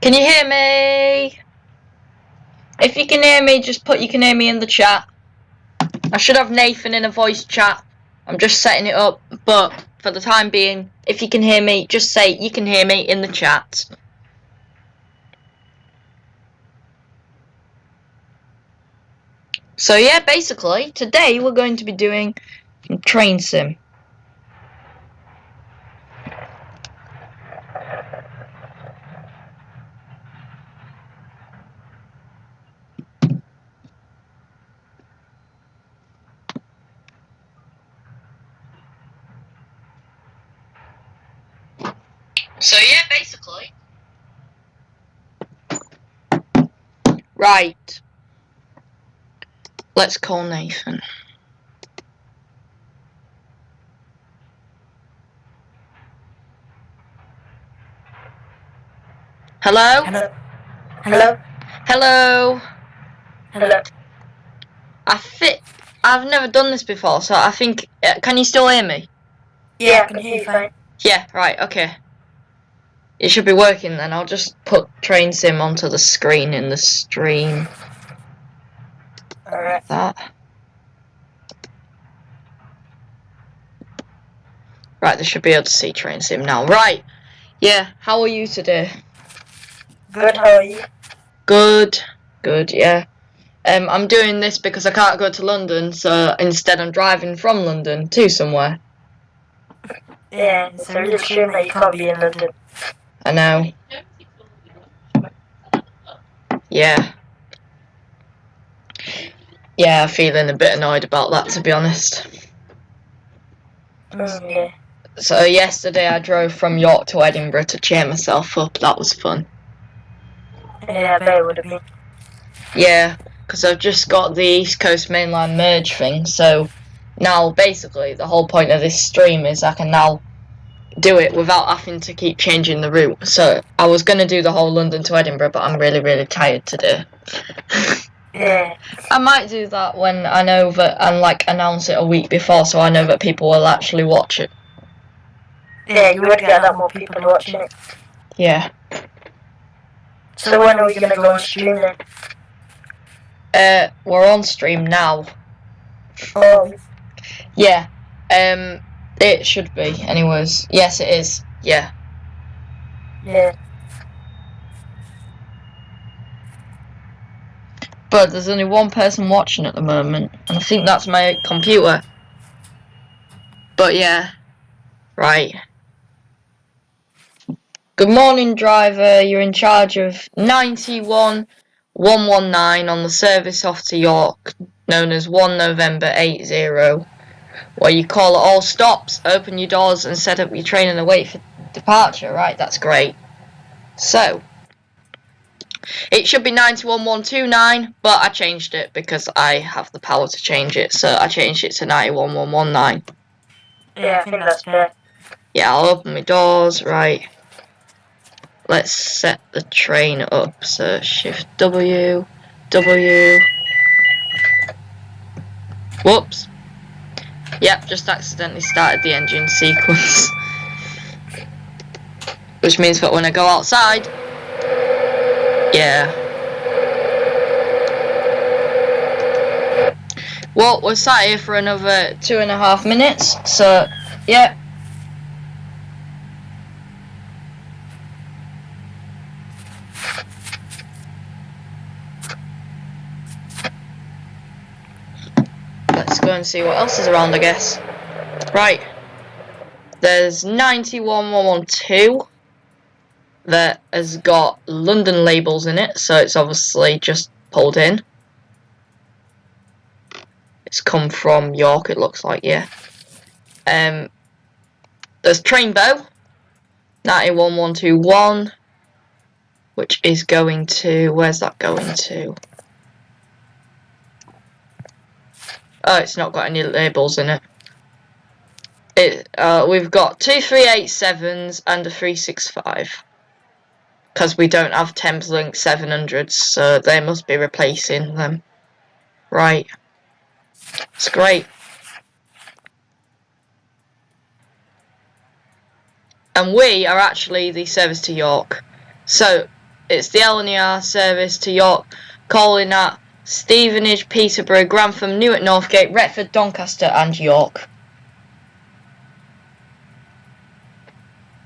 Can you hear me? If you can hear me, just put you can hear me in the chat. I should have Nathan in a voice chat. I'm just setting it up, but for the time being, if you can hear me, just say you can hear me in the chat. So yeah, basically, today we're going to be doing train sim. So yeah, basically. Right. Let's call Nathan. Hello? Hello. Hello. Hello? Hello. I've never done this before, so I think... can you still hear me? Yeah, I can hear you fine. Yeah, right, okay. It should be working then. I'll just put train sim onto the screen in the stream. Alright. That. Right, they should be able to see train sim now. Right. Yeah, how are you today? Good, how are you? Good. Good, yeah. I'm doing this because I can't go to London, so instead I'm driving from London to somewhere. Yeah, it's a real shame that you can't be in London. I know. Yeah. Yeah, feeling a bit annoyed about that, to be honest. Yeah. So yesterday I drove from York to Edinburgh to cheer myself up. That was fun. Yeah, I bet it would have been. Yeah, because I've just got the East Coast Mainline merge thing, so now basically the whole point of this stream is I can now do it without having to keep changing the route. So I was going to do the whole London to Edinburgh, but I'm really, really tired today. Yeah. I might do that when I know that, and like announce it a week before, so I know that people will actually watch it. Yeah, you would get a lot more people watching it. Yeah. So when are we going to go on stream then? We're on stream now. Oh. Yeah. It should be, anyways. Yes, it is. Yeah. Yeah. But there's only one person watching at the moment, and I think that's my computer. But yeah. Right. Good morning, driver. You're in charge of 91119 on the service off to York, known as 1 November 80, where you call at all stops, open your doors, and set up your train and await for departure. Right, that's great. So, it should be 91129, but I changed it because I have the power to change it, so I changed it to 91119. Yeah, I think that's fair. Yeah, I'll open my doors, right. Let's set the train up, so shift W, W. Whoops. Yep, just accidentally started the engine sequence. Which means that when I go outside, yeah. Well, we're sat here for another 2.5 minutes, so, yeah. Let's go and see what else is around, I guess. Right. There's 91112 that has got London labels in it, so it's obviously just pulled in. It's come from York, it looks like, yeah. There's Trainbow, 91121, which is going to... Where's that going to? Oh, it's not got any labels in it. We've got 2 387s and a 365. Because we don't have Thameslink 700s, so they must be replacing them. Right. It's great. And we are actually the service to York. So, it's the LNER service to York, calling at Stevenage, Peterborough, Grantham, Newark, Northgate, Retford, Doncaster and York.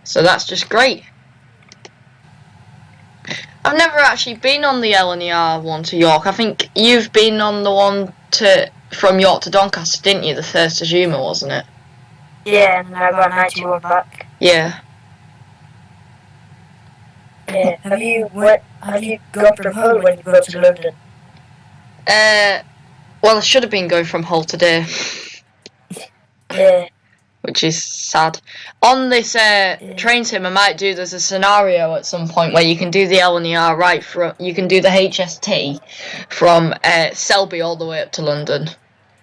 So that's just great. I've never actually been on the LNER one to York. I think you've been on the one from York to Doncaster, didn't you? The first Azuma, wasn't it? Yeah, and I got 91 back. Yeah. Yeah. Have you gone from Hull when you go to London? Well, I should have been going from Hull today. Yeah. Which is sad. On this train sim, I might do. There's a scenario at some point where you can do the LNER right from. You can do the HST from Selby all the way up to London.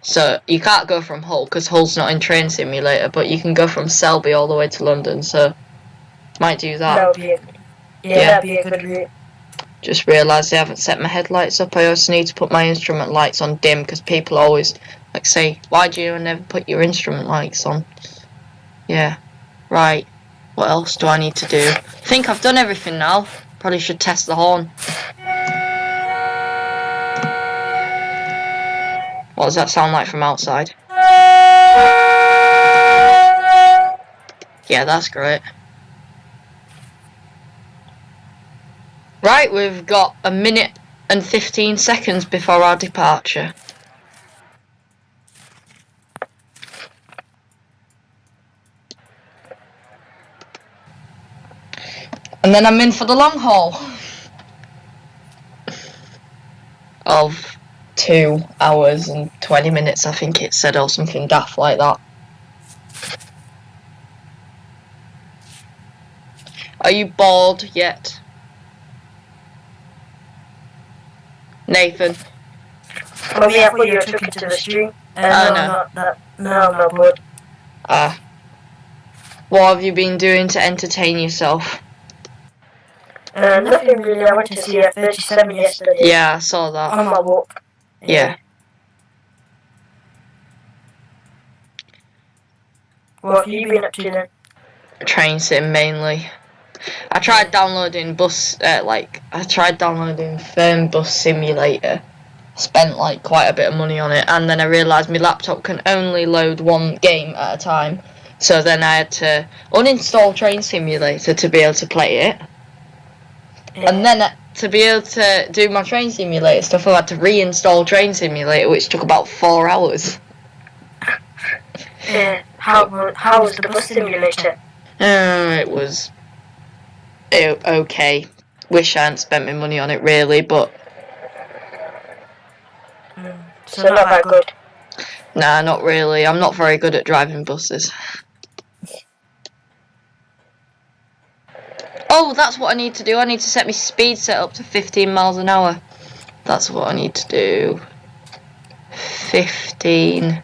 So you can't go from Hull because Hull's not in Train Simulator, but you can go from Selby all the way to London. So might do that. That would be that'd be a good route. Just realised I haven't set my headlights up. I also need to put my instrument lights on dim because people always like say, "Why do you never put your instrument lights on?" Yeah, right. What else do I need to do? I think I've done everything now. Probably should test the horn. What does that sound like from outside? Yeah, that's great. Right, we've got 1 minute and 15 seconds before our departure. And then I'm in for the long haul of 2 hours and 20 minutes, I think it said, or something daft like that. Are you bored yet? Nathan? Oh yeah, I thought you were talking to the stream. No, I'm not bored. What have you been doing to entertain yourself? Nothing really. I went to see F37 yesterday. Yeah, I saw that. On my walk. Yeah. What have you been up to then? Train sim mainly. I tried downloading Firm Bus Simulator. Spent like quite a bit of money on it, and then I realised my laptop can only load one game at a time. So then I had to uninstall Train Simulator to be able to play it. Yeah. And then to be able to do my Train Simulator stuff, I had to reinstall Train Simulator, which took about 4 hours. How was the bus simulator? It was okay. Wish I hadn't spent my money on it really, but so not that good. Nah, not really. I'm not very good at driving buses. Oh, that's what I need to do. I need to set my speed set up to 15 miles an hour. That's what I need to do. 15.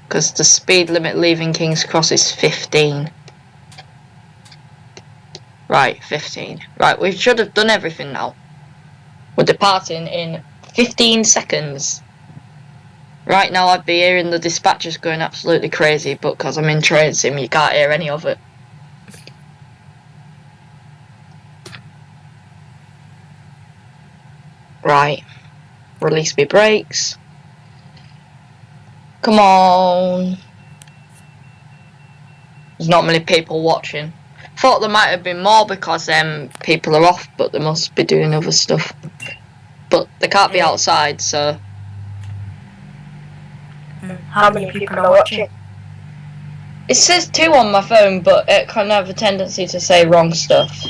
Because the speed limit leaving King's Cross is 15. Right, 15. Right, we should have done everything now. We're departing in 15 seconds. Right now I'd be hearing the dispatchers going absolutely crazy, but because I'm in train sim, you can't hear any of it. Right. Release my brakes. Come on. There's not many people watching. Thought there might have been more because people are off, but they must be doing other stuff. But they can't be outside, so... How many people are watching? It says 2 on my phone, but it can have a tendency to say wrong stuff.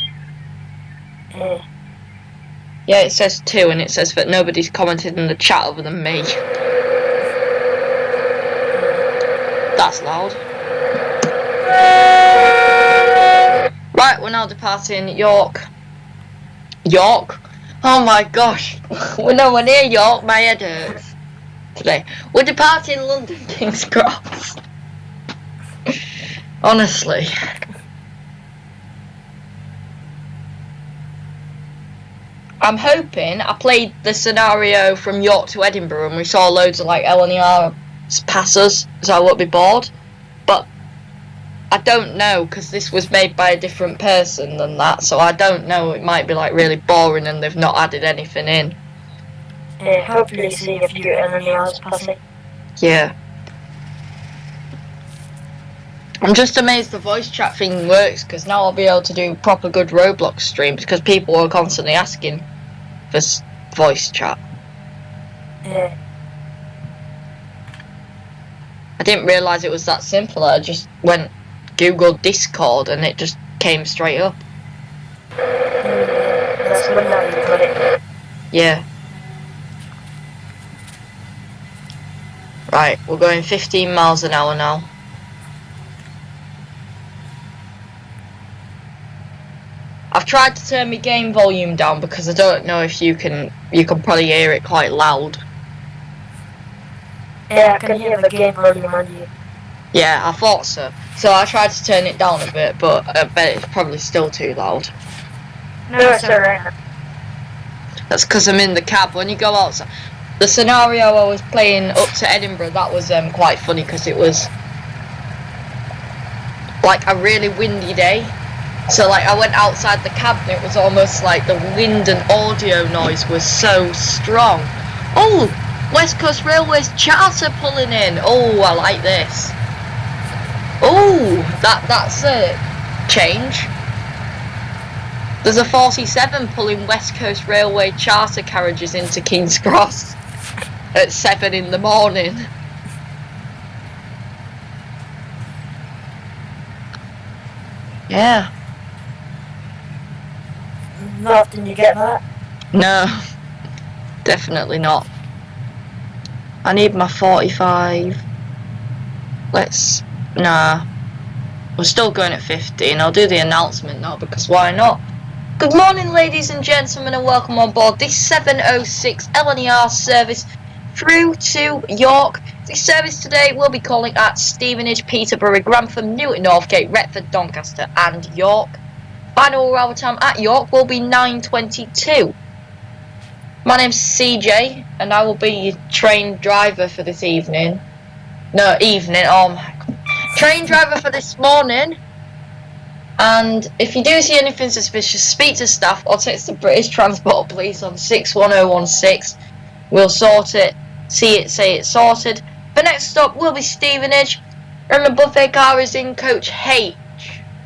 Yeah, it says 2, and it says that nobody's commented in the chat other than me. That's loud. Right, we're now departing York. York? Oh my gosh. We're nowhere near York, my head hurts. Today. We're departing London King's Cross. Honestly. I'm hoping I played the scenario from York to Edinburgh and we saw loads of like LNER pass us, so I won't be bored. But I don't know, because this was made by a different person than that, so I don't know. It might be like really boring and they've not added anything in. Hopefully seeing a few enemy hours passing. Yeah. I'm just amazed the voice chat thing works, because now I'll be able to do proper good Roblox streams, because people are constantly asking for voice chat. Yeah. I didn't realise it was that simple. I just went Google Discord and it just came straight up. That's good now you've got it. Yeah. Right, we're going 15 miles an hour now. I've tried to turn my game volume down because I don't know if you can probably hear it quite loud. Yeah, I can hear the game volume on you. Yeah, I thought so. So I tried to turn it down a bit, but I bet it's probably still too loud. No, it's alright. That's because I'm in the cab. When you go outside, the scenario I was playing up to Edinburgh, that was quite funny because it was like a really windy day. So like I went outside the cab and it was almost like the wind and audio noise was so strong. Oh, West Coast Railway's charter pulling in. Oh, I like this. Oh, that's a change. There's a 47 pulling West Coast Railway charter carriages into King's Cross at 7 in the morning. Yeah. Not often you get that. No, definitely not. I need my 45. Nah. We're still going at 50 and I'll do the announcement now because why not? Good morning ladies and gentlemen and welcome on board this 706 LNER service through to York. This service today will be calling at Stevenage, Peterborough, Grantham, Newton, Northgate, Retford, Doncaster and York. Final arrival time at York will be 9:22. My name's CJ and I will be your train driver for this evening. No, evening, oh my god. Train driver for this morning. And if you do see anything suspicious, speak to staff or text the British Transport Police on 61016. We'll sort it, see it, say it's sorted. The next stop will be Stevenage. And the buffet car is in coach H,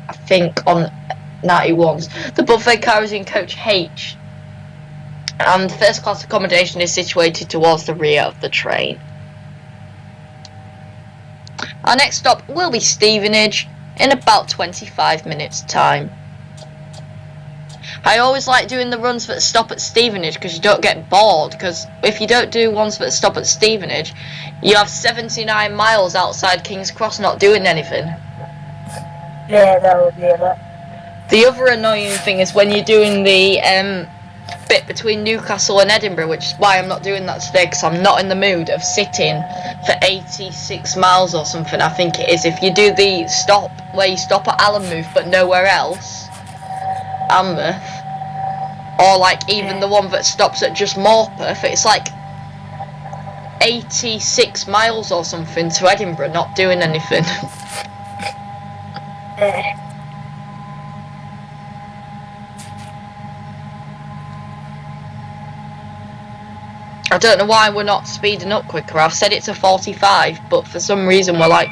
I think, on 91s. The buffet car is in coach H. And first class accommodation is situated towards the rear of the train. Our next stop will be Stevenage in about 25 minutes time. I always like doing the runs that stop at Stevenage because you don't get bored, because if you don't do ones that stop at Stevenage you have 79 miles outside King's Cross not doing anything. Yeah, that would be a lot. The other annoying thing is when you're doing the bit between Newcastle and Edinburgh, which is why I'm not doing that today because I'm not in the mood of sitting for 86 miles or something I think it is. If you do the stop where you stop at Allenmouth but nowhere else, Allenmouth, or like even the one that stops at just Morpeth, it's like 86 miles or something to Edinburgh not doing anything. I don't know why we're not speeding up quicker. I've set it to 45, but for some reason we're like...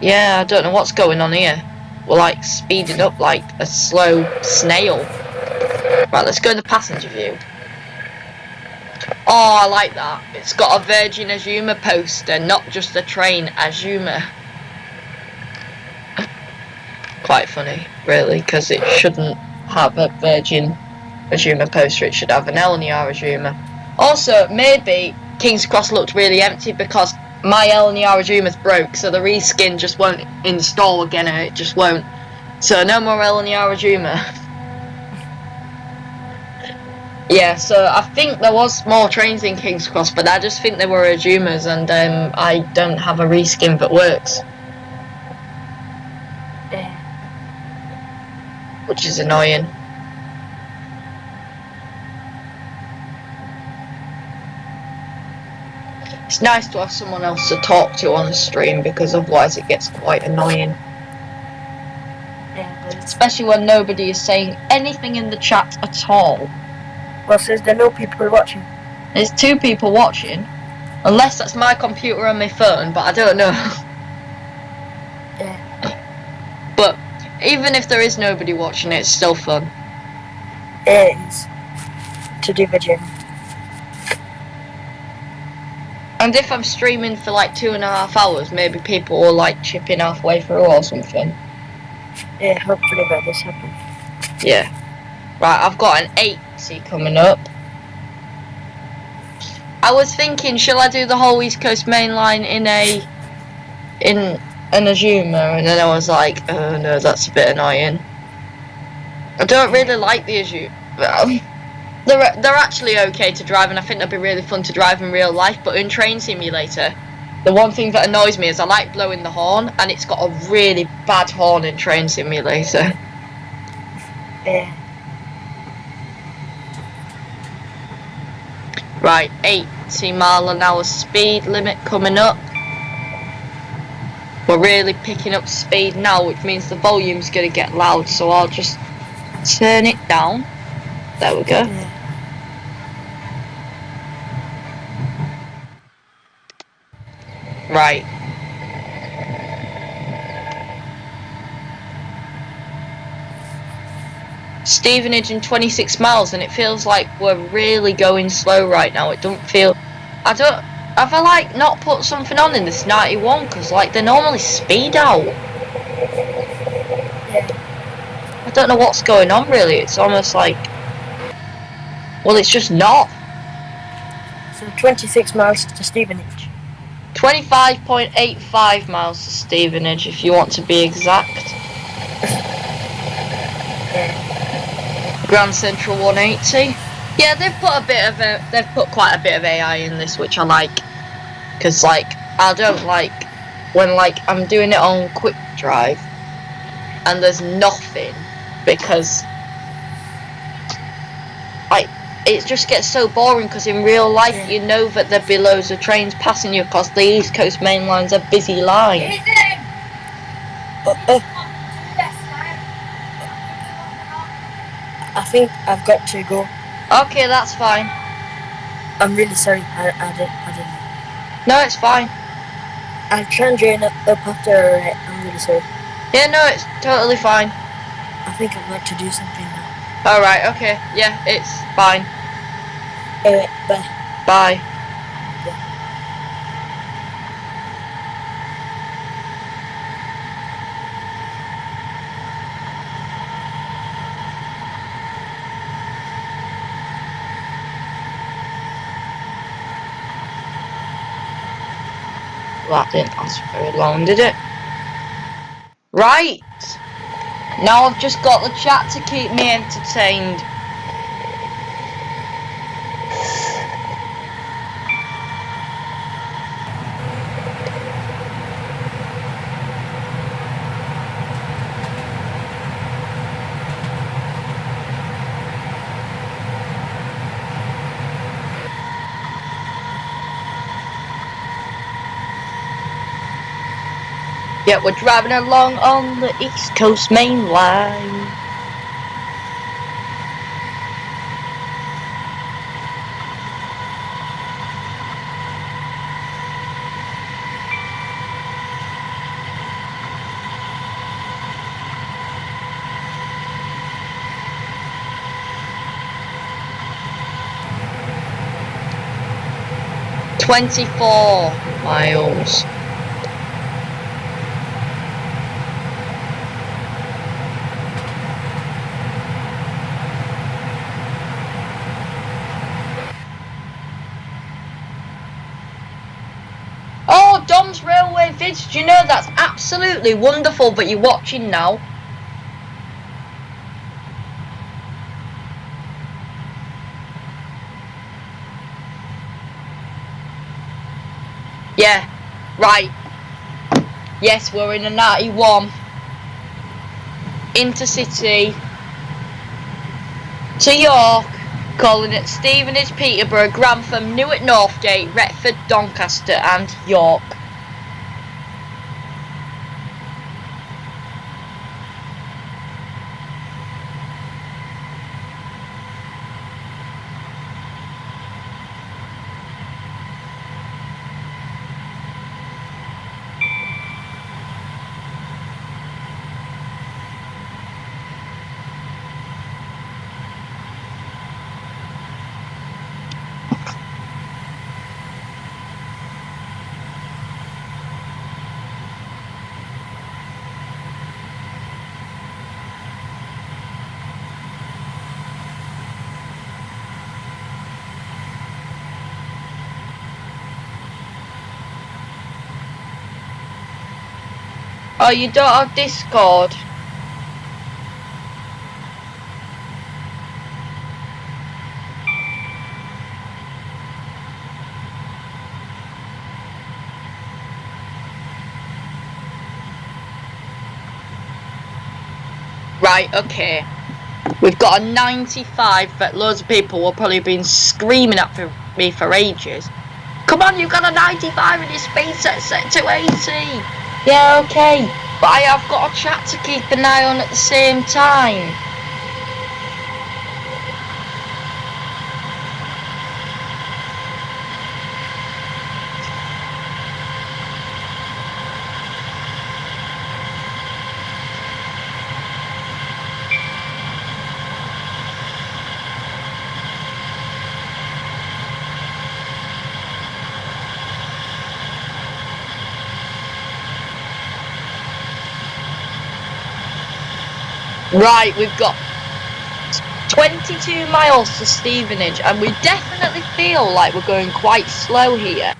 Yeah, I don't know what's going on here. We're like speeding up like a slow snail. Right, let's go in the passenger view. Oh, I like that. It's got a Virgin Azuma poster, not just a train Azuma. Quite funny, really, because it shouldn't have a Virgin Azuma poster, it should have an LNER Azuma. Also, maybe King's Cross looked really empty because my LNER Azuma's broke, so the reskin just won't install again, and it just won't. So no more LNER Azuma. Yeah, so I think there was more trains in King's Cross, but I just think they were Azumas, and I don't have a reskin that works. Which is annoying. It's nice to have someone else to talk to on the stream because otherwise it gets quite annoying. Yeah, especially when nobody is saying anything in the chat at all. Well, says there are no people watching. There's 2 people watching. Unless that's my computer and my phone, but I don't know. Yeah. But even if there is nobody watching, it's still fun. It is. To do the gym. And if I'm streaming for like 2.5 hours, maybe people will like chip in halfway through or something. Yeah, hopefully that does happen. Yeah. Right, I've got an 80 coming up. I was thinking, shall I do the whole East Coast Main Line in an Azuma? And then I was like, oh no, that's a bit annoying. I don't really like the Azuma. They're actually okay to drive, and I think they'll be really fun to drive in real life. But in Train Simulator, the one thing that annoys me is I like blowing the horn, and it's got a really bad horn in Train Simulator. Yeah. Right, 80 mph speed limit coming up. We're really picking up speed now, which means the volume's going to get loud, so I'll just turn it down. There we go. Yeah. Right. Stevenage in 26 miles, and it feels like we're really going slow right now. It don't feel... have I like not put something on in this 91? Because like they normally speed out. Yeah. I don't know what's going on really. It's almost like... well, it's just not. So 26 miles to Stevenage. 25.85 miles to Stevenage, if you want to be exact. Yeah. Grand Central 180. Yeah, they've put quite a bit of AI in this, which I like. Because like I don't like when like I'm doing it on quick drive and there's nothing, because like it just gets so boring. Because in real life, Yeah. you know that there'd be loads of trains passing you because the East Coast Main Line's a busy line. I think I've got to go. Okay, that's fine. I'm really sorry. I didn't know. No, it's fine. I'll try and join up after. I'm really sorry. Yeah, no, it's totally fine. I think I'd like to do something now. Alright, okay. Yeah, it's fine. Bye. Bye. Well, that didn't last very long, did it? Right! Now I've just got the chat to keep me entertained. Yeah, we're driving along on the East Coast Main Line. "24 miles. Oh, Dom's Railway Vids, do you know that's absolutely wonderful that you're watching now? Yeah, right. Yes, we're in a 91. Intercity to York Calling at Stevenage, Peterborough, Grantham, Newark, Northgate, Retford, Doncaster and York. Oh, you don't have Discord? Right, okay. We've got a 95 that loads of people will probably been screaming at me for ages. Come on, you've got a 95 and your speed set to 80. Yeah, okay. But I have got a chat to keep an eye on at the same time. Right, we've got 22 miles to Stevenage and we definitely feel like we're going quite slow here.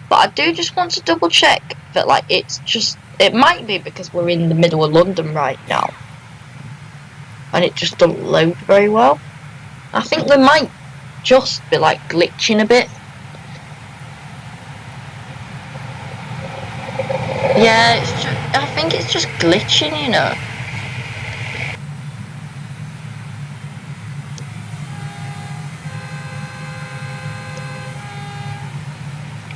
But I do just want to double check that like it might be because we're in the middle of London right now. And it just doesn't load very well. I think we might just be like glitching a bit. Yeah, I think it's just glitching, you know.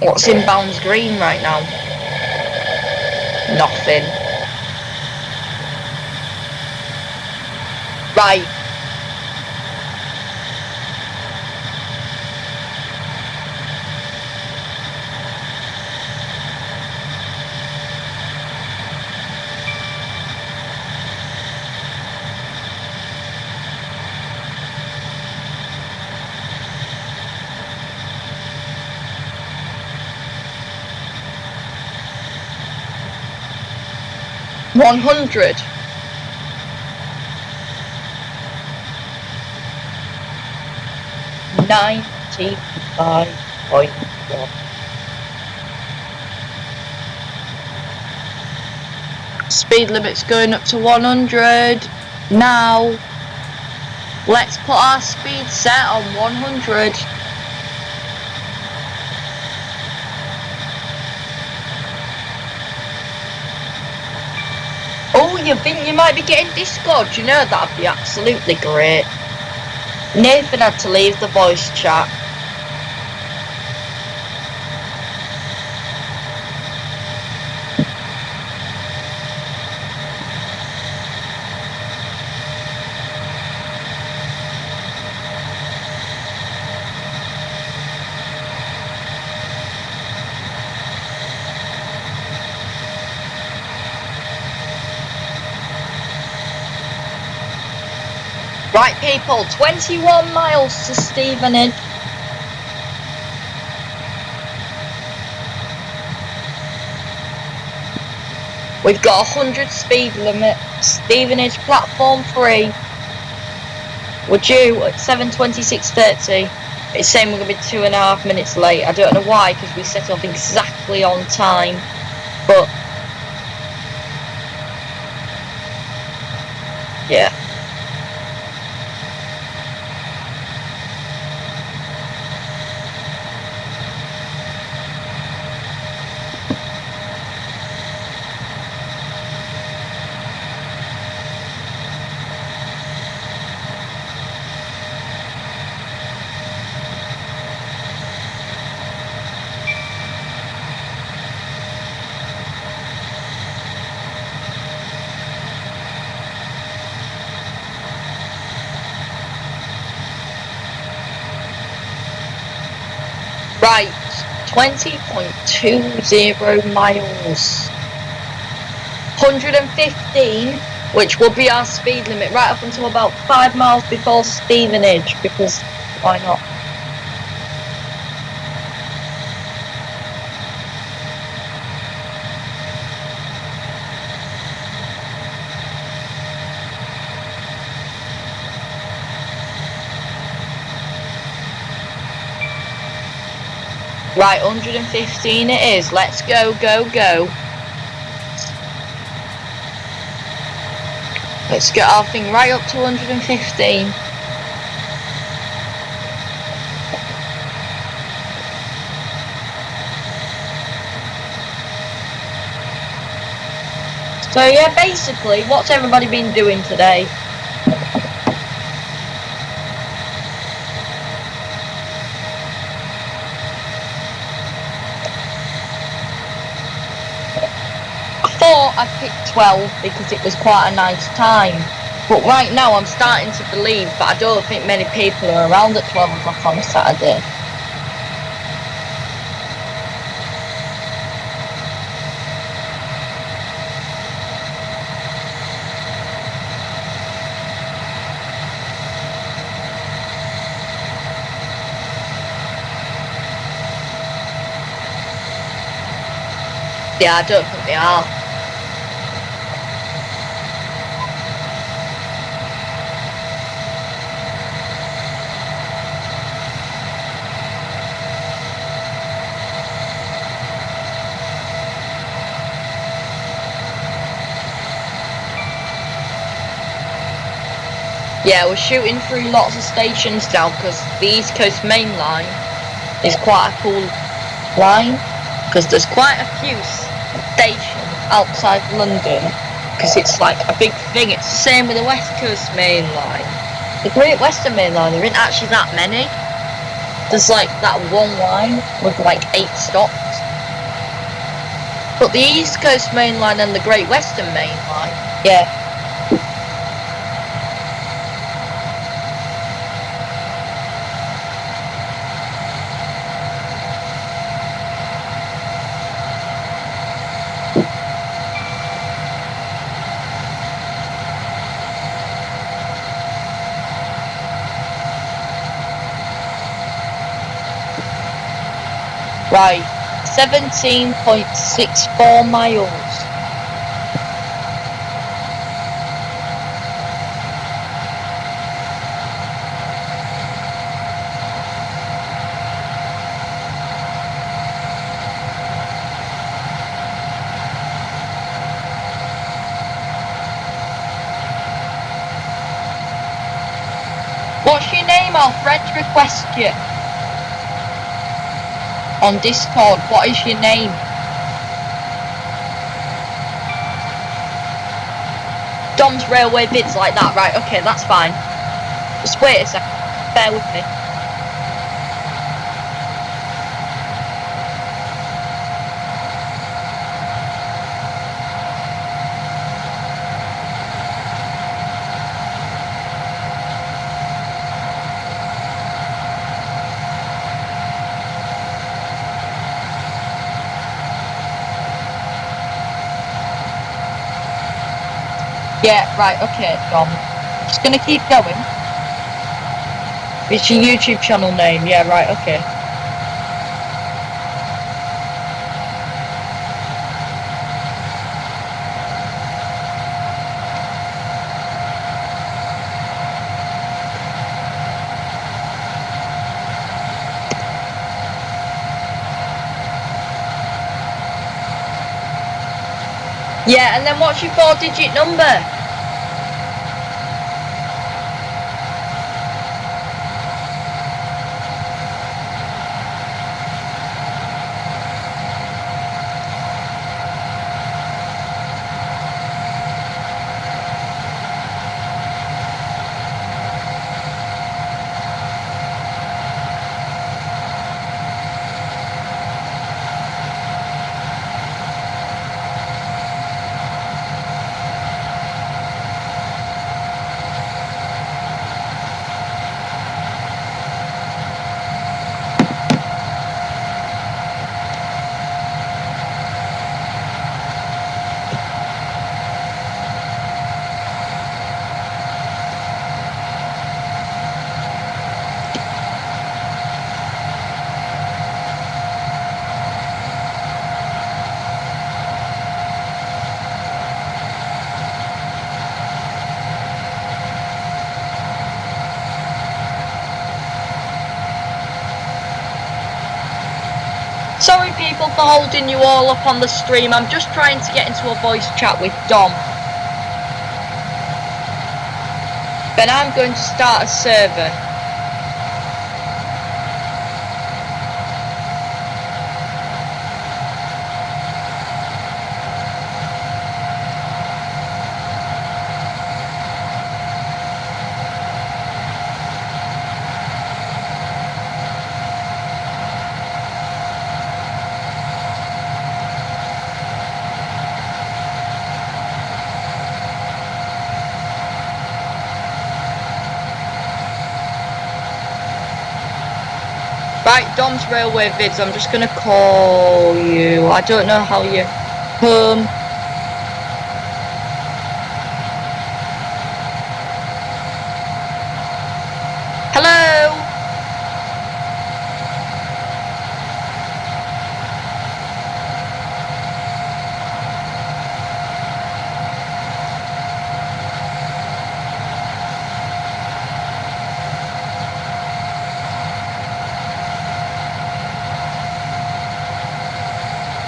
What's in Bounds Green right now? Nothing. Right. $100. $95.1. Speed limit's going up to 100. Now, let's put our speed set on 100. Oh, you think you might be getting Discord? You know, that'd be absolutely great. Nathan had to leave the voice chat. Right, people, 21 miles to Stevenage. We've got 100 speed limit. Stevenage, platform 3. We're due at 7:26:30. It's saying we're going to be 2.5 minutes late. I don't know why, because we set off exactly on time. But, yeah. 20.20 miles. 115, which will be our speed limit right up until about 5 miles before Stevenage, because why not? Right, 115 it is. Let's go, go, go. Let's get our thing right up to 115. So yeah, basically, what's everybody been doing today? I picked 12 because it was quite a nice time, but right now I'm starting to believe, but I don't think many people are around at 12 o'clock on a Saturday. Yeah, I don't think they are. Yeah, we're shooting through lots of stations now because the East Coast Main Line is quite a cool line, because there's quite a few stations outside London, because it's like a big thing. It's the same with the West Coast Main Line. The Great Western Main Line, there isn't actually that many. There's like that one line with like 8 stops. But the East Coast Main Line and the Great Western Main Line, yeah. Right, 17.64 miles. What's your name? Our friend request you on Discord. What is your name? Dom's Railway Bids like that, right? Okay, that's fine. Just wait a second. Bear with me. Yeah, right, okay, Dom. Just gonna keep going. It's your YouTube channel name, yeah, right, okay. Yeah, and then what's your 4-digit number? people for holding you all up on the stream. I'm just trying to get into a voice chat with Dom. Then I'm going to start a server. Right, Dom's Railway Vids, I'm just gonna call you. I don't know how you home. Hello?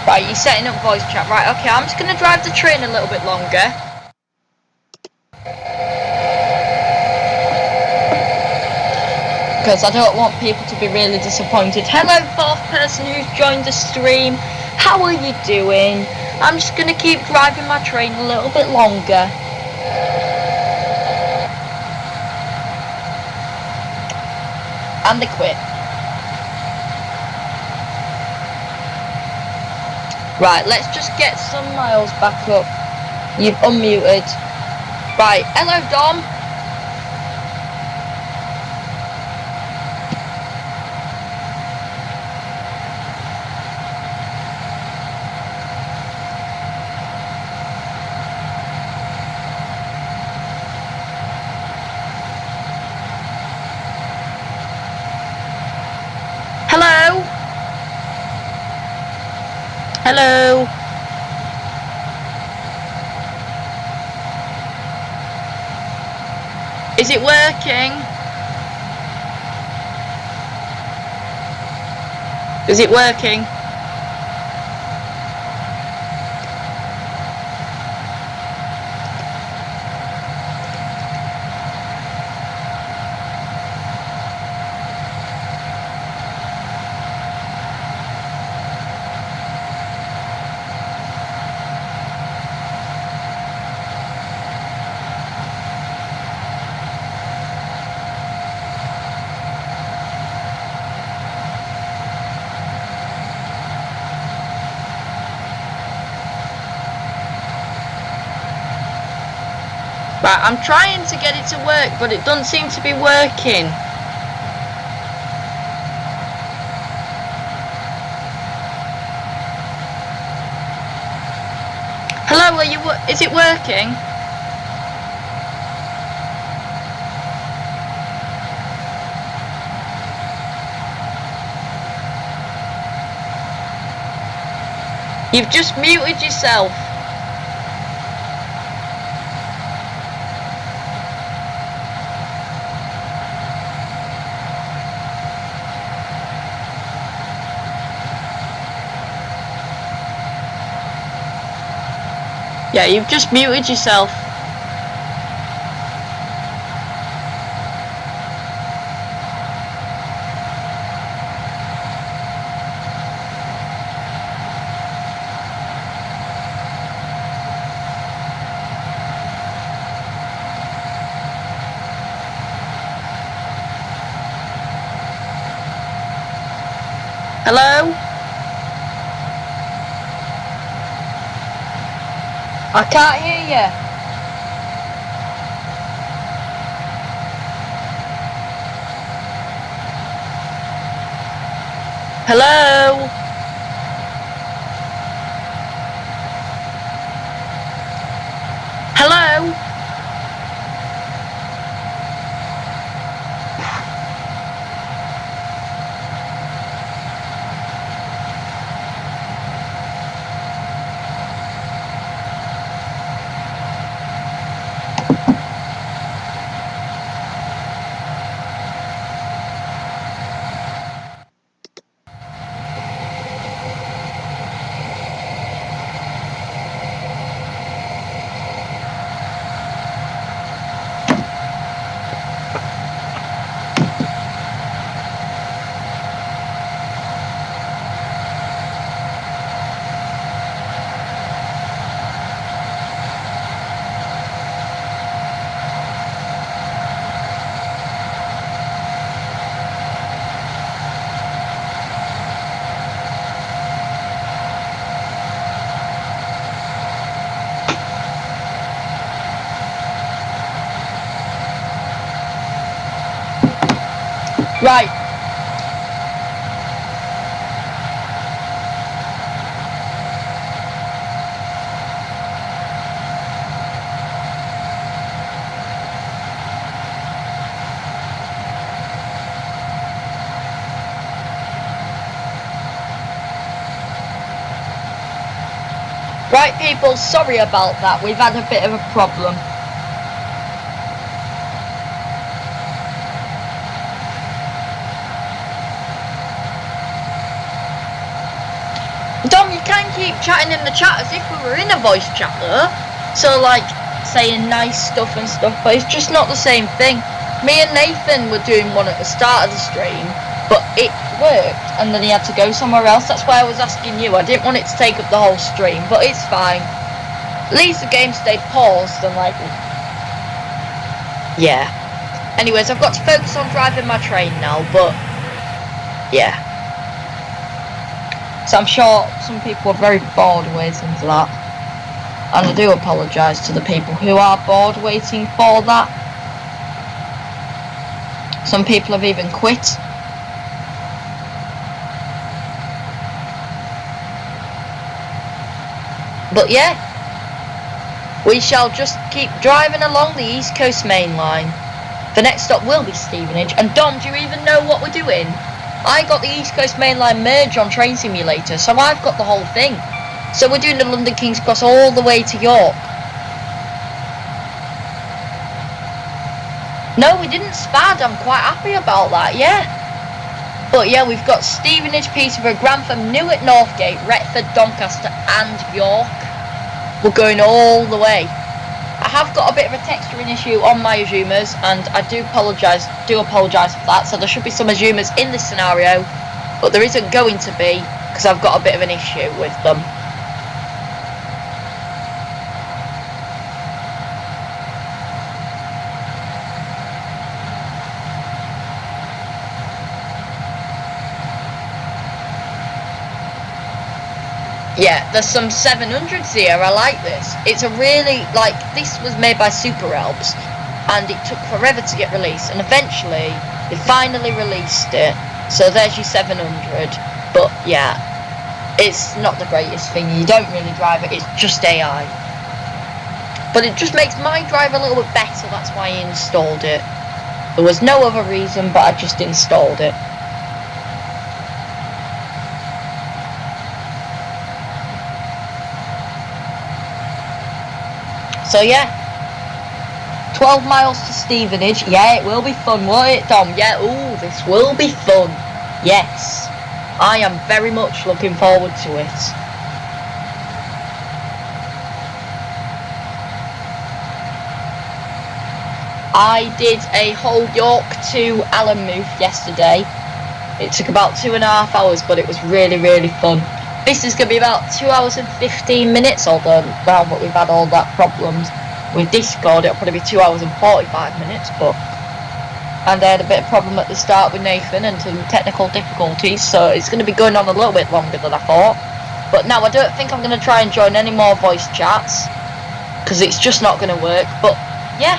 Right, you're setting up voice chat. Right, okay, I'm just gonna drive the train a little bit longer. Because I don't want people to be really disappointed. Hello, fourth person who's joined the stream. How are you doing? I'm just gonna keep driving my train a little bit longer. And they quit. Right, let's just get some miles back up. You've unmuted. Right, hello Dom. Hello? Hello? Is it working? Is it working? Right, I'm trying to get it to work, but it doesn't seem to be working. Hello, is it working? You've just muted yourself. Yeah, you've just muted yourself. Hello? I can't hear you. Hello? Hello? Right. Right, people, sorry about that. We've had a bit of a problem. Dom, you can keep chatting in the chat as if we were in a voice chat though. So like saying nice stuff and stuff, but it's just not the same thing. Me and Nathan were doing one at the start of the stream, but it worked and then he had to go somewhere else. That's why I was asking you. I didn't want it to take up the whole stream, but it's fine. At least the game stayed paused and like, yeah. Anyways, I've got to focus on driving my train now, but yeah. So I'm sure some people are very bored waiting for that. And I do apologise to the people who are bored waiting for that. Some people have even quit. But yeah, we shall just keep driving along the East Coast Main Line. The next stop will be Stevenage. And Dom, do you even know what we're doing? I got the East Coast Main Line merge on Train Simulator, so I've got the whole thing. So we're doing the London King's Cross all the way to York. No, we didn't spad. I'm quite happy about that, yeah. But yeah, we've got Stevenage, Peterborough, Grantham, Newark, Northgate, Retford, Doncaster and York. We're going all the way. I have got a bit of a texturing issue on my Azumas, and I do apologise for that. So there should be some Azumas in this scenario, but there isn't going to be because I've got a bit of an issue with them. Yeah, there's some 700s here. I like this. It's a really, like, this was made by Super Elves, and it took forever to get released, and eventually they finally released it. So there's your 700. But yeah, it's not the greatest thing. You don't really drive it. It's just AI. But it just makes my drive a little bit better. That's why I installed it. There was no other reason, but I just installed it. So yeah, 12 miles to Stevenage. Yeah, it will be fun, won't it, Dom? Yeah, ooh, this will be fun. Yes, I am very much looking forward to it. I did a whole York to Allenmouth yesterday. It took about 2.5 hours, but it was really, really fun. This is going to be about 2 hours and 15 minutes, although now that we've had all that problems with Discord, it'll probably be 2 hours and 45 minutes, but... And I had a bit of problem at the start with Nathan and some technical difficulties, so it's going to be going on a little bit longer than I thought. But now I don't think I'm going to try and join any more voice chats, because it's just not going to work, but yeah,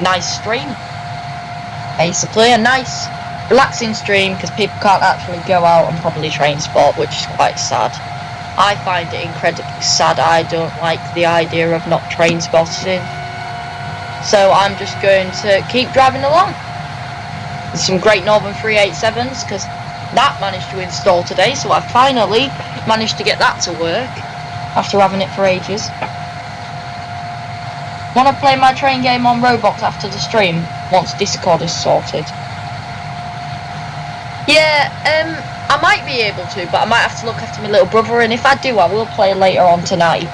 nice stream. Basically, a nice... relaxing stream because people can't actually go out and probably train sport, which is quite sad. I find it incredibly sad. I don't like the idea of not train spotting. So I'm just going to keep driving along. There's some great Northern 387s because that managed to install today, so I finally managed to get that to work after having it for ages. Want to play my train game on Roblox after the stream once Discord is sorted? Yeah, I might be able to, but I might have to look after my little brother, and if I do, I will play later on tonight.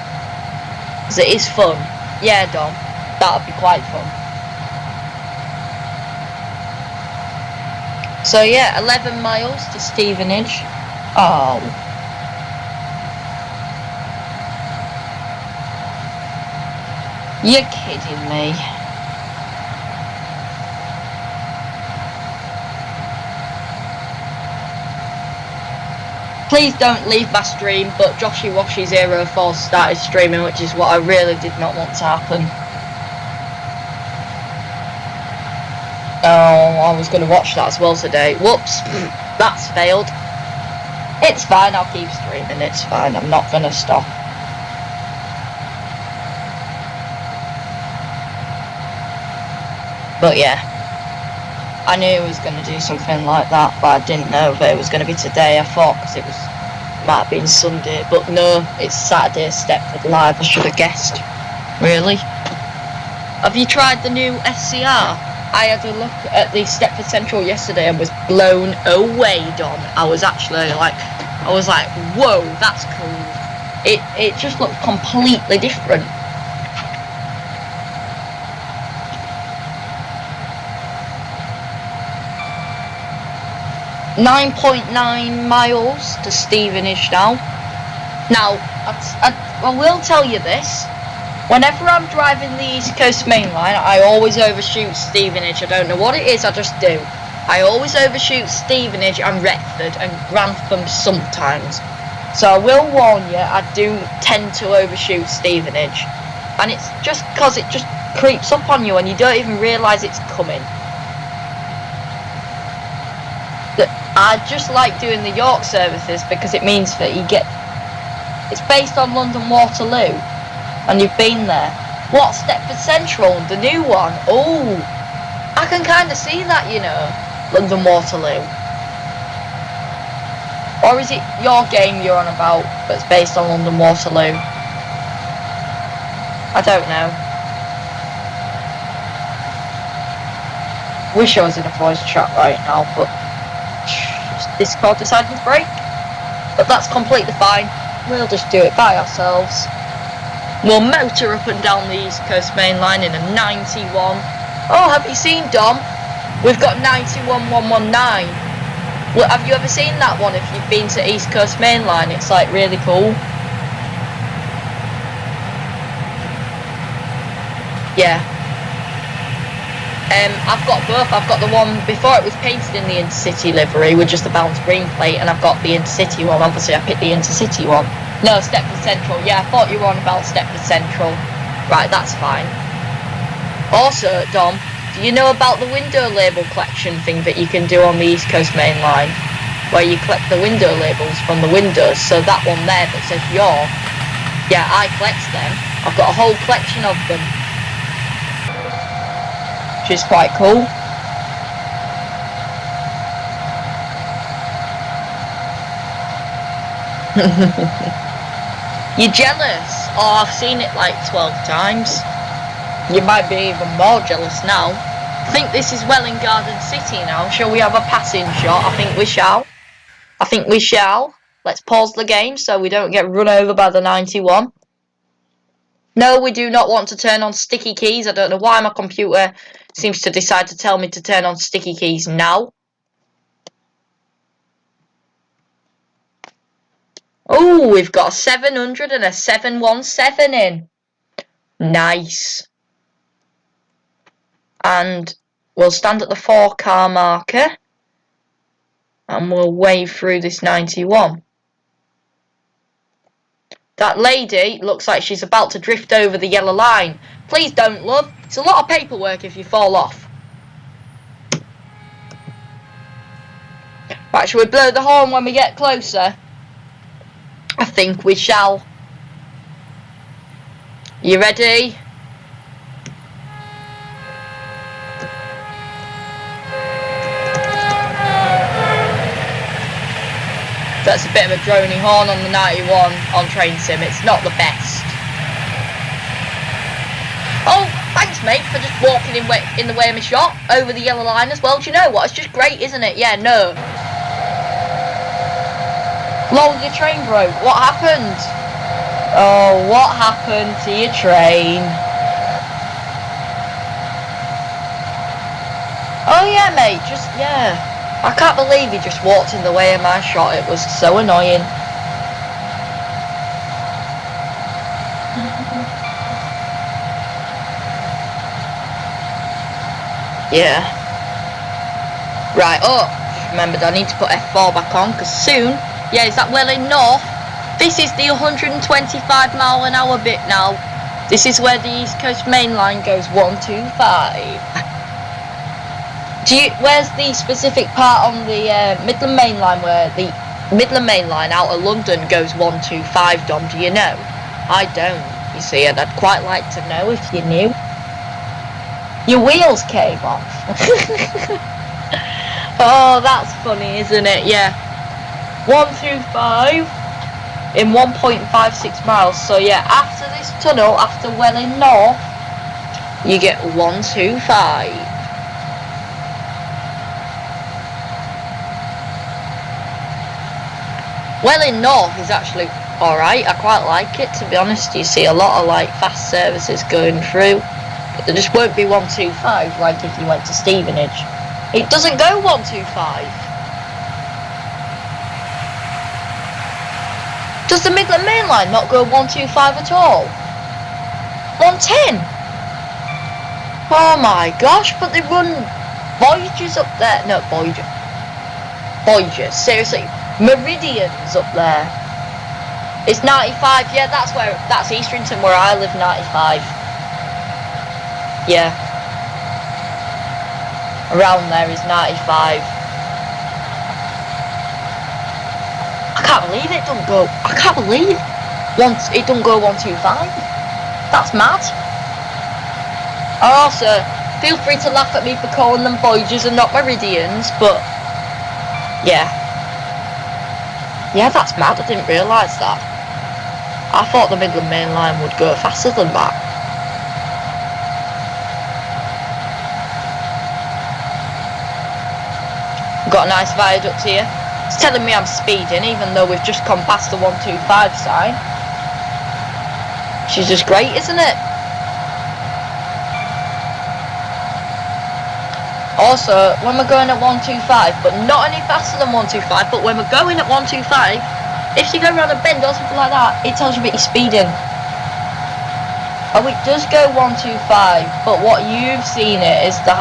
Because it is fun. Yeah, Dom, that would be quite fun. So yeah, 11 miles to Stevenage. Oh. You're kidding me. Please don't leave my stream, but JoshyWashy04 started streaming, which is what I really did not want to happen. Oh, I was going to watch that as well today. Whoops, that's failed. It's fine, I'll keep streaming, it's fine, I'm not going to stop. But yeah, I knew it was going to do something like that, but I didn't know that it was going to be today. I thought because it might have been Sunday, but no, it's Saturday, Stepford Live, I should have guessed. Really? Have you tried the new SCR? I had a look at the Stepford Central yesterday and was blown away, Dom. I was like, whoa, that's cool. It just looked completely different. .9 miles to Stevenage now. Now, I will tell you this. Whenever I'm driving the East Coast Main Line, I always overshoot Stevenage. I don't know what it is, I just do. I always overshoot Stevenage and Retford and Grantham sometimes. So I will warn you, I do tend to overshoot Stevenage. And it's just because it just creeps up on you and you don't even realise it's coming. I just like doing the York services because it means that you get... It's based on London Waterloo. And you've been there. What, Stepford Central, the new one? Oh, I can kind of see that, you know, London Waterloo. Or is it your game you're on about that's based on London Waterloo? I don't know. Wish I was in a voice chat right now, but Discord decided to break. But that's completely fine. We'll just do it by ourselves. We'll motor up and down the East Coast Main Line in a 91. Oh, have you seen, Dom? We've got 91119. Well, have you ever seen that one if you've been to East Coast Main Line? It's like really cool. Yeah. I've got both. I've got the one before it was painted in the Intercity livery with just the bounce green plate, and I've got the Intercity one. Obviously, I picked the Intercity one. No, Stepford Central. Yeah, I thought you were on about Stepford Central. Right, that's fine. Also, Dom, do you know about the window label collection thing that you can do on the East Coast Main Line? Where you collect the window labels from the windows. So that one there that says York, yeah, I collect them. I've got a whole collection of them. Which is quite cool. You're jealous? Oh, I've seen it like 12 times. You might be even more jealous now. I think this is Welwyn Garden City now. Shall we have a passing shot? I think we shall. I think we shall. Let's pause the game so we don't get run over by the 91. No, we do not want to turn on sticky keys. I don't know why my computer seems to decide to tell me to turn on sticky keys now. Oh, we've got a 700 and a 717 in. Nice. And we'll stand at the 4-car marker. And we'll wave through this 91. That lady looks like she's about to drift over the yellow line. Please don't, love. It's a lot of paperwork if you fall off. Right, shall we blow the horn when we get closer? I think we shall. You ready? That's a bit of a drony horn on the 91 on Train Sim. It's not the best. Oh, thanks mate for just walking in the way of my shot over the yellow line as well. Do you know what? It's just great, isn't it? Yeah, no. Lol, your train broke. What happened? Oh, what happened to your train? Oh yeah, mate. Just, yeah. I can't believe he just walked in the way of my shot. It was so annoying. Yeah. Right, oh, remembered I need to put F4 back on because soon, yeah, is that Welwyn North? This is the 125 mile an hour bit now. This is where the East Coast Main Line goes 125. Where's the specific part on the Midland Main Line where the Midland Main Line out of London goes 125, Dom? Do you know? I don't, you see, and I'd quite like to know if you knew. Your wheels came off. Oh, that's funny, isn't it? Yeah. 125 in 1.56 miles. So yeah, after this tunnel, after Welling North, you get 125. Welling North is actually alright. I quite like it, to be honest. You see a lot of like fast services going through. But there just won't be 125 like if you went to Stevenage. It doesn't go 125. Does the Midland Main Line not go 125 at all? 110? Oh my gosh, but they run Voyagers up there. No, Voyagers, seriously. Meridians up there. It's 95, yeah, that's Eastrington where I live, 95. Yeah. Around there is 95. I can't believe it don't go. I can't believe it don't go 125. That's mad. Also, feel free to laugh at me for calling them Voyagers and not Meridians, but yeah. Yeah, that's mad. I didn't realise that. I thought the Midland Main Line would go faster than that. Got a nice viaduct here. It's telling me I'm speeding even though we've just come past the 125 sign. Which is just great, isn't it? Also, when we're going at 125, but not any faster than 125, but when we're going at 125, if you go around a bend or something like that, it tells you that you're speeding. Oh, it does go 125, but what you've seen it is the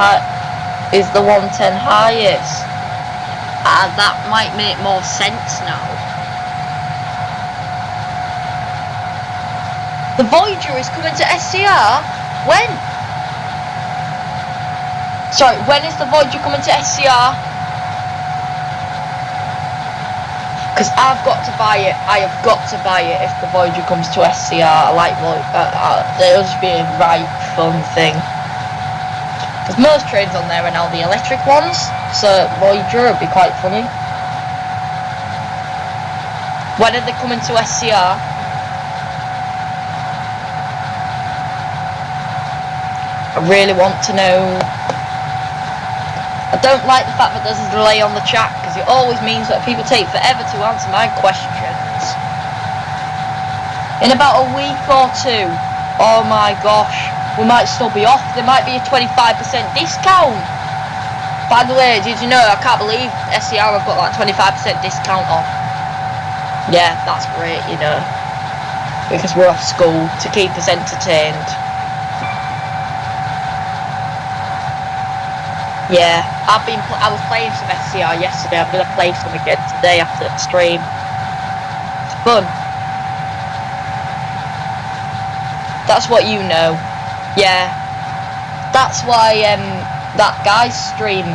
110 highest. That might make more sense now. The Voyager is coming to SCR? When? Sorry, when is the Voyager coming to SCR? Because I've got to buy it. I have got to buy it if the Voyager comes to SCR. I like it'll just be a right fun thing. Because most trains on there are now the electric ones, so Voyager would be quite funny. When are they coming to SCR? I really want to know. I don't like the fact that there's a delay on the chat, because it always means that people take forever to answer my questions. In about a week or two, oh my gosh, we might still be off. There might be a 25% discount. By the way, did you know, I can't believe SCR have got like 25% discount off. Yeah, that's great, you know, because we're off school to keep us entertained. Yeah, I was playing some SCR yesterday. I'm gonna play some again today after the stream. It's fun. That's what you know. Yeah, that's why that guy's stream,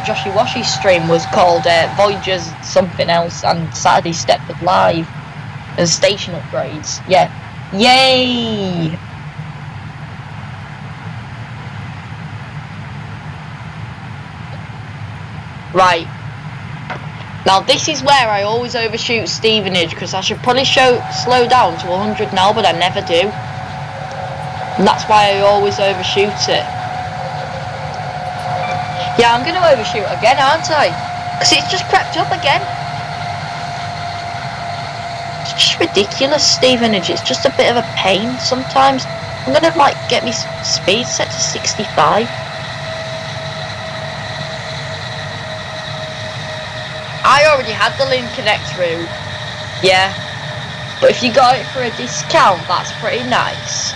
Joshy Washy's stream, was called Voyagers something else and Saturday Stepford Live and station upgrades. Yeah, yay! Right. Now this is where I always overshoot Stevenage, because I should probably slow down to 100 now, but I never do. And that's why I always overshoot it. Yeah, I'm going to overshoot again, aren't I? Because it's just crept up again. It's just ridiculous, Stevenage. It's just a bit of a pain sometimes. I'm going to like get me speed set to 65. I already had the Link Connect route. Yeah. But if you got it for a discount, that's pretty nice.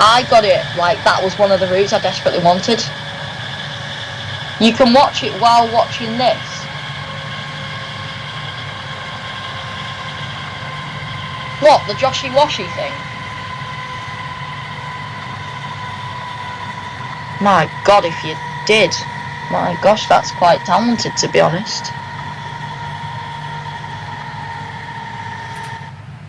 I got it, like, that was one of the routes I desperately wanted. You can watch it while watching this. What, the Joshy Washy thing? My God, if you did. My gosh, that's quite talented, to be honest.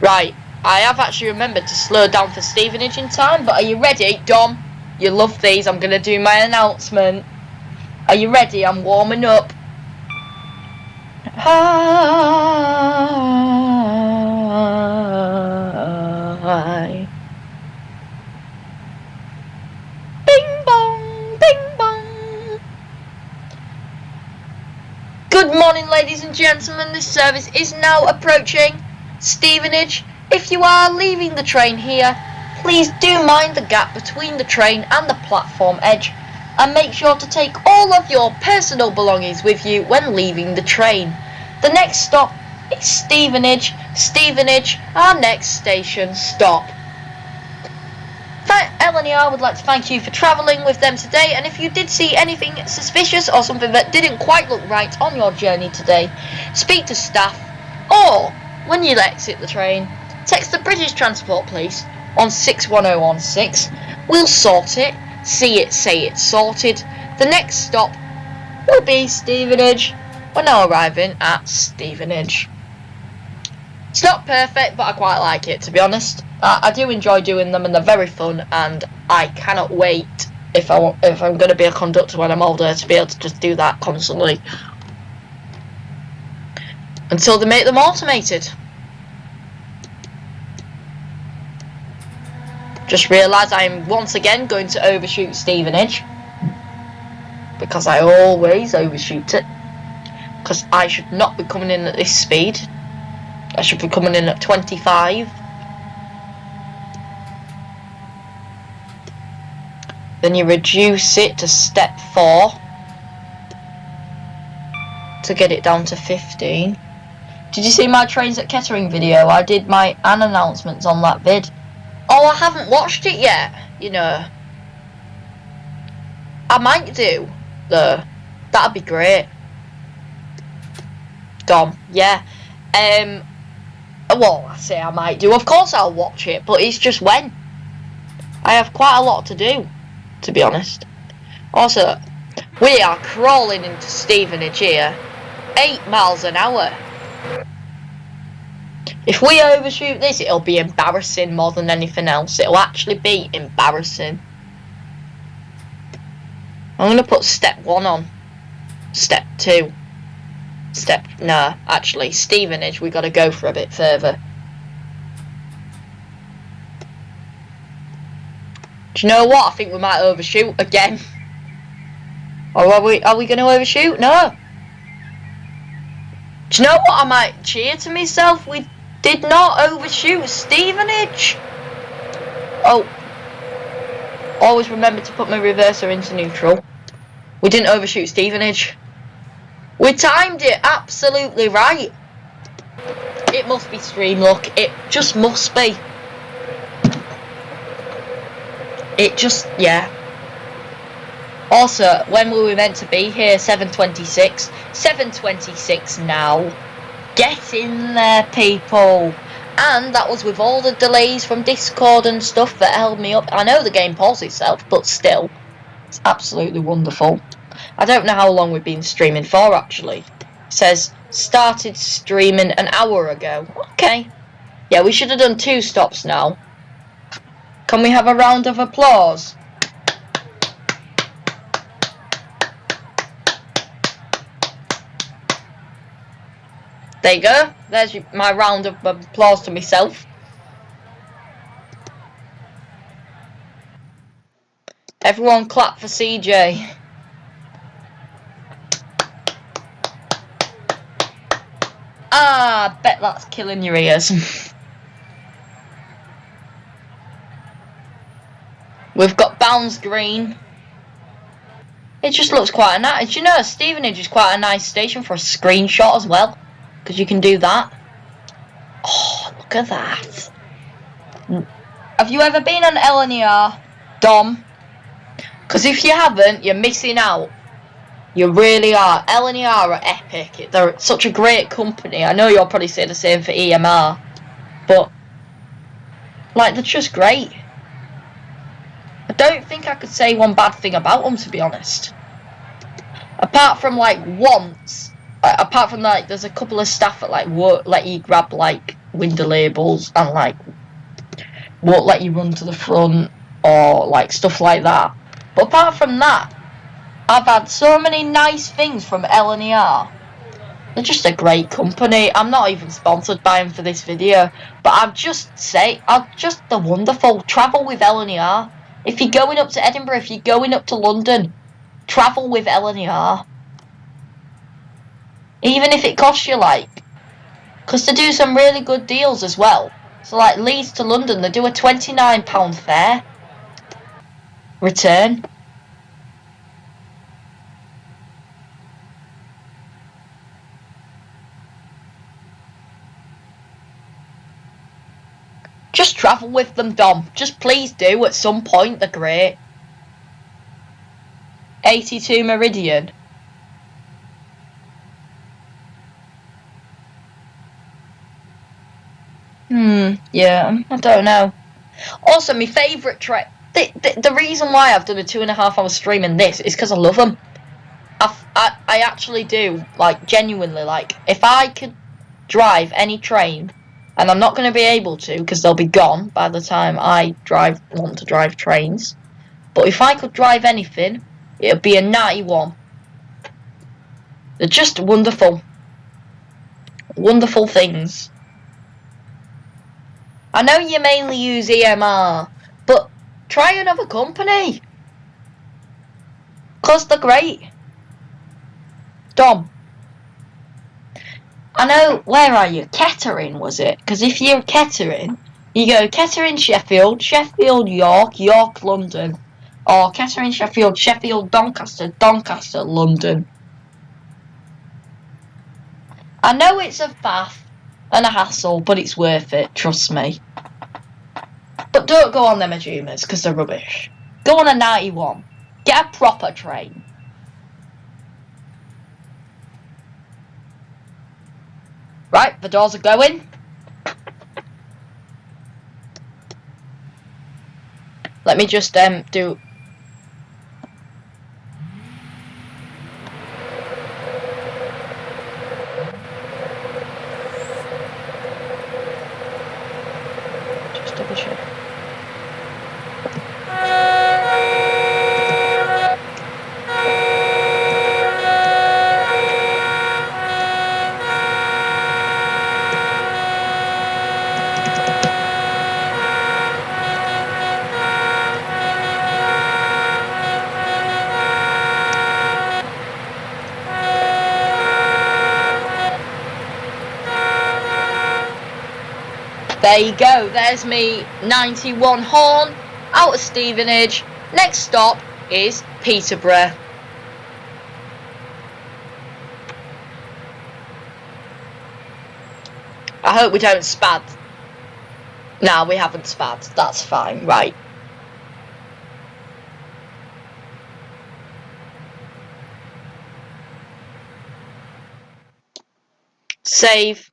Right, I have actually remembered to slow down for Stevenage in time, but are you ready, Dom? You love these, I'm going to do my announcement. Are you ready? I'm warming up. Hi. Bing bong, bing bong. Good morning, ladies and gentlemen. This service is now approaching Stevenage. If you are leaving the train here, please do mind the gap between the train and the platform edge, and make sure to take all of your personal belongings with you when leaving the train. The next stop is Stevenage. Stevenage, our next station stop. LNER would like to thank you for travelling with them today, and if you did see anything suspicious or something that didn't quite look right on your journey today, speak to staff, or when you exit the train, text the British Transport Police on 61016. We'll sort it, see it, say it's sorted. The next stop will be Stevenage. We're now arriving at Stevenage. It's not perfect, but I quite like it, to be honest. I do enjoy doing them, and they're very fun, and I cannot wait, if I'm going to be a conductor when I'm older, to be able to just do that constantly. Until they make them automated. Just realised I'm once again going to overshoot Stevenage. Because I always overshoot it. Because I should not be coming in at this speed. I should be coming in at 25. Then you reduce it to step 4 to get it down to 15. Did you see my Trains at Kettering video? I did my announcements on that vid. Oh, I haven't watched it yet, you know. I might do, though. That'd be great. Dom, yeah. Well, I say I might do. Of course I'll watch it, but it's just when. I have quite a lot to do, to be honest. Also, we are crawling into Stevenage here. 8 miles an hour. If we overshoot this, it'll be embarrassing more than anything else. It'll actually be embarrassing. I'm going to put step 1 on. Step 2. No, actually, Stevenage, we got to go for a bit further. Do you know what? I think we might overshoot again. Or are we going to overshoot? No. Do you know what? I might cheer to myself. We did not overshoot Stevenage. Oh. Always remember to put my reverser into neutral. We didn't overshoot Stevenage. We timed it absolutely right. It must be stream luck. It just must be. It just, yeah. Also, when were we meant to be here? 7:26. 7:26 now. Get in there, people. And that was with all the delays from Discord and stuff that held me up. I know the game paused itself, but still. It's absolutely wonderful. I don't know how long we've been streaming for, actually. It says, started streaming an hour ago. Okay. Yeah, we should have done 2 stops now. Can we have a round of applause? There you go. There's my round of applause to myself. Everyone clap for CJ. Ah, I bet that's killing your ears. We've got Bounds Green. It just looks quite a nice. You know, Stevenage is quite a nice station for a screenshot as well. Because you can do that. Oh, look at that. Have you ever been on LNER, Dom? Because if you haven't, you're missing out. You really are. LNER are epic. They're such a great company. I know you'll probably say the same for EMR. But, like, they're just great. I don't think I could say one bad thing about them, to be honest. Apart from like once, apart from like there's a couple of staff that like won't let you grab like window labels and like won't let you run to the front or like stuff like that. But apart from that, I've had so many nice things from L&ER. They're just a great company. I'm not even sponsored by them for this video, but I'll just they're wonderful. Travel with L&ER. If you're going up to Edinburgh, if you're going up to London, travel with L&ER. Even if it costs you like, because they do some really good deals as well. So like Leeds to London, they do a £29 fare return. Just travel with them, Dom. Just please do at some point. They're great. 82 Meridian. Yeah, I don't know. Also, my favourite train. The reason why I've done a 2.5 hour stream in this is because I love them. I actually do, like, genuinely, like, if I could drive any train, and I'm not going to be able to because they'll be gone by the time I want to drive trains, but if I could drive anything, it would be a 91. They're just wonderful. Wonderful things. I know you mainly use EMR, but try another company. Because they're great. Dom. I know, where are you? Kettering, was it? Because if you're Kettering, you go Kettering, Sheffield, Sheffield, York, York, London. Or Kettering, Sheffield, Sheffield, Doncaster, Doncaster, London. I know it's a faff and a hassle, but it's worth it, trust me. But don't go on them Ajumas, because they're rubbish. Go on a 91. Get a proper train. Right, the doors are going. Let me just do... Just double check. There you go, there's me 91 horn out of Stevenage. Next stop is Peterborough. I hope we don't spad. No, we haven't spad, that's fine, right. Save.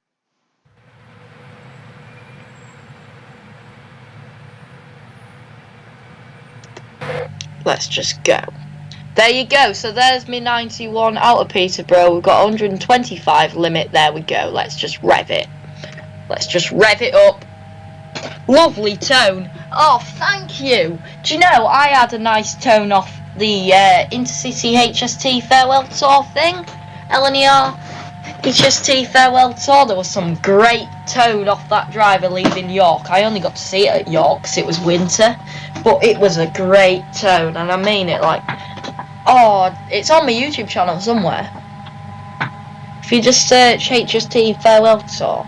Let's just go. There you go, so there's me 91 out of Peterborough. We've got 125 limit, there we go. Let's just rev it. Let's just rev it up. Lovely tone. Oh, thank you. Do you know, I had a nice tone off the Intercity HST farewell tour thing. L&ER HST farewell tour. There was some great tone off that driver leaving York. I only got to see it at York because it was winter. But it was a great tone, and I mean it like... Oh, it's on my YouTube channel somewhere. If you just search HST farewell tour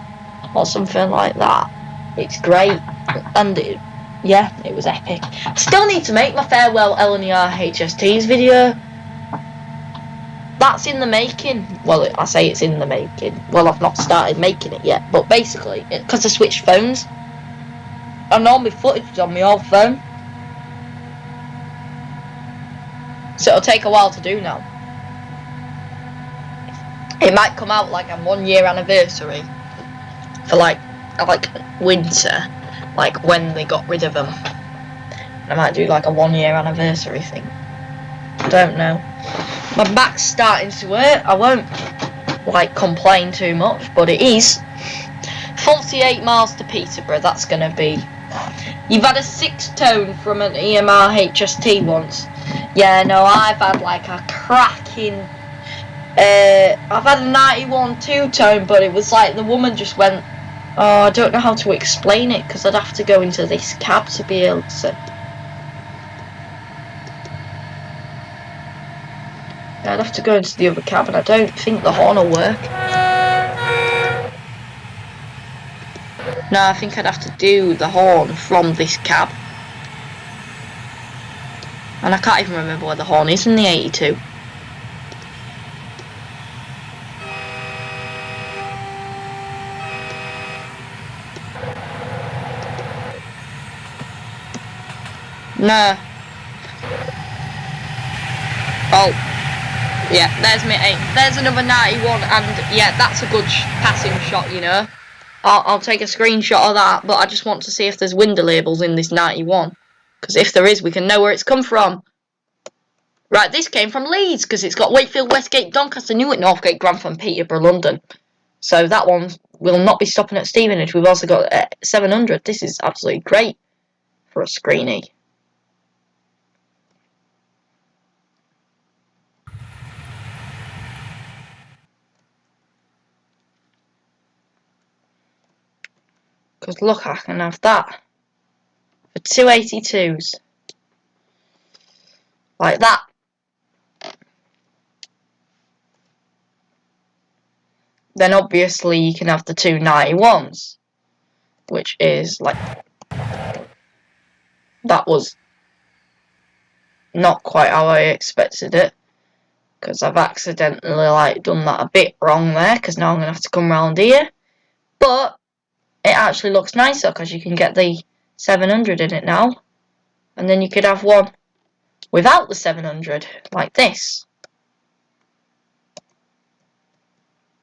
or something like that, it's great. And yeah, it was epic. Still need to make my farewell L&ER HSTs video. That's in the making. Well, I say it's in the making. Well, I've not started making it yet, but basically, because I switched phones, and all my footage is on my old phone. So it'll take a while to do now. It might come out like a 1 year anniversary for like winter, like when they got rid of them. I might do like a 1-year anniversary thing. I don't know. My back's starting to hurt. I won't like complain too much, but it is. 48 miles to Peterborough, that's gonna be. You've had a 6-tone from an EMR HST once. Yeah, no, I've had like a cracking. I've had a 91 2-tone, but it was like the woman just went. Oh, I don't know how to explain it because I'd have to go into this cab to be able to. I'd have to go into the other cab, and I don't think the horn will work. No, I think I'd have to do the horn from this cab. And I can't even remember where the horn is in the 82. No. Oh. Yeah, there's me 8. There's another 91, and yeah, that's a good passing shot, you know. I'll take a screenshot of that, but I just want to see if there's window labels in this 91. Because if there is, we can know where it's come from. Right, this came from Leeds, because it's got Wakefield, Westgate, Doncaster, Newark, Northgate, Grantham, Peterborough, London. So that one will not be stopping at Stevenage. We've also got 700. This is absolutely great for a screenie. Because look, I can have that for 282s. Like that. Then obviously you can have the 291s. Which is like... That was not quite how I expected it. Because I've accidentally like done that a bit wrong there. Because now I'm going to have to come round here. But it actually looks nicer because you can get the 700 in it now. And then you could have one without the 700, like this.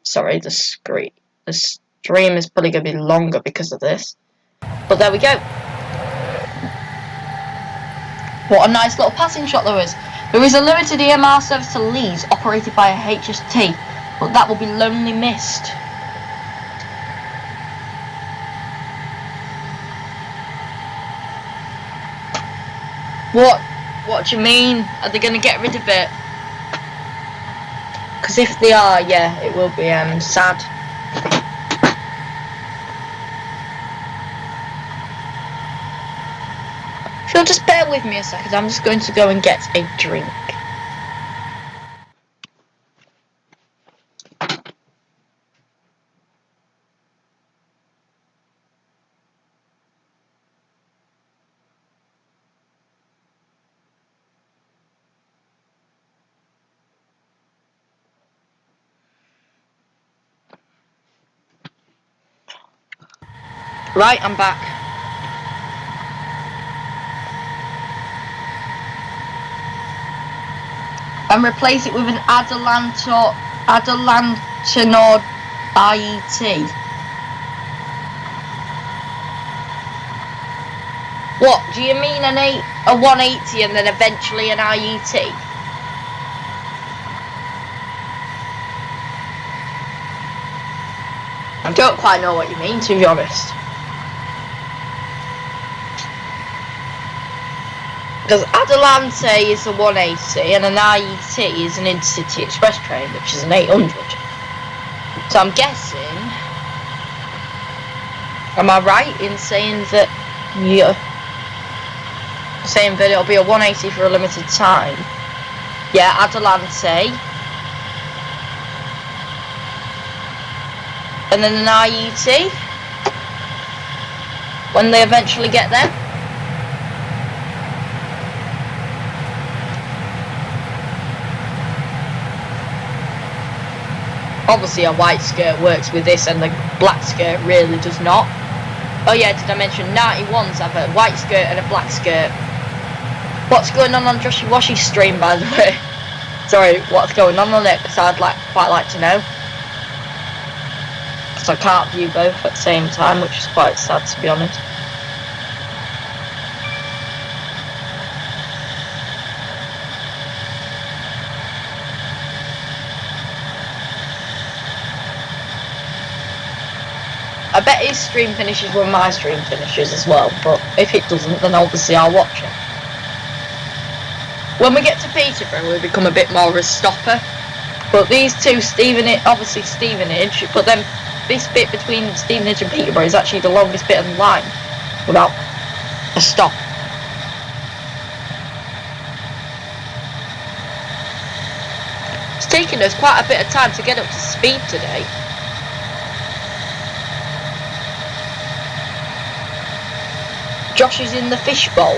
Sorry, the stream is probably going to be longer because of this. But there we go. What a nice little passing shot there is. There is a limited EMR service to Leeds operated by a HST, but that will be lonely missed. What do you mean? Are they going to get rid of it? Because if they are, yeah, it will be sad. If you'll just bear with me a second, I'm just going to go and get a drink. Right, I'm back. And replace it with an Adelantonod IET. What, do you mean a 180 and then eventually an IET? I don't quite know what you mean, to be honest. Because Adelante is a 180 and an IET is an intercity express train, which is an 800. So I'm guessing, am I right in saying that it'll be a 180 for a limited time? Yeah, Adelante. And then an IET when they eventually get there. Obviously a white skirt works with this and the black skirt really does not. Oh yeah, did I mention 91s have a white skirt and a black skirt. What's going on Joshy Washy's stream, by the way? Sorry, what's going on it? Because I'd quite like to know. Because I can't view both at the same time, which is quite sad, to be honest. bet his stream finishes when my stream finishes as well, but if it doesn't, then obviously I'll watch it. When we get to Peterborough, we'll become a bit more of a stopper. But these two, obviously Stevenage, but then this bit between Stevenage and Peterborough is actually the longest bit of the line without a stop. It's taken us quite a bit of time to get up to speed today. Josh is in the fishbowl.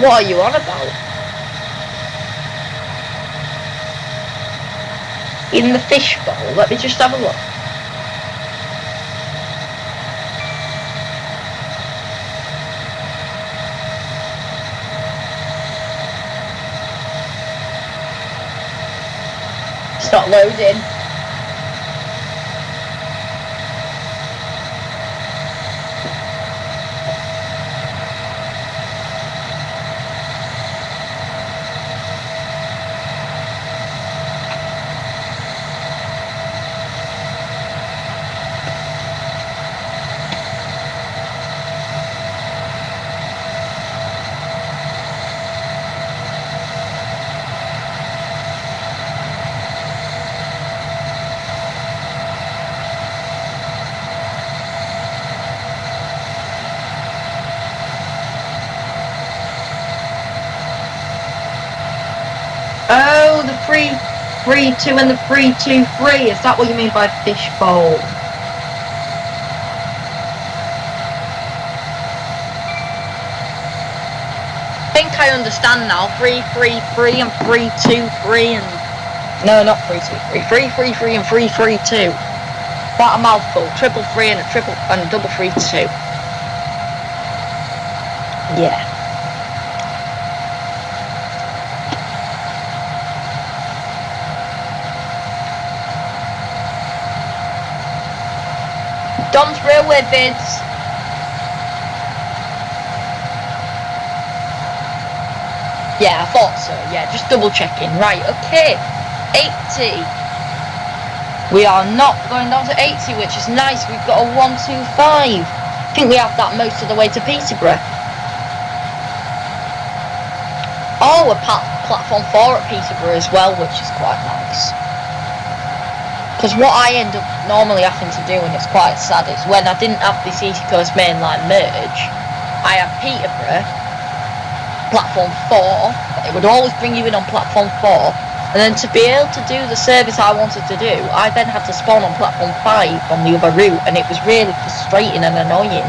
What are you on about? In the fishbowl? Let me just have a look. It's not loading. Oh, the 3-3-2 and the 3-2-3. Is that what you mean by fishbowl? I think I understand now. 3-3-3 and 3-2-3 and... No, not 3-2-3. 3-3-3 and 3-3-2. What a mouthful. 3-3-3 and a double 3-2. Yeah. Done through with it. Yeah, I thought so. Yeah, just double checking. Right, okay. 80. We are not going down to 80, which is nice. We've got a 1-2-5. I think we have that most of the way to Peterborough. Oh, we're platform 4 at Peterborough as well, which is quite nice. Because what I end up normally having to do, and it's quite sad, is when I didn't have this East Coast Main Line merge, I had Peterborough, platform 4, but it would always bring you in on platform 4, and then to be able to do the service I wanted to do, I then had to spawn on platform 5 on the other route, and it was really frustrating and annoying.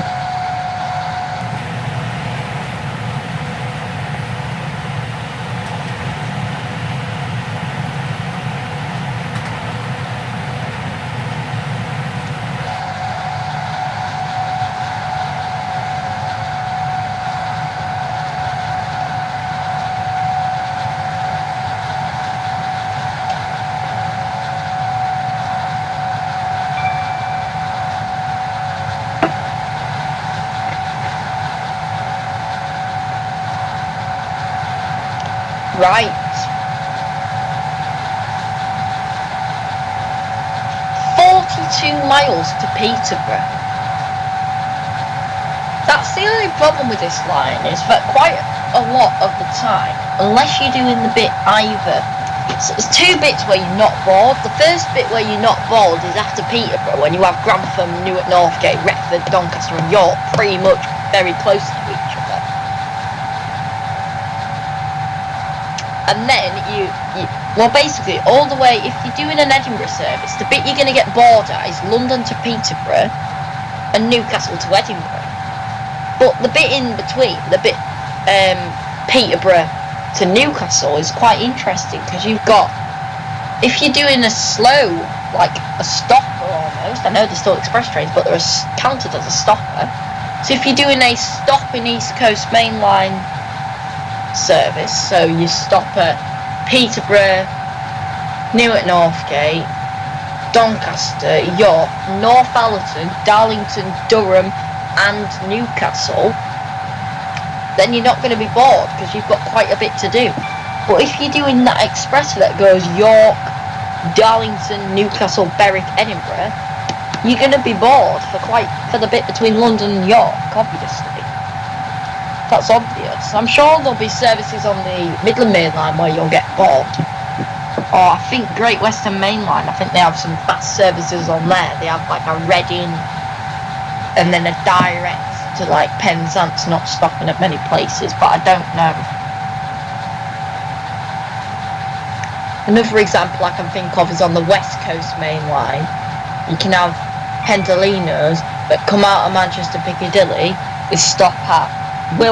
Right. 42 miles to Peterborough. That's the only problem with this line, is that quite a lot of the time, unless you're doing the bit either, so there's two bits where you're not bored. The first bit where you're not bored is after Peterborough, when you have Grantham, Newark, Northgate, Retford, Doncaster and York pretty much very close to each other. And then well, basically all the way, if you're doing an Edinburgh service, the bit you're going to get bored at is London to Peterborough and Newcastle to Edinburgh. But the bit in between, the bit Peterborough to Newcastle, is quite interesting, because you've got, if you're doing a slow, like a stopper almost, I know they're still express trains, but they're counted as a stopper. So if you're doing a stop in East Coast Main Line service, so you stop at Peterborough, Newark, Northgate, Doncaster, York, Northallerton, Darlington, Durham and Newcastle, then you're not going to be bored, because you've got quite a bit to do. But if you're doing that express that goes York, Darlington, Newcastle, Berwick, Edinburgh, you're going to be bored for the bit between London and York, obviously. That's obvious. I'm sure there'll be services on the Midland Main Line where you'll get bored. Or I think Great Western Main Line, I think they have some fast services on there. They have like a Reading and then a direct to like Penzance, not stopping at many places, but I don't know. Another example I can think of is on the West Coast Main Line. You can have Pendolinos that come out of Manchester Piccadilly. They stop at they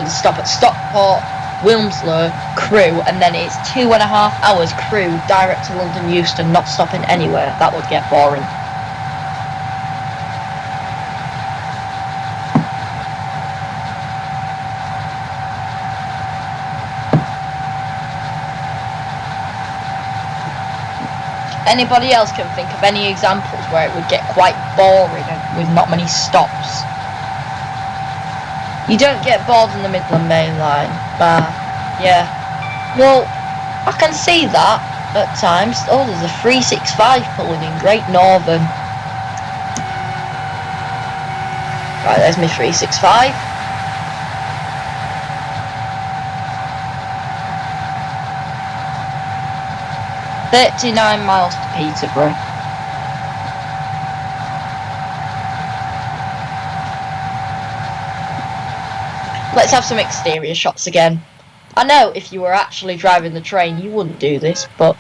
stop at Stockport, Wilmslow, Crewe, and then it's 2.5 hours Crewe direct to London Euston, not stopping anywhere. That would get boring. Anybody else can think of any examples where it would get quite boring and with not many stops? You don't get bored in the Midland Main Line. Yeah. Well, I can see that at times. Oh, there's a 365 pulling in Great Northern. Right, there's my 365. $39 miles to Peterborough. Let's have some exterior shots again. I know if you were actually driving the train you wouldn't do this, but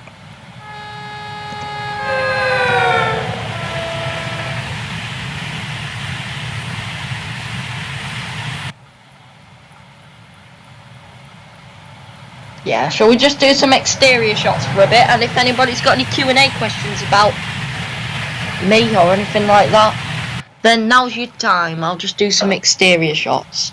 yeah, shall we just do some exterior shots for a bit? And if anybody's got any Q&A questions about me or anything like that, then now's your time. I'll just do some exterior shots.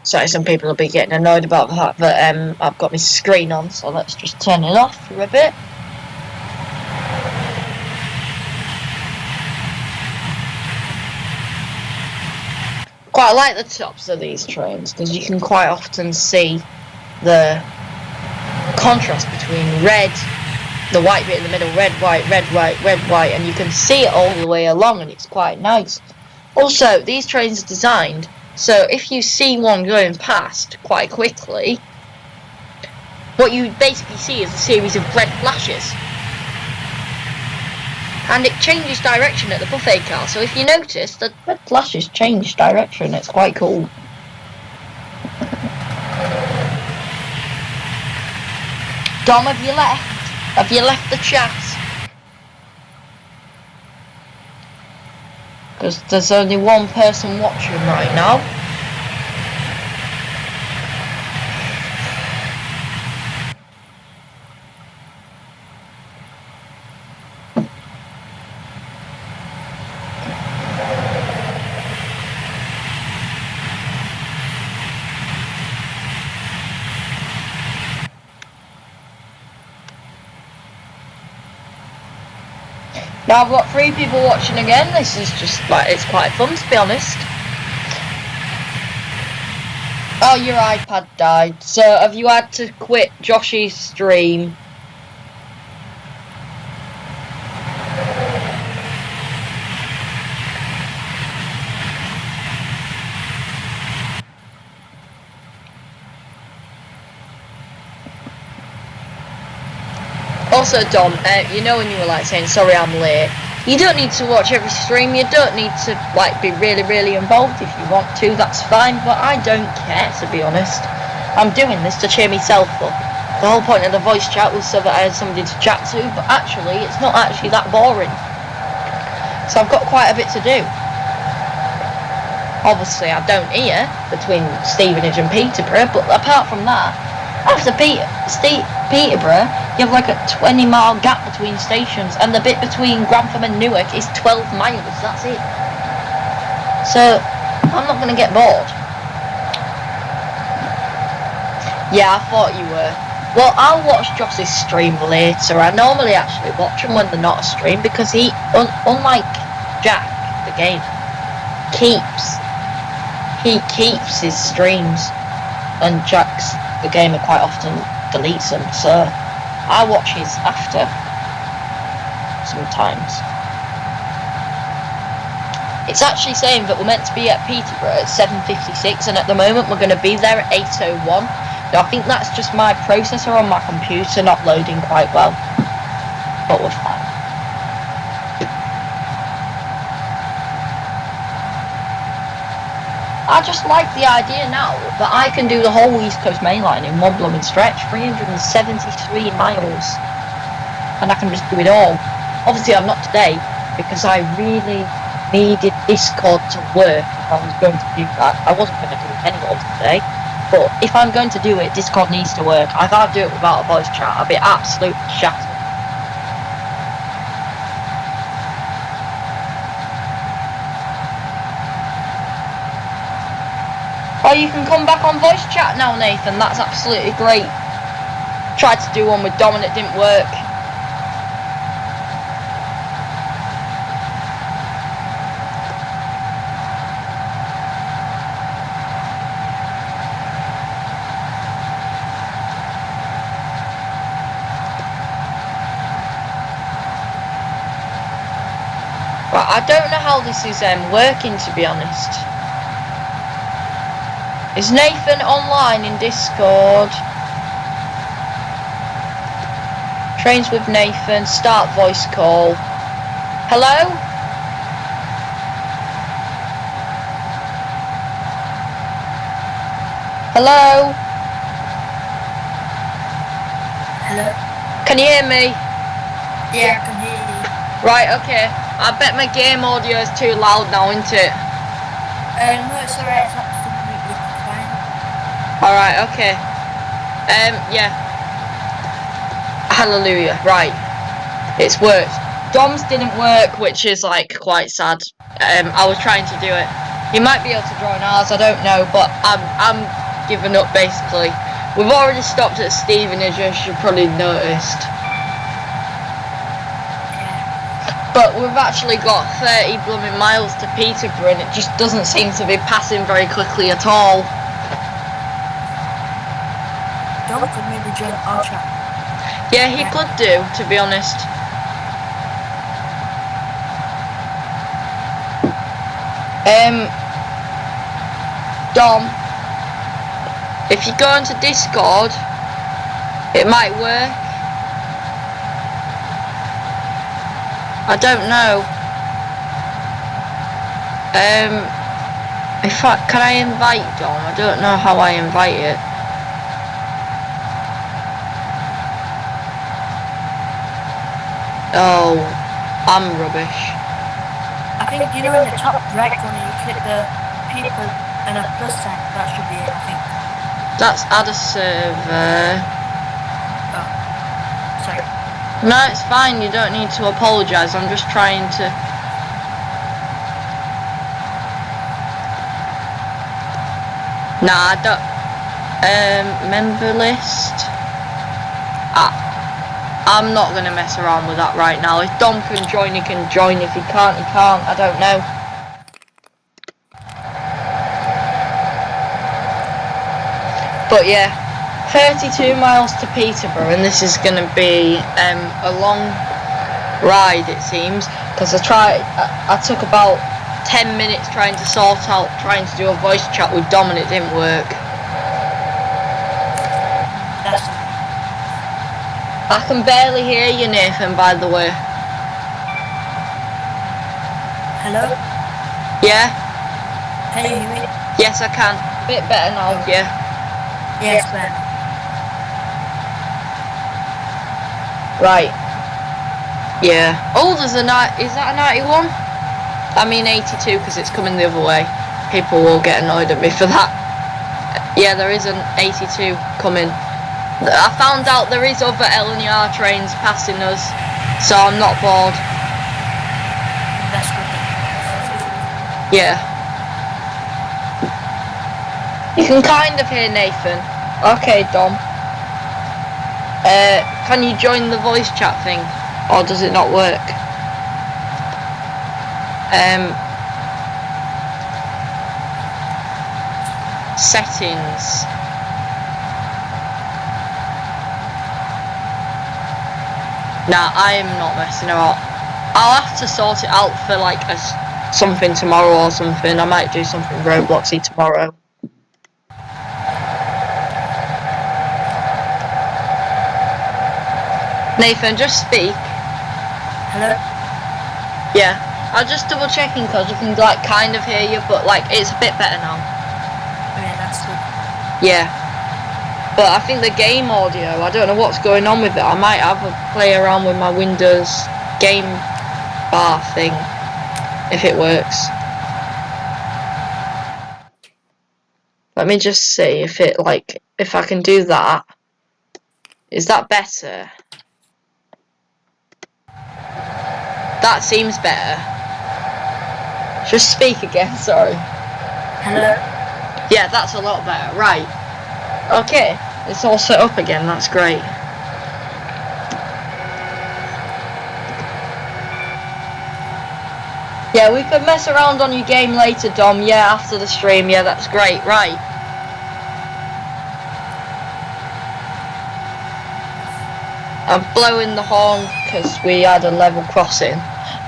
Sorry, some people will be getting annoyed about the fact that I've got my screen on, so let's just turn it off for a bit. Quite like the tops of these trains because you can quite often see the contrast between red, the white bit in the middle, red, white, red, white, red, white, and you can see it all the way along, and it's quite nice. Also, these trains are designed so if you see one going past quite quickly, what you basically see is a series of red flashes. And it changes direction at the buffet car, so if you notice, the red flashes change direction, it's quite cool. Dom, have you left? Have you left the chat? Because there's only one person watching right now. Now I've got 3 people watching again. This is just like, it's quite fun to be honest. Oh, your iPad died. So have you had to quit Josh's stream? Also, Dom, you know when you were like saying, sorry I'm late, you don't need to watch every stream, you don't need to like be really, really involved. If you want to, that's fine, but I don't care, to be honest. I'm doing this to cheer myself up. The whole point of the voice chat was so that I had somebody to chat to, but actually, it's not actually that boring. So I've got quite a bit to do. Obviously, I don't hear between Stevenage and Peterborough, but apart from that, After Peterborough, you have like a 20-mile gap between stations, and the bit between Grantham and Newark is 12 miles. That's it. So I'm not gonna get bored. Yeah, I thought you were. Well, I'll watch Joss's stream later. I normally actually watch him when they're not a stream because he, unlike Jack, the game, he keeps his streams, and Jack's, the gamer, quite often deletes them. So I watch his after sometimes. It's actually saying that we're meant to be at Peterborough at 7:56, and at the moment we're going to be there at 8:01. I think that's just my processor on my computer not loading quite well, but we're fine. I just like the idea now that I can do the whole East Coast Main Line in one blooming stretch, 373 miles, and I can just do it all. Obviously I'm not today, because I really needed Discord to work if I was going to do that. I wasn't going to do it anyway today. But if I'm going to do it, Discord needs to work. I can't do it without a voice chat. I'll be absolutely shattered. Or you can come back on voice chat now, Nathan. That's absolutely great. Tried to do one with Dom and it didn't work. I don't know how this is working, to be honest. Is Nathan online in Discord? Trains with Nathan, start voice call. Hello? Hello? Hello? Can you hear me? Yeah, I can hear you. Right, okay. I bet my game audio is too loud now, isn't it? No, it's alright, it's absolutely fine. Alright, okay. Yeah. Hallelujah, right. It's worked. Dom's didn't work, which is, like, quite sad. I was trying to do it. He might be able to join ours, I don't know, but I'm giving up, basically. We've already stopped at Stevenage, as you probably noticed. But we've actually got 30 blooming miles to Peterborough, and it just doesn't seem to be passing very quickly at all. Dom could maybe join our chat. Yeah, he could do, to be honest. Dom, if you go into Discord, it might work. I don't know. Can I invite Dom? I don't know how I invite it. Oh, I'm rubbish. I think, you know, in the top right corner you click the people and a plus sign. That should be it, I think. That's add a server. Oh, sorry. No, it's fine, you don't need to apologise, I'm just trying to... Nah, I don't... member list? I'm not going to mess around with that right now. If Dom can join, he can join. If he can't, he can't. I don't know. But yeah. 32 miles to Peterborough, and this is going to be a long ride, it seems, because I took about 10 minutes trying to do a voice chat with Dom, and it didn't work. I can barely hear you, Nathan, by the way. Hello? Yeah? Can you hear me? Yes, I can. A bit better now, yeah. Yes, better. Right. Yeah. Oh, there's a is that a 91? I mean 82 because it's coming the other way. People will get annoyed at me for that. Yeah, there is an 82 coming. I found out there is other LNR trains passing us, so I'm not bored. That's good then. Yeah. You can kind of hear Nathan. Okay, Dom. Can you join the voice chat thing? Or does it not work? Settings. Nah, I am not messing about. I'll have to sort it out for like something tomorrow or something. I might do something Robloxy tomorrow. Nathan, just speak. Hello? Yeah, I'm just double checking because you can like kind of hear you, but like it's a bit better now. Oh yeah, that's good. Yeah. But I think the game audio, I don't know what's going on with it. I might have a play around with my Windows game bar thing, if it works. Let me just see if it if I can do that. Is that better? That seems better. Just speak again, sorry. Hello? Yeah, that's a lot better. Right. Okay, it's all set up again, that's great. Yeah, we can mess around on your game later, Dom. Yeah, after the stream. Yeah, that's great. Right. I'm blowing the horn because we had a level crossing.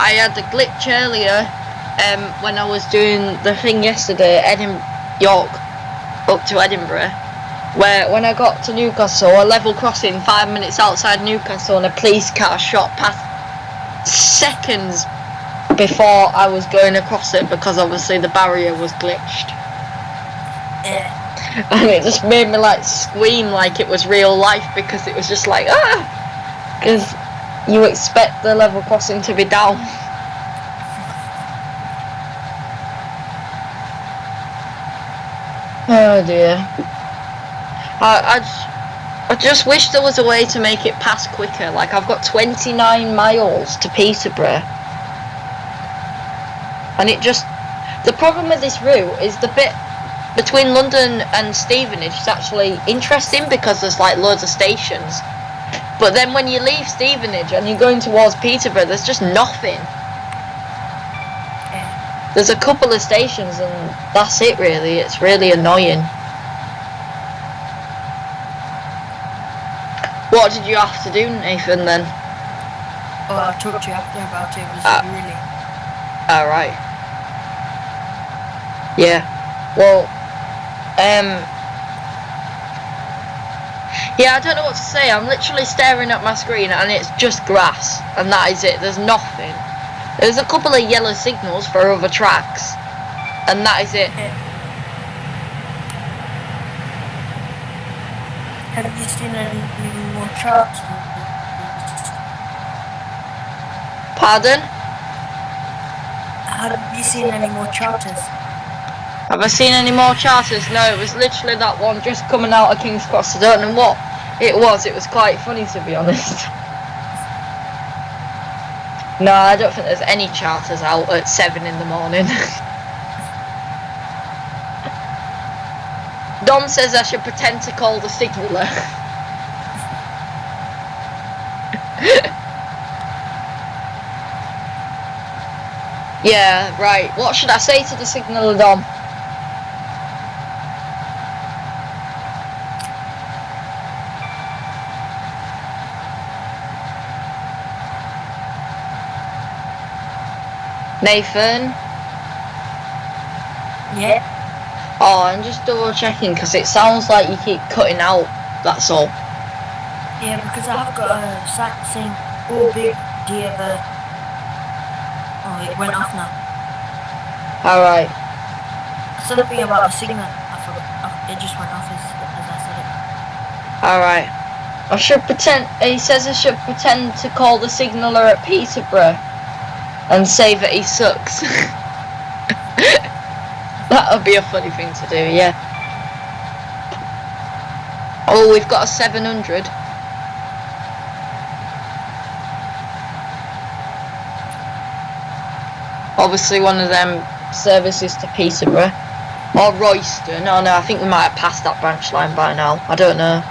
I had a glitch earlier when I was doing the thing yesterday, York up to Edinburgh, where when I got to Newcastle, a level crossing 5 minutes outside Newcastle and a police car shot past seconds before I was going across it because obviously the barrier was glitched. Yeah. And it just made me like scream like it was real life because it was just like because you expect the level crossing to be down. Oh dear. I just wish there was a way to make it pass quicker. Like I've got 29 miles to Peterborough. And it just, the problem with this route is the bit between London and Stevenage is actually interesting because there's like loads of stations. But then when you leave Stevenage and you're going towards Peterborough, there's just nothing. Yeah. There's a couple of stations and that's it really. It's really annoying. What did you have to do, Nathan, then? Oh, I talked to you after about it. It was really... Alright. Yeah. Well, yeah, I don't know what to say. I'm literally staring at my screen and it's just grass. And that is it. There's nothing. There's a couple of yellow signals for other tracks. And that is it. Have you seen any more charts? Pardon? Have you seen any more charters? Have I seen any more charters? No, it was literally that one just coming out of King's Cross. I don't know what it was. It was quite funny, to be honest. No, I don't think there's any charters out at 7 in the morning. Dom says I should pretend to call the signaller. Yeah, right. What should I say to the signaller, Dom? Nathan? Yeah? Oh, I'm just double checking because it sounds like you keep cutting out, that's all. Yeah, because I have got a sign saying, oh big, do you ever... Oh, it went off now. Alright. Something about the signal, I forgot. Oh, it just went off as I said it. Alright. I should pretend, he says I should pretend to call the signaller at Peterborough and say that he sucks. That would be a funny thing to do, yeah. Oh, we've got a 700. Obviously one of them services to Peterborough. Or Royston. Oh no, I think we might have passed that branch line by now. I don't know.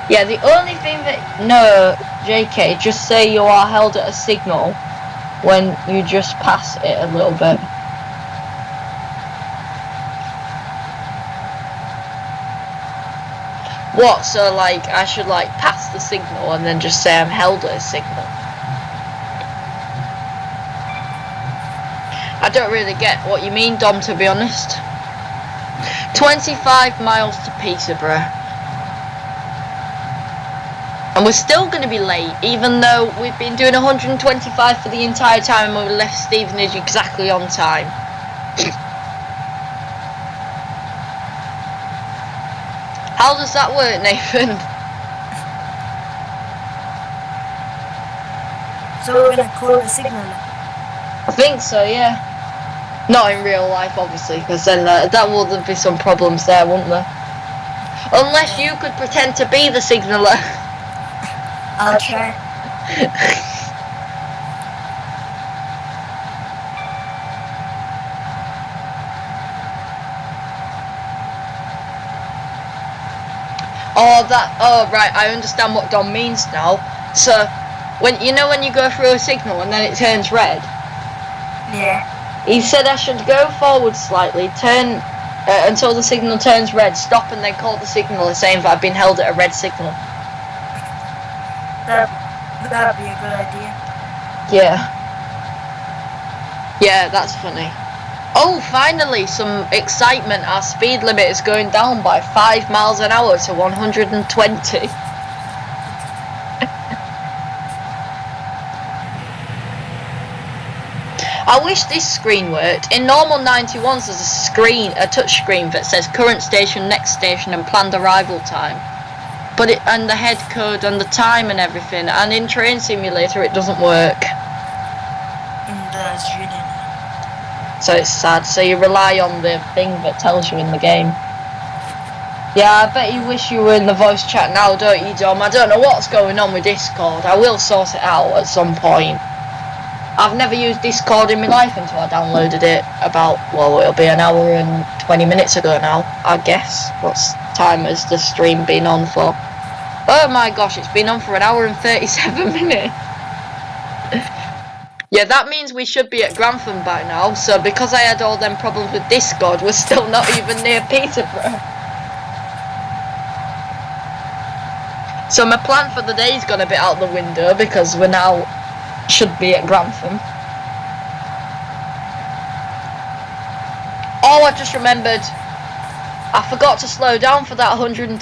Yeah, the only thing that... No, JK, just say you are held at a signal when you just pass it a little bit. What? So, like, I should, like, pass the signal and then just say I'm held at a signal? I don't really get what you mean, Dom, to be honest. 25 miles to Peterborough. And we're still going to be late, even though we've been doing 125 for the entire time and we left Stevenage exactly on time. How does that work, Nathan? So we're going to call the signal? I think so, yeah. Not in real life, obviously, because then that will be some problems there, wouldn't there? Unless you could pretend to be the signaller. I'll try. Oh right, I understand what Dom means now. So when you go through a signal and then it turns red. Yeah. He said I should go forward slightly, turn until the signal turns red, stop and then call the signal saying that I've been held at a red signal. That'd be a good idea. Yeah. Yeah, that's funny. Oh, finally, some excitement. Our speed limit is going down by 5 miles an hour to 120. I wish this screen worked. In normal 91s, there's a touch screen that says current station, next station, and planned arrival time. And the head code and the time and everything. And in Train Simulator, it doesn't work. That's really nice. So it's sad. So you rely on the thing that tells you in the game. Yeah, I bet you wish you were in the voice chat now, don't you, Dom? I don't know what's going on with Discord. I will sort it out at some point. I've never used Discord in my life until I downloaded it about, well, it'll be an hour and 20 minutes ago now, I guess. What time has the stream been on for? Oh my gosh, it's been on for an hour and 37 minutes. Yeah, that means we should be at Grantham by now, so because I had all them problems with Discord, we're still not even near Peterborough. So my plan for the day's gone a bit out the window because we now should be at Grantham. Oh, I just remembered. I forgot to slow down for that 120.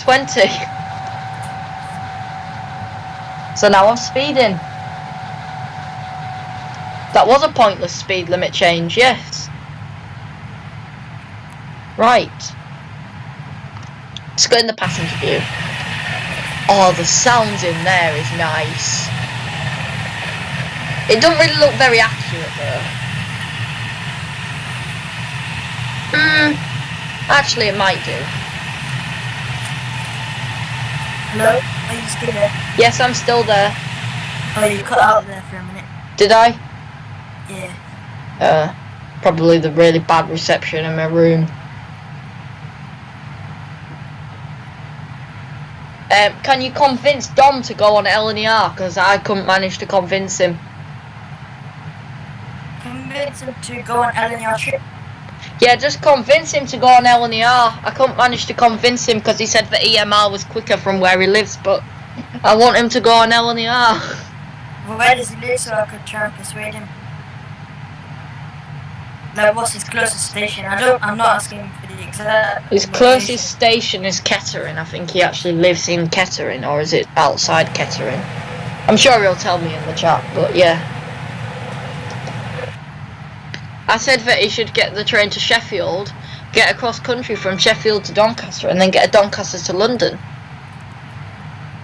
So now I'm speeding. That was a pointless speed limit change, yes. Right. Let's go in the passenger view. Oh, the sounds in there is nice. It doesn't really look very accurate though. Actually it might do. Hello? Are you still there? Yes, I'm still there. Oh, you cut out there for a minute. Did I? Yeah. Probably the really bad reception in my room. Can you convince Dom to go on LNER? Because I couldn't manage to convince him. Convince him to go on LNR trip? Yeah, just convince him to go on LNER. I couldn't manage to convince him because he said that EMR was quicker from where he lives, but I want him to go on LNER. Well, where does he live so I could try and persuade him? Like, what's his closest station? I'm not asking for the exact His closest station is Kettering. I think he actually lives in Kettering, or is it outside Kettering? I'm sure he'll tell me in the chat, but yeah. I said that he should get the train to Sheffield, get across country from Sheffield to Doncaster, and then get a Doncaster to London.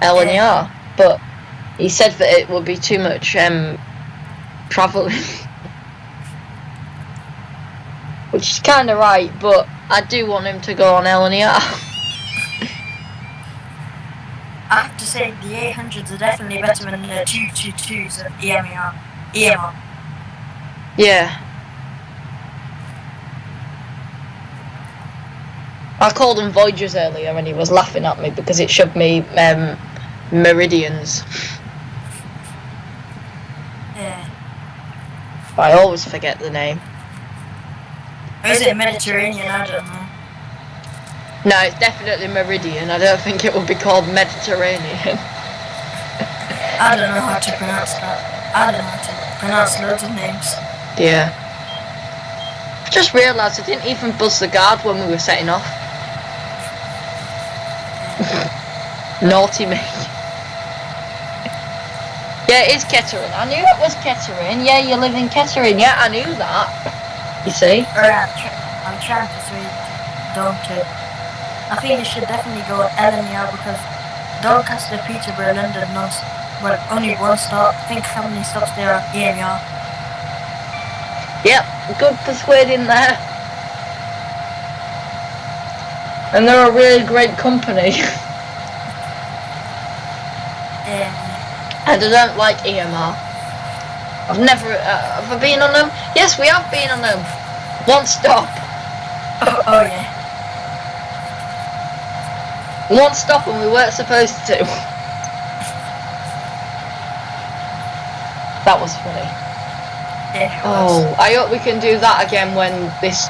LNER. But he said that it would be too much travelling. Which is kind of right, but I do want him to go on LNER. I have to say the 800s are definitely better than the 222s of EMR. Yeah. I called them Voyagers earlier and he was laughing at me because it showed me meridians. Yeah. But I always forget the name. Or is it Mediterranean? I don't know. No, it's definitely Meridian. I don't think it would be called Mediterranean. I don't know how to pronounce that. I don't know how to pronounce loads of names. Yeah. I just realised I didn't even buzz the guard when we were setting off. Naughty me. Yeah, it is Kettering. I knew it was Kettering. Yeah, you live in Kettering. Yeah, I knew that. You see? Alright, I'm trying to persuade Dom to. I think they should definitely go LNER because Doncaster, Peterborough, London, well, only one stop. Think how many stops there are EMR. Yep, good persuading there. And they're a really great company. And I don't like EMR. I've never, have I been on them? Yes, we have been on them. One stop. Oh yeah. One stop and we weren't supposed to. That was funny. Yeah, Oh, I hope we can do that again when this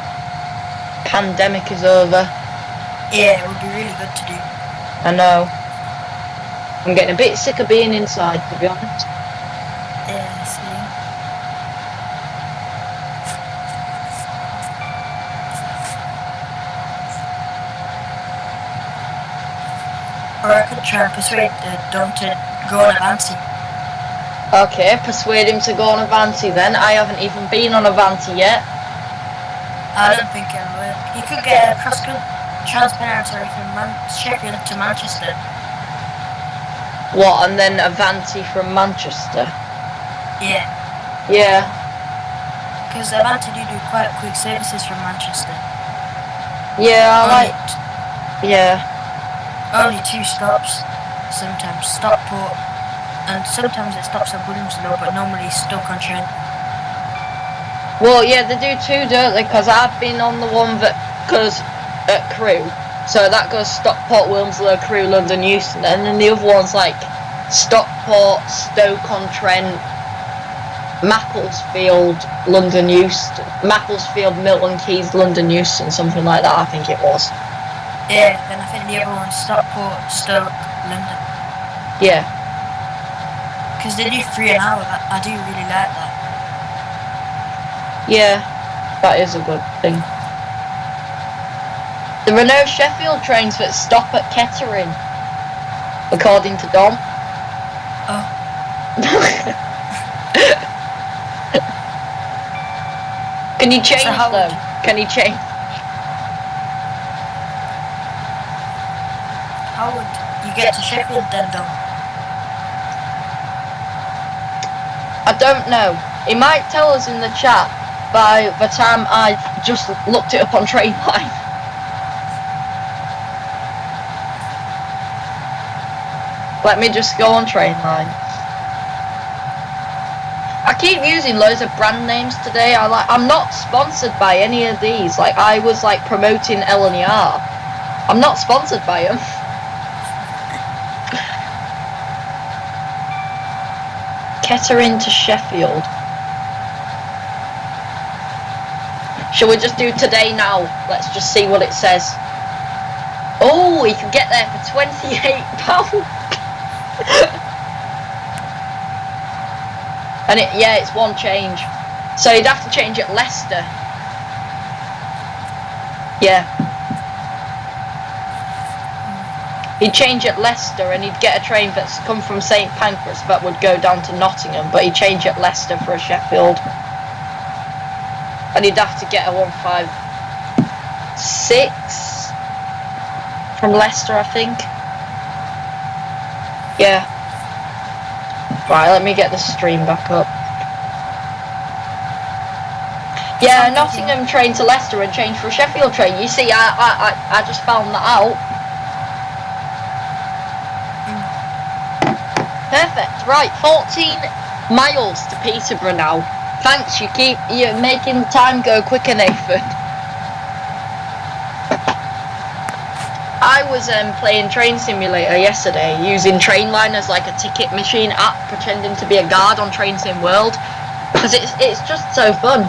pandemic is over. Yeah, it would be really good to do. I know. I'm getting a bit sick of being inside, to be honest. Yeah, see. Or I could try and persuade Dom to go on Avanti. Okay, persuade him to go on Avanti then. I haven't even been on Avanti yet. I don't think it will. He could get a transparent from Sheffield to Manchester. What, and then Avanti from Manchester? Yeah. Yeah. Because Avanti do quite quick services from Manchester. Yeah, I like... Yeah. Only 2 stops. Sometimes Stockport. And sometimes it stops at Williamslow, but normally stuck on Trent. Well, yeah, they do too, don't they? Because I've been on the one that goes at Crewe. So that goes Stockport, Wilmslow, Crewe, London, Euston. And then the other one's like Stockport, Stoke-on-Trent, Macclesfield, London, Euston. Macclesfield, Milton Keynes, London, Euston, something like that, I think it was. Yeah, then I think the other one's Stockport, Stoke, London. Yeah. Because they do 3 an hour. I do really like that. Yeah, that is a good thing. There are no Sheffield trains that stop at Kettering, according to Dom. Oh. Can you change though? Can you change? How would you get to Sheffield then, Dom? I don't know. He might tell us in the chat by the time I just looked it up on Trainline. Let me just go on Trainline. I keep using loads of brand names today. I'm not sponsored by any of these. Like I was like promoting LNER. I'm not sponsored by them. Kettering to Sheffield. Shall we just do today now? Let's just see what it says. Oh, we can get there for £28. And it's one change. So you'd have to change at Leicester. Yeah. He'd change at Leicester and he'd get a train that's come from St Pancras that would go down to Nottingham, but he'd change at Leicester for a Sheffield. And he'd have to get a 156 from Leicester, I think. Yeah. Right, let me get the stream back up. Yeah, Nottingham train to Leicester and change for a Sheffield train. You see, I just found that out. Perfect. Right, 14 miles to Peterborough now. Thanks, you're making time go quicker, Nathan. I was playing Train Simulator yesterday using Trainline as like a ticket machine app, pretending to be a guard on Train Sim World, because it's just so fun.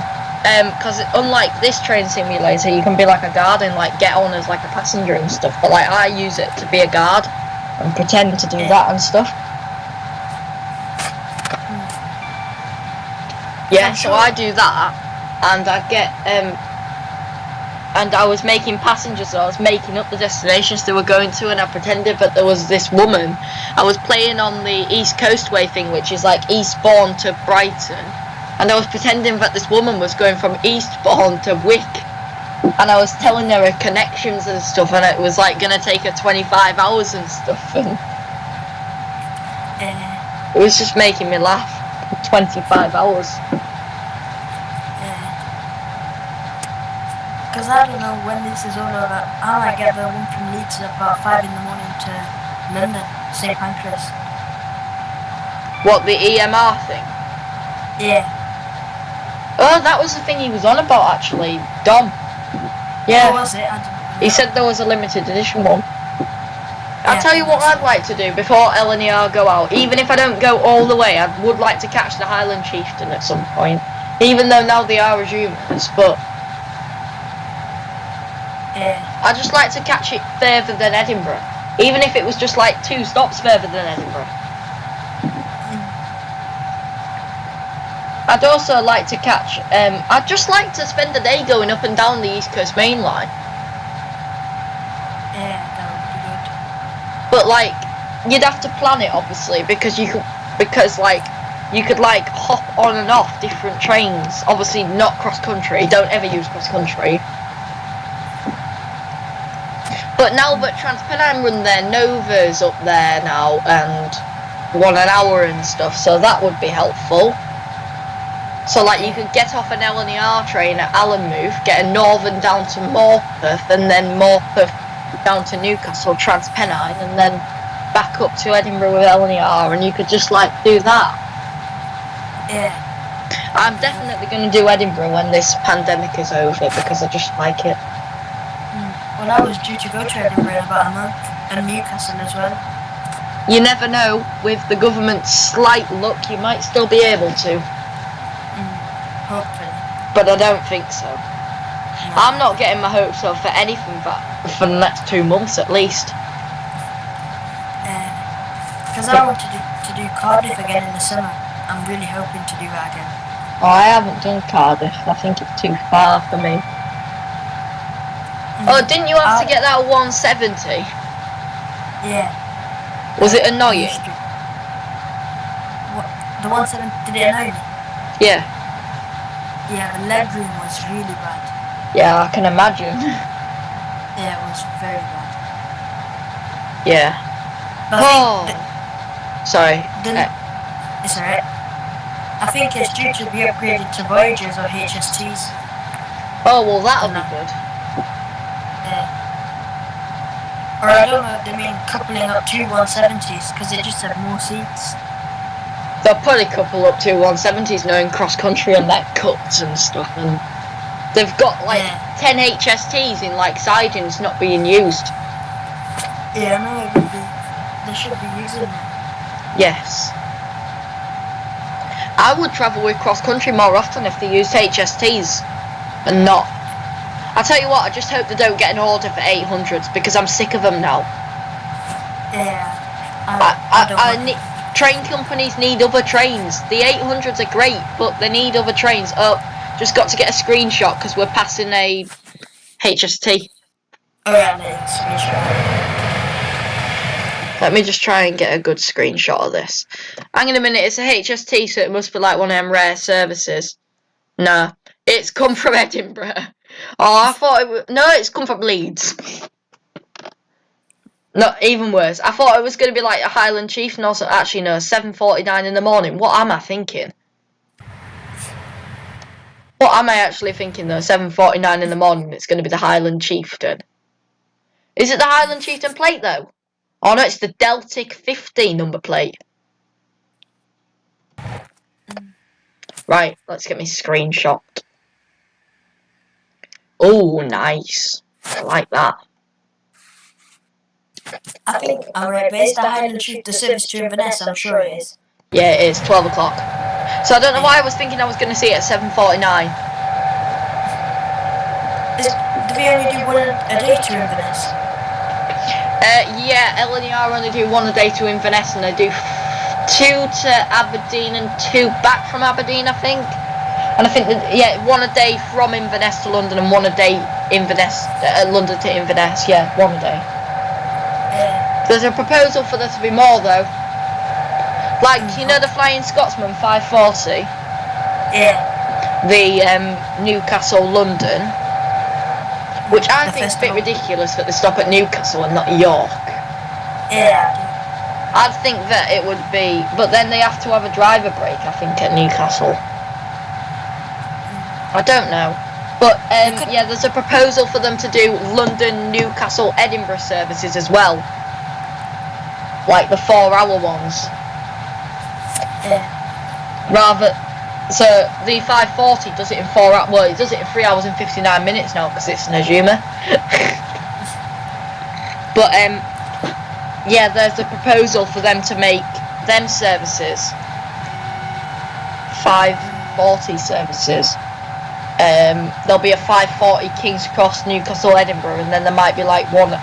Because unlike this Train Simulator, you can be like a guard and like get on as like a passenger and stuff. But like I use it to be a guard and pretend to do that and stuff. Yeah, so I do that, and I get and I was making passengers, so I was making up the destinations they were going to, and I pretended that there was this woman. I was playing on the East Coastway thing, which is like Eastbourne to Brighton, and I was pretending that this woman was going from Eastbourne to Wick, and I was telling her connections and stuff, and it was like gonna take her 25 hours and stuff, and it was just making me laugh. 25 hours. Because I don't know when this is all over. I might get the one from Leeds at about 5 in the morning to London, St Pancras. What, the EMR thing? Yeah. Oh, that was the thing he was on about, actually. Dom. Yeah. What was it? I didn't know. He said there was a limited edition one. I'll tell you what I'd like to do before LNER go out. Even if I don't go all the way, I would like to catch the Highland Chieftain at some point. Even though now they are resumers, but I just like to catch it further than Edinburgh. Even if it was just like 2 stops further than Edinburgh. I'd also like to catch, I'd just like to spend the day going up and down the East Coast Main Line. Yeah, that would be good. But like, you'd have to plan it obviously, because you could like hop on and off different trains. Obviously not cross country, don't ever use cross country. But now that TransPennine run their Novas up there now, and 1 an hour and stuff, so that would be helpful. So like you could get off an LNER train at Allenmouth, get a Northern down to Morpeth, and then Morpeth down to Newcastle, TransPennine, and then back up to Edinburgh with LNER, and you could just like do that. Yeah. I'm definitely going to do Edinburgh when this pandemic is over, because I just like it. Well, I was due to go to Edinburgh in about a month, and Newcastle as well. You never know, with the government's slight luck, you might still be able to. Hopefully. But I don't think so. No. I'm not getting my hopes up for anything for the next 2 months at least. Because I want to do Cardiff again in the summer. I'm really hoping to do that again. Oh, I haven't done Cardiff. I think it's too far for me. Oh, didn't you have to get that 170? Yeah. Was it annoying? What? The 170, did it annoy me? Yeah. Yeah, the leg room was really bad. Yeah, I can imagine. Yeah, it was very bad. Yeah. But sorry. It's alright. I think it's due to be upgraded to Voyagers or HSTs. Oh, well that'll be good. Or I don't know if they mean coupling up 2 170s, because it just had more seats. They'll probably couple up 2 170s knowing cross country and net cuts and stuff, and they've got like 10 HSTs in like sidings not being used. Yeah, I know it would be. They should be using them. Yes. I would travel with cross country more often if they used HSTs and not. I tell you what, I just hope they don't get an order for 800s, because I'm sick of them now. Yeah. Train companies need other trains. The 800s are great, but they need other trains. Oh, just got to get a screenshot because we're passing a HST. Oh yeah, screenshot. Let me just try and get a good screenshot of this. Hang on a minute, it's a HST, so it must be like one of them rare services. No, it's come from Edinburgh. Oh, I thought it was... No, it's come from Leeds. No, even worse. I thought it was going to be like a Highland Chief, and also, actually no, 7:49 in the morning. What am I thinking? What am I actually thinking though? 7:49 in the morning. It's going to be the Highland Chieftain. Is it the Highland Chieftain plate though? Oh no, it's the Deltic 50 number plate. Right, let's get me screenshot. Oh, nice. I like that. I think I'm right, but is the Highland Chief the service to Inverness? I'm sure it is. Yeah, it is 12 o'clock. So I don't know why I was thinking I was going to see it at 7:49. Do we only do one a day to Inverness? Yeah, LNER only do one a day to Inverness, and they do 2 to Aberdeen and 2 back from Aberdeen, I think. And I think that, yeah, 1 a day from Inverness to London and 1 a day London to Inverness. Yeah, 1 a day. There's a proposal for there to be more though. Like, you know the Flying Scotsman 540? Yeah. The Newcastle London, which I think is a bit ridiculous that they stop at Newcastle and not York. Yeah. I'd think that it would be, but then they have to have a driver break, I think, at Newcastle. I don't know. But yeah, there's a proposal for them to do London, Newcastle, Edinburgh services as well. Like the 4-hour ones. Yeah. Rather, so the 540 does it in 4 hours. Well, it does it in 3 hours and 59 minutes now because it's an Azuma. But yeah, there's a proposal for them to make them services 540 services. There'll be a 540 King's Cross, Newcastle, Edinburgh, and then there might be like one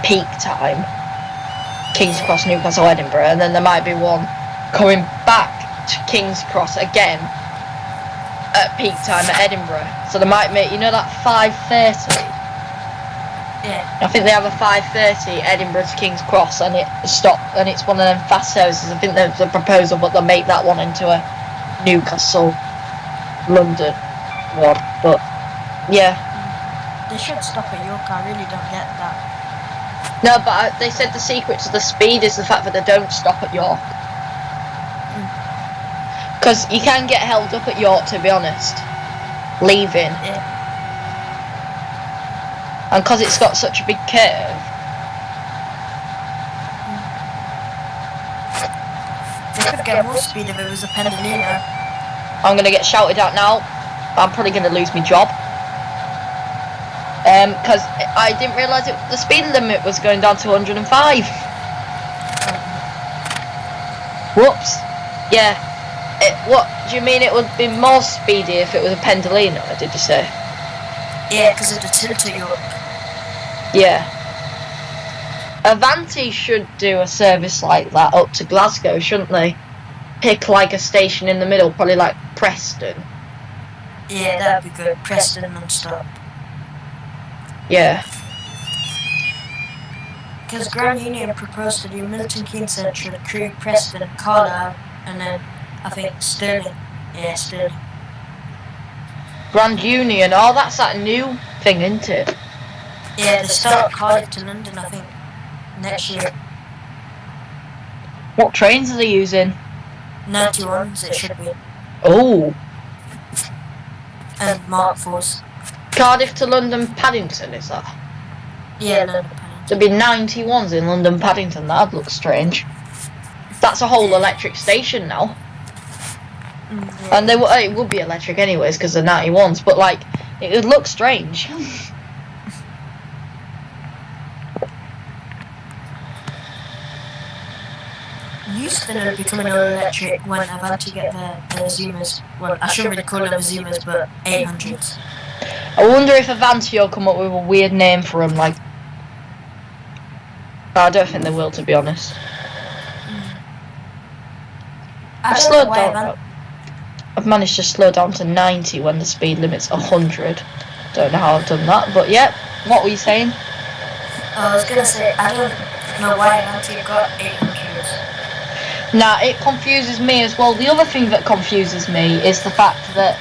peak time, King's Cross, Newcastle, Edinburgh, and then there might be one coming back to King's Cross again at peak time at Edinburgh. So they might make, you know, that 5:30. Yeah. I think they have a 5:30 Edinburgh to King's Cross, and it's one of them fast services. I think there's a proposal, but they'll make that one into a Newcastle, London one. But yeah, They should stop at York. I really don't get that. no, but they said the secret to the speed is the fact that they don't stop at York. Because you can get held up at York, to be honest, leaving. Yeah. And because it's got such a big curve. They could get more speed if it was a Pendolino. I'm going to get shouted at now. I'm probably going to lose my job. Because I didn't realise the speed limit was going down to 105. Whoops. Yeah. What do you mean? It would be more speedy if it was a Pendolino? Did you say? Yeah, because of the tilt at York. Yeah. Avanti should do a service like that up to Glasgow, shouldn't they? Pick like a station in the middle, probably like Preston. Yeah, that'd be good. Preston non-stop. Yeah. Because Grand Union proposed to do Milton Keynes Central, Crewe, Preston, Carlisle, and then I think Stirling. Yeah, Stirling. Grand Union, oh, that's that new thing, isn't it? Yeah, they start Cardiff to London, I think, next year. What trains are they using? 91s, it should be. Oh. And Mark 4s. Cardiff to London Paddington, is that? Yeah, London Paddington. There'd be 91s in London Paddington, that'd look strange. That's a whole electric station now. Yeah. And it would be electric anyways because they're 91s, but like, it would look strange. Euston will be coming all electric when Avanti get their Zumas. Well, I shouldn't really call them Zumas, but 800s. I wonder if Avanti will come up with a weird name for them, like... I don't think they will, to be honest. I've managed to slow down to 90 when the speed limit's 100. Don't know how I've done that, but yeah. What were you saying? I was gonna say, I don't know why Avanti got 800s. Nah, it confuses me as well. The other thing that confuses me is the fact that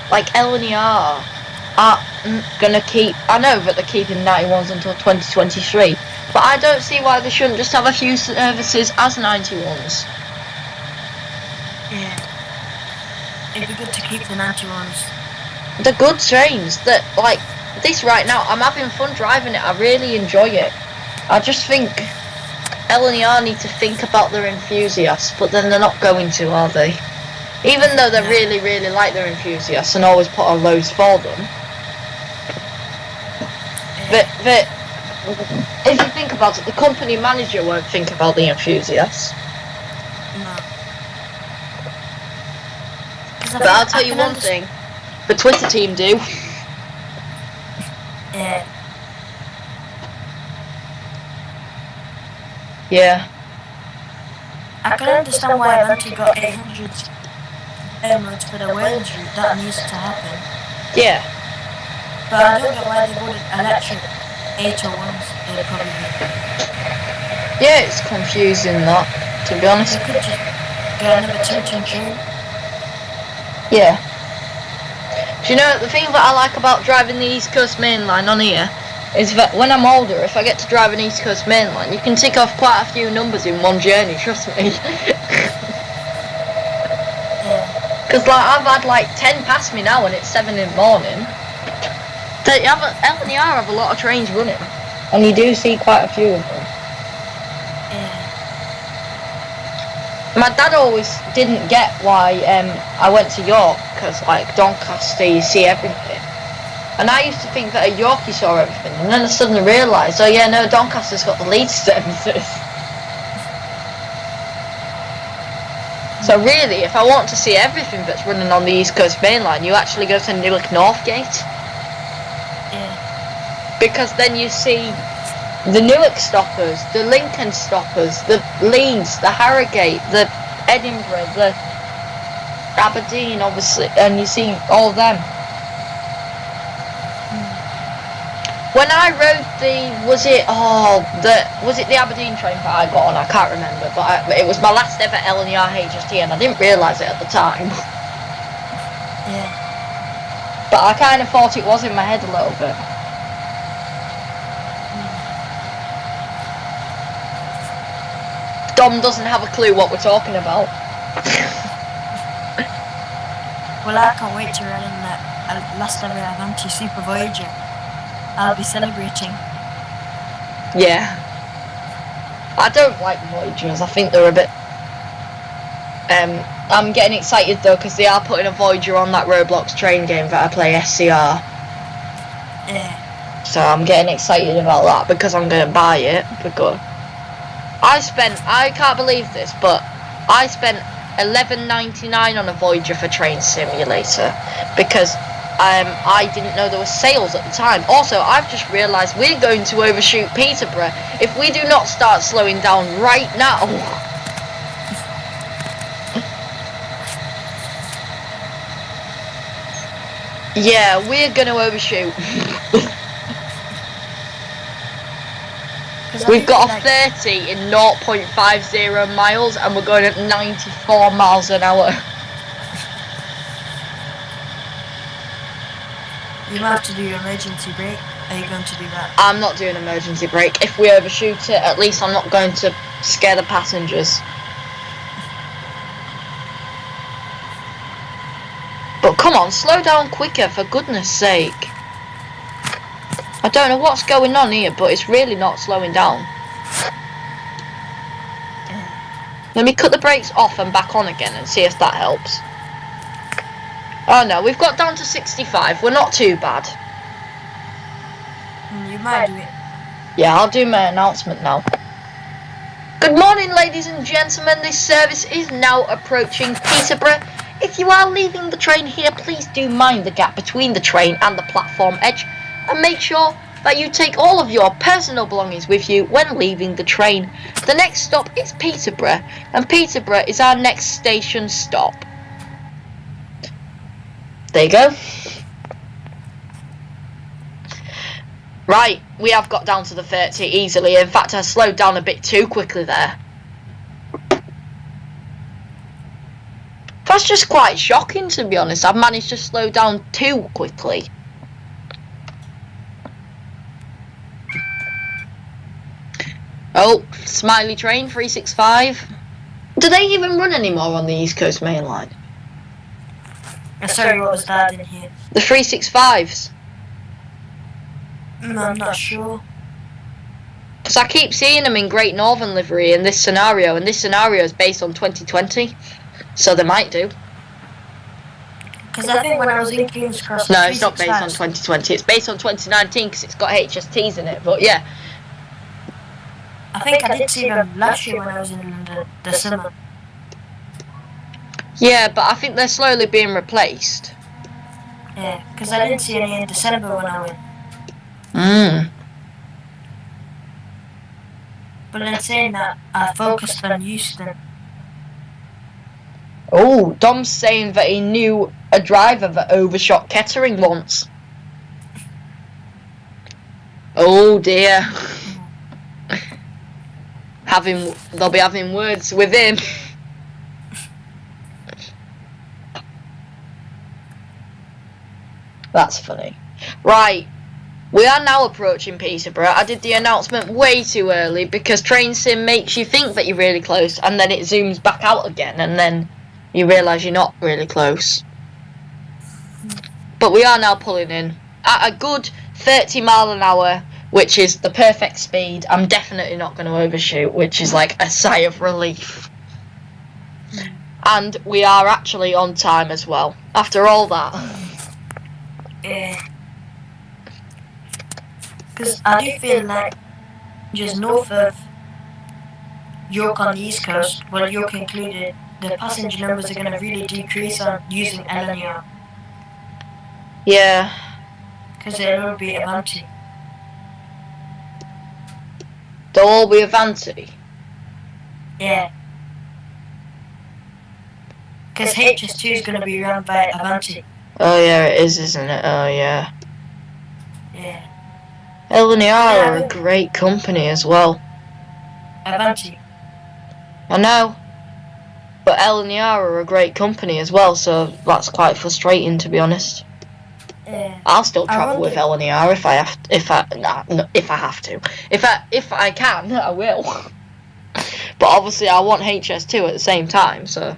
like LNER aren't gonna keep. I know that they're keeping 91s until 2023, but I don't see why they shouldn't just have a few services as 91s. Yeah. It'd be good to keep the 91s. The good trains that, like, this right now, I'm having fun driving it. I really enjoy it. I just think LNER need to think about their enthusiasts, but then they're not going to, are they? Even though they No. really, really like their enthusiasts and always put on loads for them. But if you think about it, the company manager won't think about the enthusiasts. No. But I'll tell you one thing, the Twitter team do. Yeah. Yeah. I can understand why Avanti got 800 downloads for the Wales route. That needs to happen. Yeah. But I don't get why they bought electric 801s. They'd probably be. Yeah, it's confusing that, to be honest. They could just get another Tintin train. Yeah. Do you know, the thing that I like about driving the East Coast Main Line on here is that when I'm older, if I get to drive an East Coast Main Line, you can tick off quite a few numbers in one journey, trust me. Because like, I've had like 10 past me now and it's 7 in the morning. LNER have a lot of trains running, and you do see quite a few of them. My dad always didn't get why I went to York, because like Doncaster you see everything. And I used to think that at York you saw everything, and then I suddenly realised, oh yeah, no, Doncaster's got the Leeds services. So really, if I want to see everything that's running on the East Coast Main Line, you actually go to Newark Northgate. Because then you see the Newark stoppers, the Lincoln stoppers, the Leeds, the Harrogate, the Edinburgh, the Aberdeen, obviously, and you see all them. When I rode was it the Aberdeen train that I got on? I can't remember, but it was my last ever LNER HST, and I didn't realise it at the time. Yeah. But I kind of thought it was in my head a little bit. Dom doesn't have a clue what we're talking about. Well, I can't wait to run in that last ever Avanti Super Voyager. I'll be celebrating. Yeah. I don't like Voyagers. I think they're a bit... I'm getting excited though because they are putting a Voyager on that Roblox train game that I play SCR. Yeah. So I'm getting excited about that because I'm going to buy it. Because I can't believe this, but I spent $11.99 on a Voyager for Train Simulator because I didn't know there were sales at the time. Also, I've just realised we're going to overshoot Peterborough if we do not start slowing down right now. Yeah, we're going to overshoot. We've got a 30 in 0.50 miles and we're going at 94 miles an hour. You might have to do your emergency brake. Are you going to do that? I'm not doing emergency brake. If we overshoot it, at least I'm not going to scare the passengers. But come on, slow down quicker, for goodness sake. I don't know what's going on here, but it's really not slowing down. Let me cut the brakes off and back on again and see if that helps. Oh no, we've got down to 65. We're not too bad. You might do it. Yeah, I'll do my announcement now. Good morning, ladies and gentlemen. This service is now approaching Peterborough. If you are leaving the train here, please do mind the gap between the train and the platform edge, and make sure that you take all of your personal belongings with you when leaving the train. The next stop is Peterborough, and Peterborough is our next station stop. There you go. Right, we have got down to the 30 easily. In fact, I slowed down a bit too quickly there. That's just quite shocking, to be honest. I've managed to slow down too quickly. Oh, Smiley Train 365. Do they even run anymore on the East Coast Main Line? Sorry, what was that in here? The 365s. I'm not sure. Because I keep seeing them in Great Northern livery in this scenario, and this scenario is based on 2020, so they might do. Because I think when I was in King's Cross, no, it's not based on 2020. It's based on 2019 because it's got HSTs in it. But yeah, I think I did see them last year when I was in London, the summer. Yeah, but I think they're slowly being replaced. Yeah, because I didn't see any in December when I went. But in saying that, I focused on Euston. Oh, Dom's saying that he knew a driver that overshot Kettering once. Oh dear. They'll be having words with him. That's funny. Right. We are now approaching Peterborough. I did the announcement way too early because Train Sim makes you think that you're really close and then it zooms back out again and then you realise you're not really close. But we are now pulling in at a good 30 mile an hour, which is the perfect speed. I'm definitely not going to overshoot, which is like a sigh of relief. And we are actually on time as well, after all that. Yeah. Because I do feel like just north of York on the East Coast, well, York included, the passenger numbers are going to really decrease on using LNER. Yeah. Because it'll all be Avanti. They'll all be Avanti? Yeah. Because HS2 is going to be run by Avanti. Oh yeah, it is, isn't it? Oh yeah. Yeah. LNER are a great company as well. Avanti. I know. But LNER are a great company as well, so that's quite frustrating, to be honest. Yeah. I'll still travel with LNER if I have to. If I can, I will. But obviously, I want HS2 at the same time, so.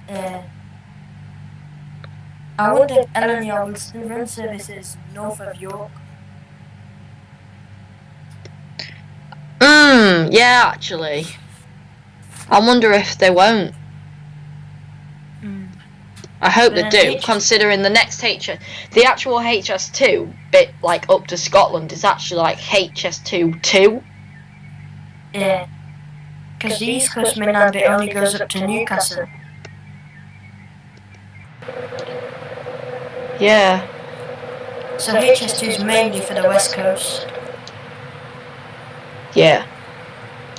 Yeah. I wonder if LNER will still run services north of York. Yeah, actually. I wonder if they won't. I hope they do, considering the next the actual HS2 bit, like, up to Scotland is actually, like, HS2 2. Yeah. Because the East Coast Mainland bit only goes up to Newcastle. Yeah. So HS2 is mainly for the West Coast. Yeah.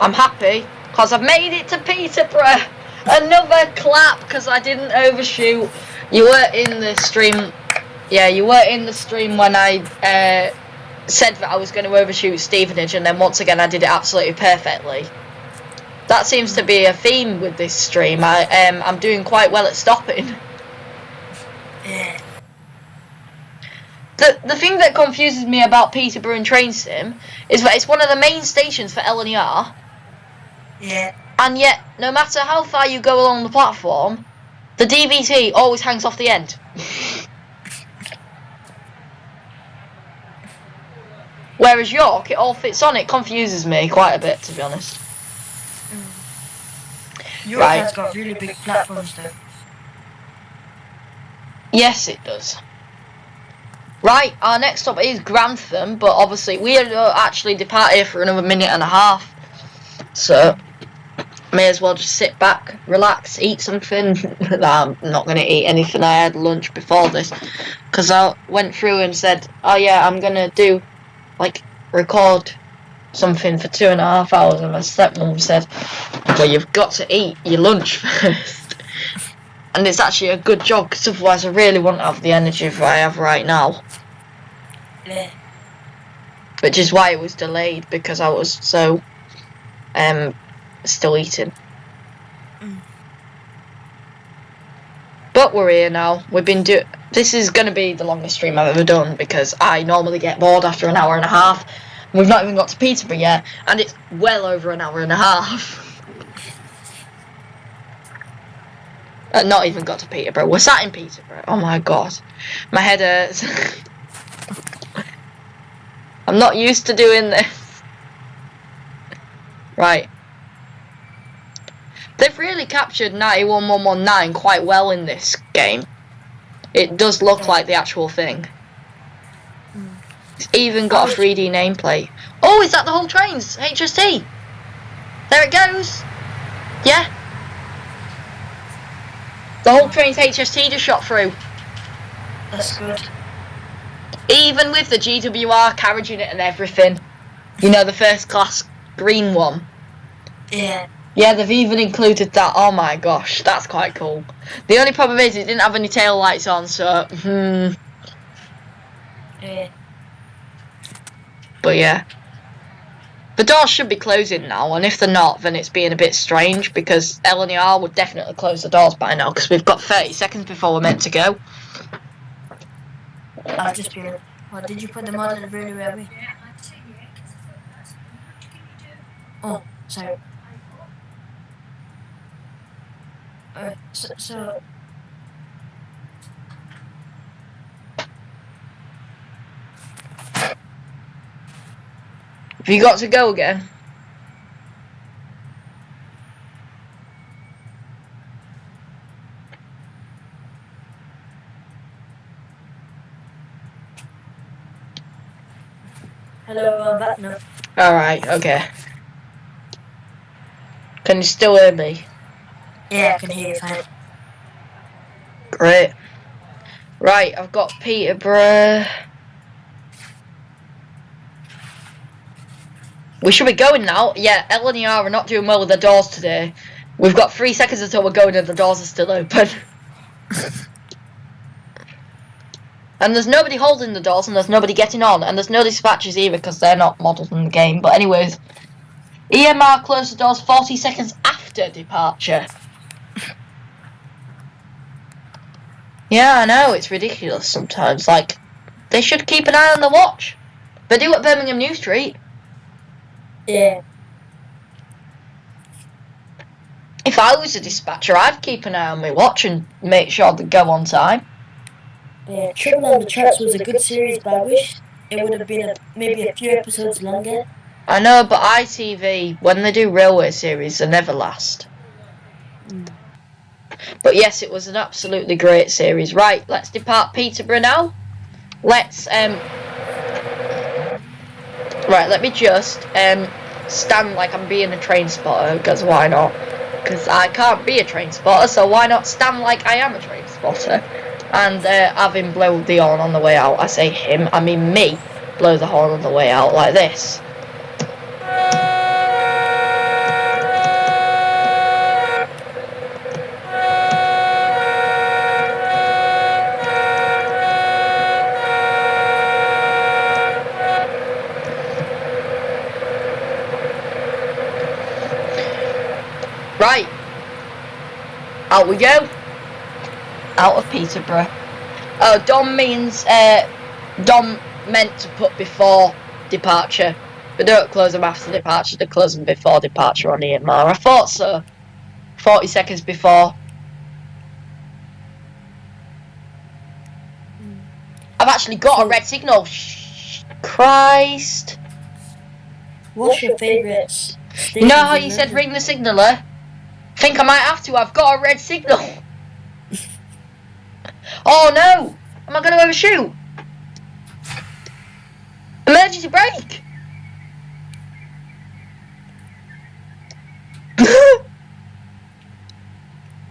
I'm happy, because I've made it to Peterborough. Another clap, because I didn't overshoot. You were in the stream. Yeah, you were in the stream when I said that I was going to overshoot Stevenage, and then once again I did it absolutely perfectly. That seems to be a theme with this stream. I'm doing quite well at stopping. Yeah. The thing that confuses me about Peterborough and Train Sim is that it's one of the main stations for LNER. Yeah. And yet, no matter how far you go along the platform, the DVT always hangs off the end. Whereas York, it all fits on. It confuses me quite a bit, to be honest. York has got really big platforms, though. Yes, it does. Right, our next stop is Grantham, but obviously we actually depart here for another minute and a half. So, may as well just sit back, relax, eat something. I'm not going to eat anything. I had lunch before this. Because I went through and said, oh yeah, I'm going to do, like, record something for 2.5 hours. And my stepmom said, well, you've got to eat your lunch first. And it's actually a good job, because otherwise I really wouldn't have the energy that I have right now. Yeah. Which is why it was delayed, because I was so still eating. But we're here now. This is going to be the longest stream I've ever done, because I normally get bored after an hour and a half. We've not even got to Peterborough yet, and it's well over an hour and a half. Not even got to Peterborough. We're sat in Peterborough. Oh my god. My head hurts. I'm not used to doing this. Right. They've really captured 91119 quite well in this game. It does look like the actual thing. It's even got a 3D nameplate. Oh, is that the whole train's HST? There it goes. Yeah. The whole train's HST just shot through. That's good. Even with the GWR carriage in it and everything. You know, the first class green one. Yeah. Yeah, they've even included that. Oh my gosh, that's quite cool. The only problem is it didn't have any tail lights on, so Yeah. But yeah. The doors should be closing now, and if they're not, then it's being a bit strange, because LNER would definitely close the doors by now, because we've got 30 seconds before we're meant to go. I've just been. What, did you put them on really early? Oh, sorry. So. Have you got to go again? Hello, I'm back now. Alright, okay. Can you still hear me? Yeah, I can hear you fine. Great. Right, I've got Peterborough. We should be going now. Yeah, LNER are not doing well with the doors today. We've got 3 seconds until we're going and the doors are still open. And there's nobody holding the doors and there's nobody getting on. And there's no dispatches either because they're not modelled in the game. But anyways, EMR closed the doors 40 seconds after departure. Yeah, I know, it's ridiculous sometimes. Like, they should keep an eye on the watch. They do at Birmingham New Street. Yeah. If I was a dispatcher, I'd keep an eye on my watch and make sure they go on time. Yeah, Trouble on the Tracks was a good series, but I wish it would have been maybe a few episodes longer. I know, but ITV, when they do railway series, they never last. But yes, it was an absolutely great series. Right, let's depart Peterborough now. Let's, right, let me just, stand like I'm being a train spotter, because why not? Because I can't be a train spotter, so why not stand like I am a train spotter? And have him blow the horn on the way out. I say him, I mean me, blow the horn on the way out like this. Right, out we go. Out of Peterborough. Oh, Dom means, Dom meant to put before departure. They don't close them after departure, they close them before departure on EMR. I thought so. 40 seconds before. I've actually got a red signal. Christ. What's your favourites? You know how you said ring the signaller? Think I might have to. I've got a red signal. Oh no! Am I going to overshoot? Emergency brake!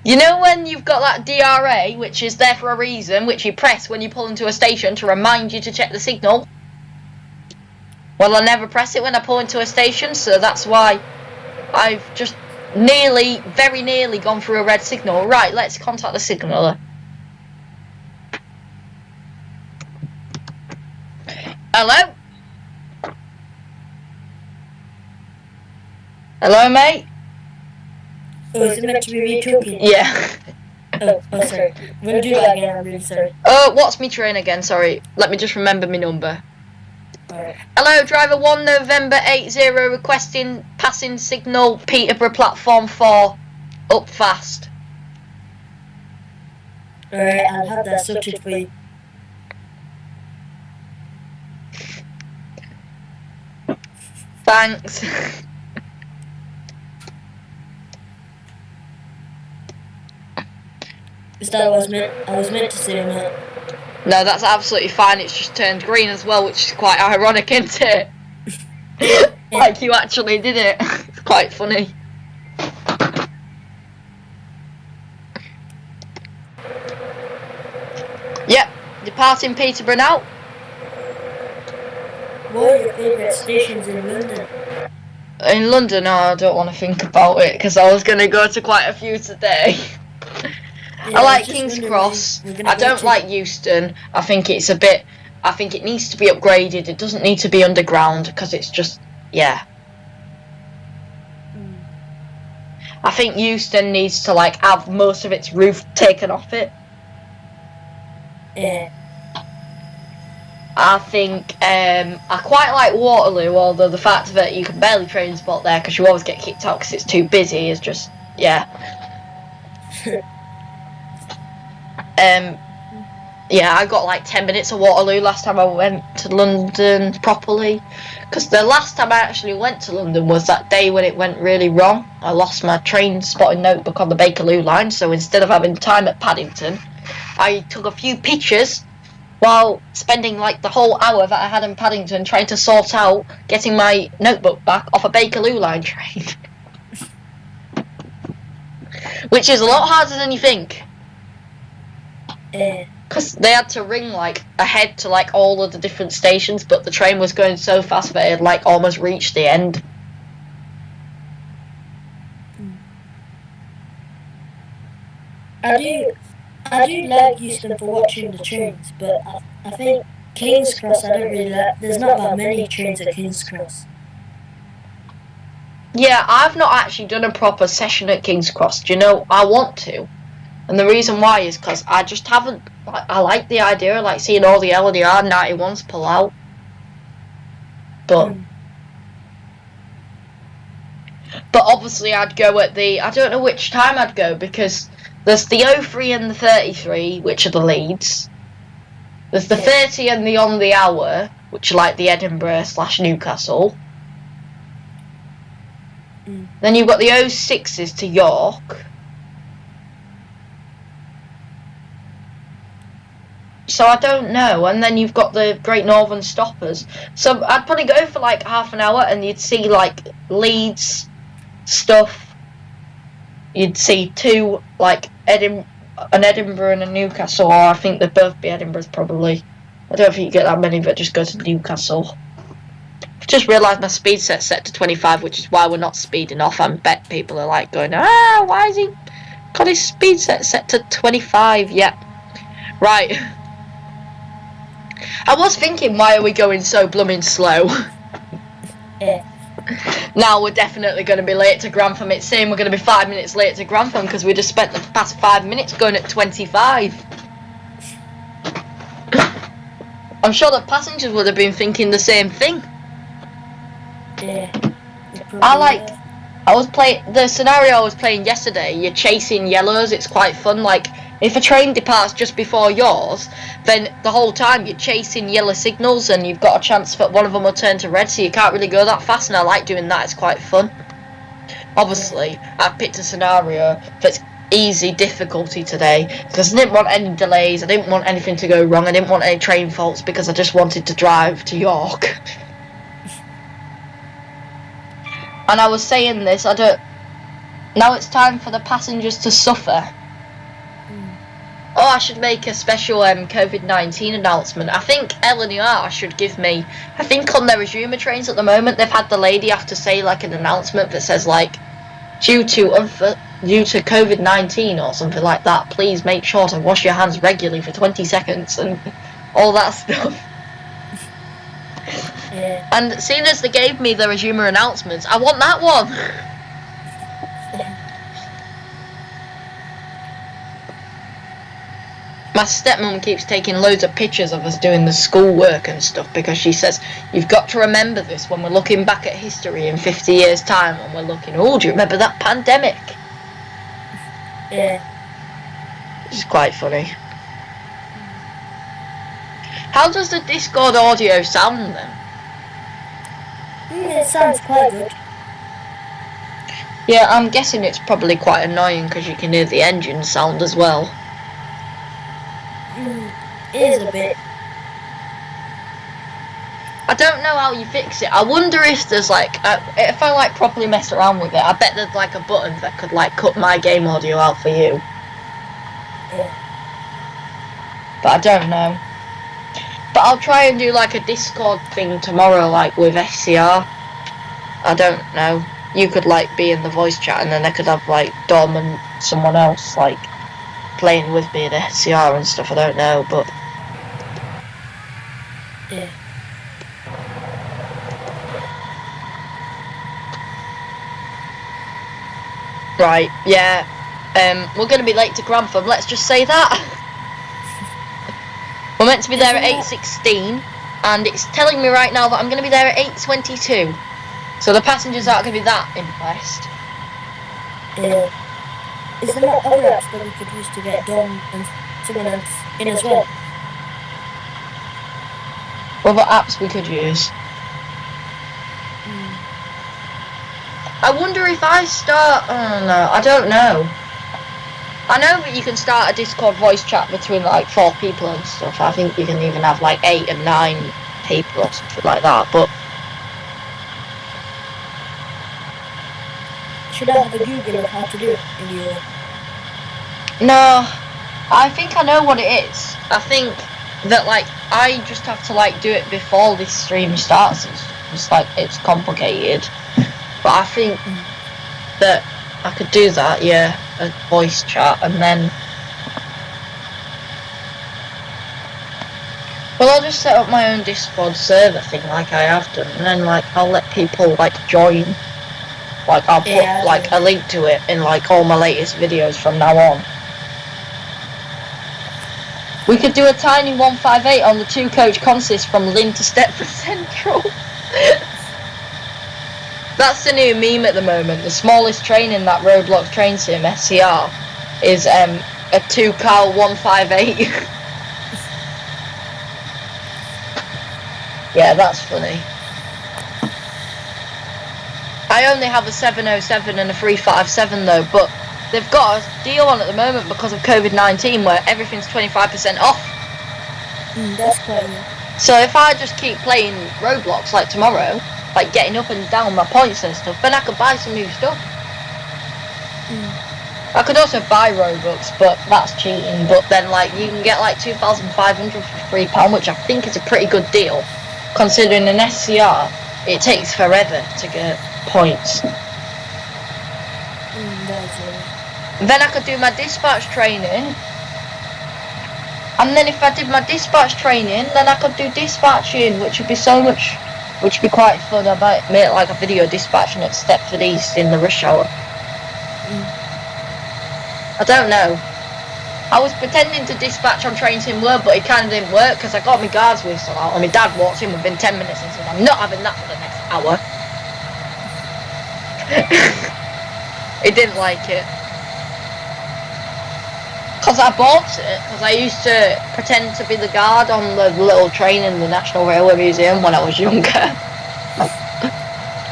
You know when you've got that DRA, which is there for a reason, which you press when you pull into a station to remind you to check the signal? Well, I never press it when I pull into a station, so that's why I've just very nearly gone through a red signal. Right, let's contact the signaller. Hello? Hello, mate? Oh, is it meant to be me talking? Yeah. Oh, sorry. We'll do that again, I'm really sorry. What's me train again? Sorry. Let me just remember my number. Alright. Hello, driver 1 November 80 requesting passing signal Peterborough platform 4. Up fast. Alright, I'll have that sorted for you. Thanks. Is that what I was meant to say or not? No, that's absolutely fine. It's just turned green as well, which is quite ironic, isn't it? Like you actually did it. It's quite funny. Yep, departing Peterborough now. What are your favourite stations in London? In London, I don't want to think about it because I was going to go to quite a few today. Yeah, I like just King's wondering Cross. where we're gonna I go don't to. like Euston. I think it's a bit. I think it needs to be upgraded. It doesn't need to be underground because it's just, yeah. I think Euston needs to like have most of its roof taken off it. Yeah. I think I quite like Waterloo, although the fact that you can barely train spot there because you always get kicked out because it's too busy is just, yeah. Yeah, I got like 10 minutes of Waterloo last time I went to London properly. Because the last time I actually went to London was that day when it went really wrong. I lost my train spotting notebook on the Bakerloo line, so instead of having time at Paddington, I took a few pictures while spending like the whole hour that I had in Paddington trying to sort out getting my notebook back off a Bakerloo line train. Which is a lot harder than you think. Yeah. Because they had to ring like ahead to like all of the different stations, but the train was going so fast that it had like almost reached the end. I do like Euston for watching the trains, but I think King's Cross I don't really like. There's not that many trains at King's Cross. Yeah, I've not actually done a proper session at King's Cross. Do you know, I want to. And the reason why is because I just haven't. I like the idea of like seeing all the LNER 91s pull out. But obviously I'd go at the. I don't know which time I'd go because there's the 03 and the 33, which are the leads. There's the 30 and the on the hour, which are like the Edinburgh/Newcastle. Then you've got the 06s to York. So I don't know. And then you've got the Great Northern Stoppers. So I'd probably go for like half an hour and you'd see like Leeds stuff. You'd see two like an Edinburgh and a Newcastle, or I think they'd both be Edinburgh's probably. I don't think you get that many that just go to Newcastle. I've just realised my speed set's set to 25, which is why we're not speeding off. I bet people are like going, why is he got his speed set to 25? Yeah. Right. I was thinking, why are we going so blooming slow? Now we're definitely going to be late to Grantham. It's saying we're going to be 5 minutes late to Grantham because we just spent the past 5 minutes going at 25. I'm sure the passengers would have been thinking the same thing. Yeah. I was playing the scenario I was playing yesterday. You're chasing yellows. It's quite fun. Like if a train departs just before yours, then the whole time you're chasing yellow signals, and you've got a chance that one of them will turn to red. So you can't really go that fast. And I like doing that. It's quite fun. Obviously, I picked a scenario that's easy difficulty today because I didn't want any delays. I didn't want anything to go wrong. I didn't want any train faults because I just wanted to drive to York. And I was saying this, now it's time for the passengers to suffer. Oh, I should make a special COVID-19 announcement. I think LNER should give me, I think on their Resumer trains at the moment, they've had the lady have to say like an announcement that says like, due to COVID-19 or something like that, please make sure to wash your hands regularly for 20 seconds and all that stuff. Yeah. And seeing as they gave me the Resumer announcements, I want that one. My stepmom keeps taking loads of pictures of us doing the schoolwork and stuff because she says, you've got to remember this when we're looking back at history in 50 years' time and we're looking, oh, do you remember that pandemic? Yeah. Which is quite funny. How does the Discord audio sound then? It sounds quite good. Yeah, I'm guessing it's probably quite annoying because you can hear the engine sound as well. It is a bit. I don't know how you fix it. I wonder if there's like, if I like properly mess around with it, I bet there's like a button that could like cut my game audio out for you. Yeah. But I don't know. But I'll try and do like a Discord thing tomorrow, like with SCR. I don't know. You could like be in the voice chat and then I could have like Dom and someone else like playing with me in SCR and stuff. I don't know, but Yeah. right, yeah. We're gonna be late to Grantham. Let's just say that. We're meant to be there at 8:16, and it's telling me right now that I'm gonna be there at 8:22. So the passengers aren't gonna be that impressed. Yeah. Is there not other apps that we could use to get Dom and someone else in as well? What other apps we could use? I wonder if I start. Oh no, I don't know. I know that you can start a Discord voice chat between like 4 people and stuff. I think you can even have like 8 and 9 people or something like that. But Should I have a Google of how to do it in your... no, I think I know what it is. I think that like I just have to like do it before this stream starts. It's like it's complicated, but I think that I could do that. Yeah, a voice chat, and then well, I'll just set up my own Discord server thing like I have done, and then like I'll let people like join. Like I'll put like a link to it in like all my latest videos from now on. We could do a tiny 158 on the 2-coach consist from Lynn to Stepford Central. That's the new meme at the moment. The smallest train in that Roblox train sim, SCR, is a 2-car 158. Yeah, that's funny. I only have a 707 and a 357 though, but they've got a deal on at the moment because of COVID-19 where everything's 25% off. That's quite good. So if I just keep playing Roblox like tomorrow, like getting up and down my points and stuff, then I could buy some new stuff. I could also buy Robux, but that's cheating. But then like you can get like 2,500 for £3, which I think is a pretty good deal. Considering an SCR, it takes forever to get points. Then I could do my dispatch training. And then if I did my dispatch training, then I could do dispatching, which would be quite fun. I might make like a video dispatching at Stepford East in the rush hour. I don't know. I was pretending to dispatch on Train Sim World, but it kind of didn't work because I got my guards whistle out and my dad walked in within 10 minutes and said, I'm not having that for the next hour. He didn't like it. Because I bought it, because I used to pretend to be the guard on the little train in the National Railway Museum when I was younger.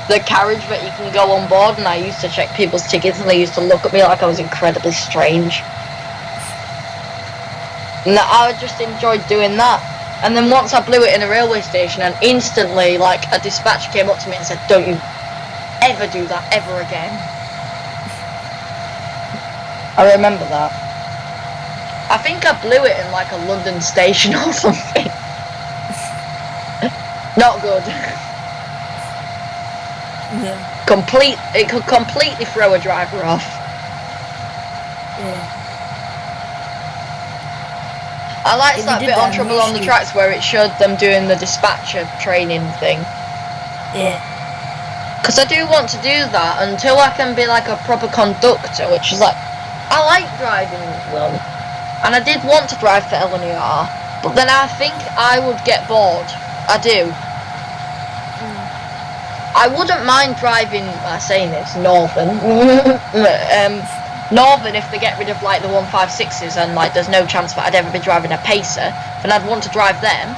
The carriage that you can go on board, and I used to check people's tickets and they used to look at me like I was incredibly strange. And I just enjoyed doing that. And then once I blew it in a railway station, and instantly like a dispatcher came up to me and said, don't you ever do that ever again. I remember that. I think I blew it in like a London station or something. Not good. Yeah. It could completely throw a driver off. Yeah. I liked that bit on Trouble on the Tracks where it showed them doing the dispatcher training thing. Yeah. Because I do want to do that until I can be like a proper conductor, which is like, I like driving well. And I did want to drive for LNER, but then I think I would get bored. I do. I wouldn't mind driving, saying this, Northern. Northern, if they get rid of like the 156s and like there's no chance that I'd ever be driving a Pacer, then I'd want to drive them.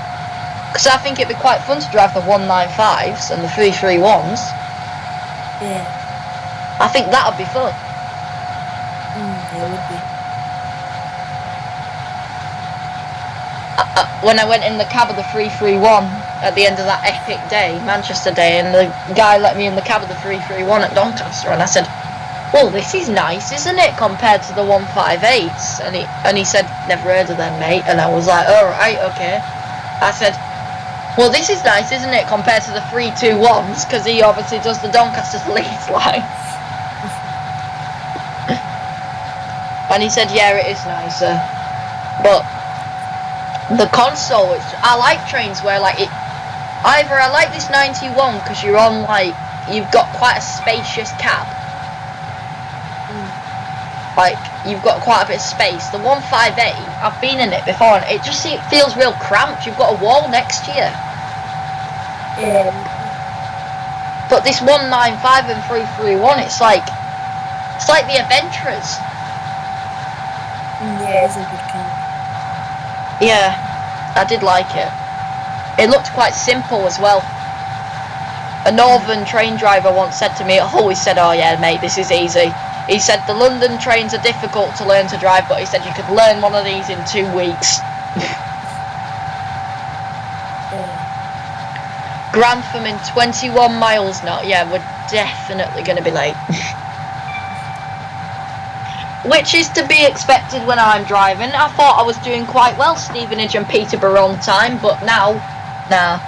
Because I think it'd be quite fun to drive the 195s and the 331s. Yeah. I think that would be fun. It would be. When I went in the cab of the 331 at the end of that epic day, Manchester day, and the guy let me in the cab of the 331 at Doncaster, and I said, well, this is nice, isn't it, compared to the 158s? And he said, never heard of them, mate. And I was like, all right, okay. I said, well, this is nice, isn't it, compared to the 321s? Because he obviously does the Doncaster to Leeds line. And he said, yeah, it is nicer. But the console, I like trains where, like, either I like this 91 because you're on, like, you've got quite a spacious cab. Like, you've got quite a bit of space. The 158, I've been in it before, and it feels real cramped. You've got a wall next to you. Yeah. But this 195 and 331, it's like the Adventurers. Yeah, it's a good car. Yeah, I did like it. It looked quite simple as well. A northern train driver once said to me, he said, oh yeah, mate, this is easy. He said the London trains are difficult to learn to drive, but he said you could learn one of these in 2 weeks. Yeah. Grantham in 21 miles now. Yeah, we're definitely going to be late. Which is to be expected when I'm driving. I thought I was doing quite well, Stevenage and Peterborough on time, but now, nah.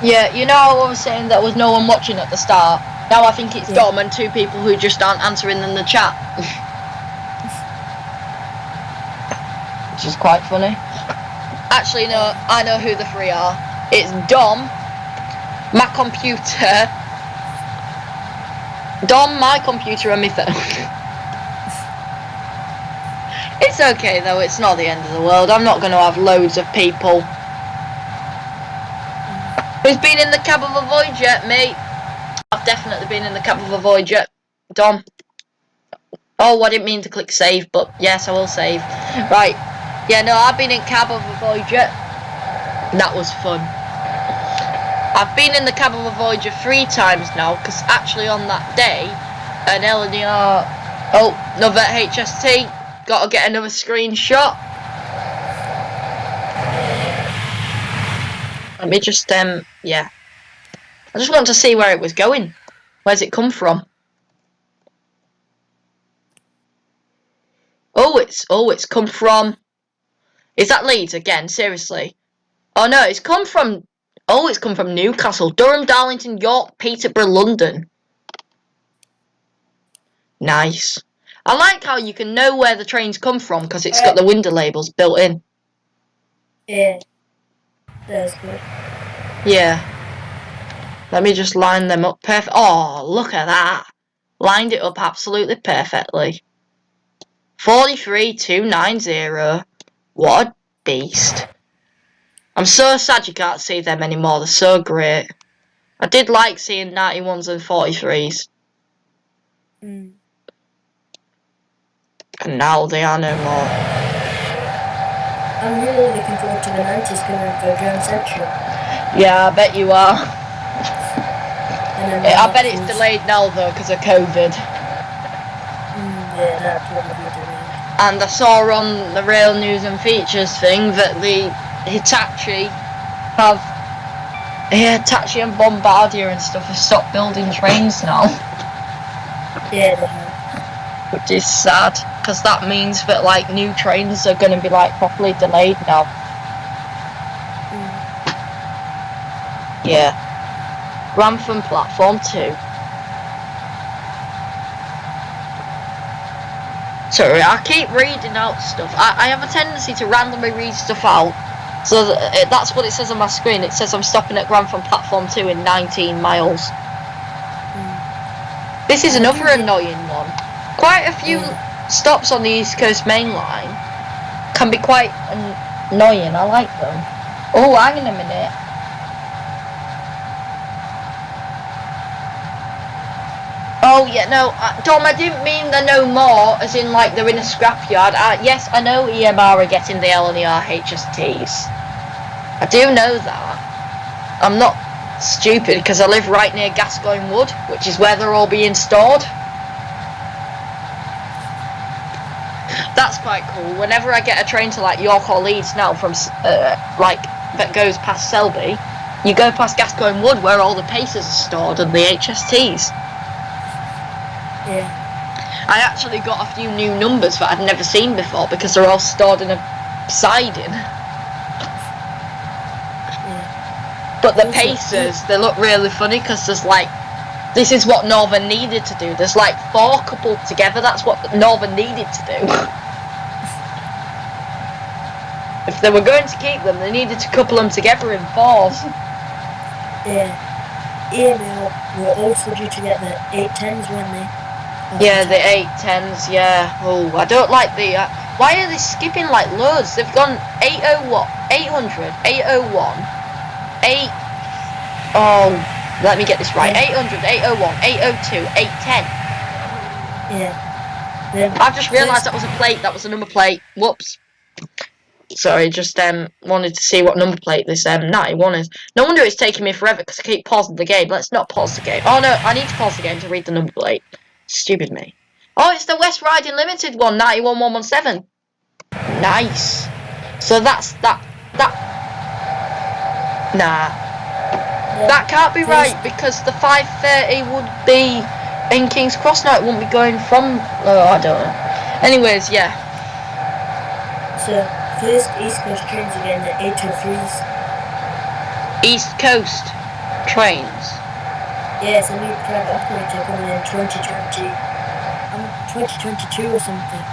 Yeah, you know I was saying there was no one watching at the start. Now I think it's Dom and 2 people who just aren't answering in the chat. Which is quite funny. Actually, no, I know who the 3 are. It's Dom, my computer, my computer and my phone. It's okay though, it's not the end of the world. I'm not going to have loads of people. Who's been in the cab of a Voyager, mate? I've definitely been in the cab of a Voyager. Dom. Oh, I didn't mean to click save, but yes, I will save. Right. Yeah, no, I've been in cab of a Voyager. That was fun. I've been in the cab of a Voyager 3 times now, because actually on that day, an LNR... Oh, another HST. Got to get another screenshot. Let me just, yeah. I just want to see where it was going. Where's it come from? Oh, it's come from... Is that Leeds again? Seriously? Oh, no, it's come from Newcastle, Durham, Darlington, York, Peterborough, London. Nice. I like how you can know where the trains come from because it's got the window labels built in. Yeah. That's good. Yeah. Let me just line them up perfect. Oh, look at that. Lined it up absolutely perfectly. 43290. What a beast. I'm so sad you can't see them anymore. They're so great. I did like seeing 91s and 43s. And now they are no more. I'm really looking forward to the 90s coming for Grand Central. Yeah, I bet you are. I bet it's was... delayed now though because of COVID. Yeah, that probably delayed. And I saw on the Rail News and Features thing that the Hitachi and Bombardier and stuff have stopped building trains now. Yeah, they have. Which is sad, because that means that like new trains are going to be like properly delayed now. Yeah. Grantham platform 2. Sorry, I keep reading out stuff. I have a tendency to randomly read stuff out. So that's what it says on my screen. It says I'm stopping at Grantham platform 2 in 19 miles. This is another annoying one. Quite a few stops on the East Coast Main Line can be quite annoying. I like them. Oh, hang on a minute. Oh yeah, no, Dom, I didn't mean they're no more, as in like they're in a scrapyard. Yes, I know EMR are getting the LNER HSTs. I do know that. I'm not stupid because I live right near Gascoigne Wood, which is where they're all being stored. That's quite cool. Whenever I get a train to like York or Leeds now from like that goes past Selby, you go past Gascoigne Wood where all the Pacers are stored and the HSTs. Yeah. I actually got a few new numbers that I'd never seen before because they're all stored in a siding. Yeah. But the Pacers, they look really funny because there's like, this is what Northern needed to do. There's like 4 coupled together. That's what Northern needed to do. If they were going to keep them, they needed to couple them together in 4s. Yeah. EML were also due to get the 810s, weren't they? Yeah, the 810s, yeah. Oh, I don't like the... why are they skipping like loads? They've gone 801, 800, 801, 8... Oh, let me get this right. 800, 801, 802, 810. Yeah. I've just realised that was a plate. That was a number plate. Whoops. Sorry, just wanted to see what number plate this 91 is. No wonder it's taking me forever because I keep pausing the game. Let's not pause the game. Oh no, I need to pause the game to read the number plate. Stupid me. Oh, it's the West Riding Limited one, 91117. Nice. So that's that. Nah. That can't be right because the 530 would be in King's Cross now. It wouldn't be going from. Oh, I don't know. Anyways, yeah. So, first East Coast trains again, the 803s. East Coast trains. Yeah, it's a new private operator coming in 2022 or something.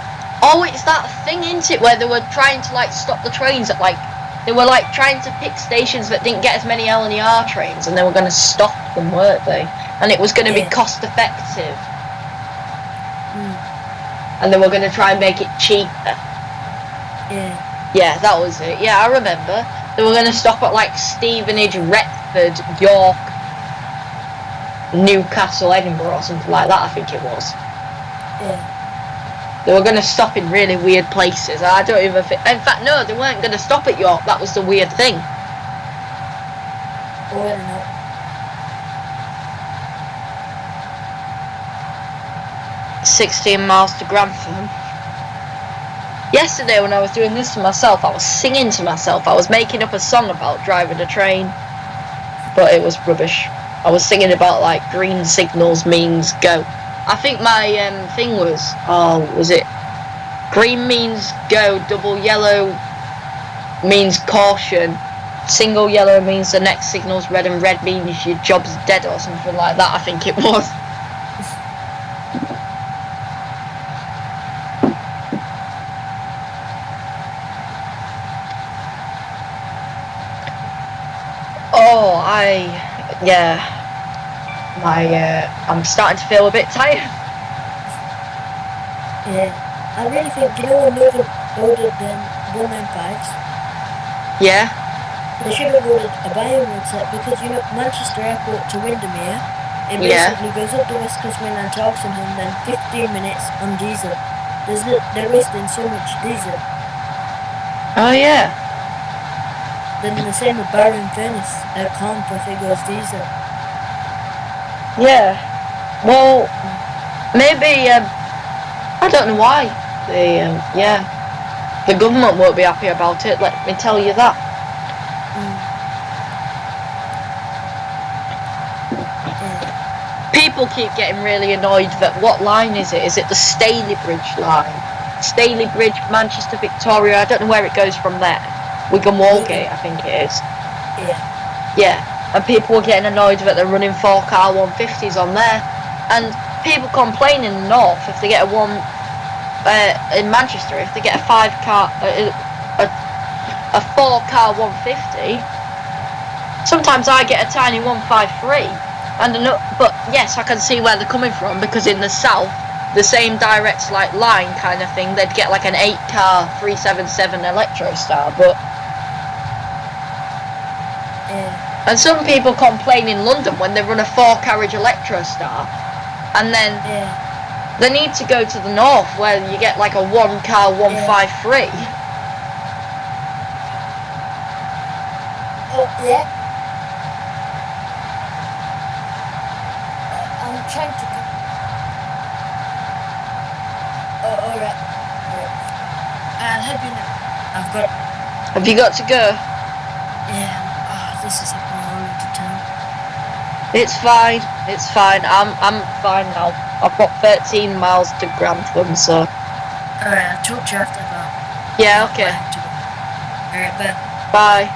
Oh, it's that thing, isn't it, where they were trying to like stop the trains at like, they were like trying to pick stations that didn't get as many LNER trains, and they were going to stop them, weren't they? And it was going to be cost effective. And they were going to try and make it cheaper. Yeah. Yeah, that was it. Yeah, I remember. They were going to stop at like Stevenage, Retford, York, Newcastle, Edinburgh or something like that, I think it was. Yeah. They were going to stop in really weird places. I don't even think... In fact, no, they weren't going to stop at York. That was the weird thing. Oh, I don't know. ...16 miles to Grantham. Yesterday when I was doing this to myself, I was singing to myself. I was making up a song about driving a train. But it was rubbish. I was singing about, like, green signals means go. I think my thing was, was it green means go, double yellow means caution, single yellow means the next signal's red, and red means your job's dead or something like that, I think it was. Oh, I'm starting to feel a bit tired. Yeah, I really think, you know when Northern ordered 195s? Yeah? They should have ordered a biomed set because, you know, Manchester Airport to Windermere, it basically goes up the West Coast mainland to Oxenham, then 15 minutes on diesel. They're wasting so much diesel. Oh, yeah. Then the same with Barrow and Furnace, Calmp if it goes diesel. Yeah. Well, maybe, I don't know why. The government won't be happy about it, let me tell you that. People keep getting really annoyed that, what line is it? Is it the Staley Bridge line? Staley Bridge, Manchester, Victoria, I don't know where it goes from there. Wigan Walgate, I think it is. Yeah. And people were getting annoyed that they're running 4-car 150s on there. And people complain in the north if they get a in Manchester, if they get a 5-car, a 4-car 150, sometimes I get a tiny 153. But yes, I can see where they're coming from, because in the south, the same direct like line kind of thing, they'd get like an 8-car 377 Electrostar, but and some people complain in London when they run a 4-carriage Electrostar And then Yeah. they need to go to the north where you get like a 1 car 153. Oh, yeah. I'm trying to go. Oh, alright. I'll help you now. I've got. Have you got to go? Yeah. Oh, this is happening all of the time. It's fine. It's fine. I'm fine now. I've got 13 miles to Grantham, so. Alright, I'll talk to you after about. Yeah, okay. Alright, bye. Bye.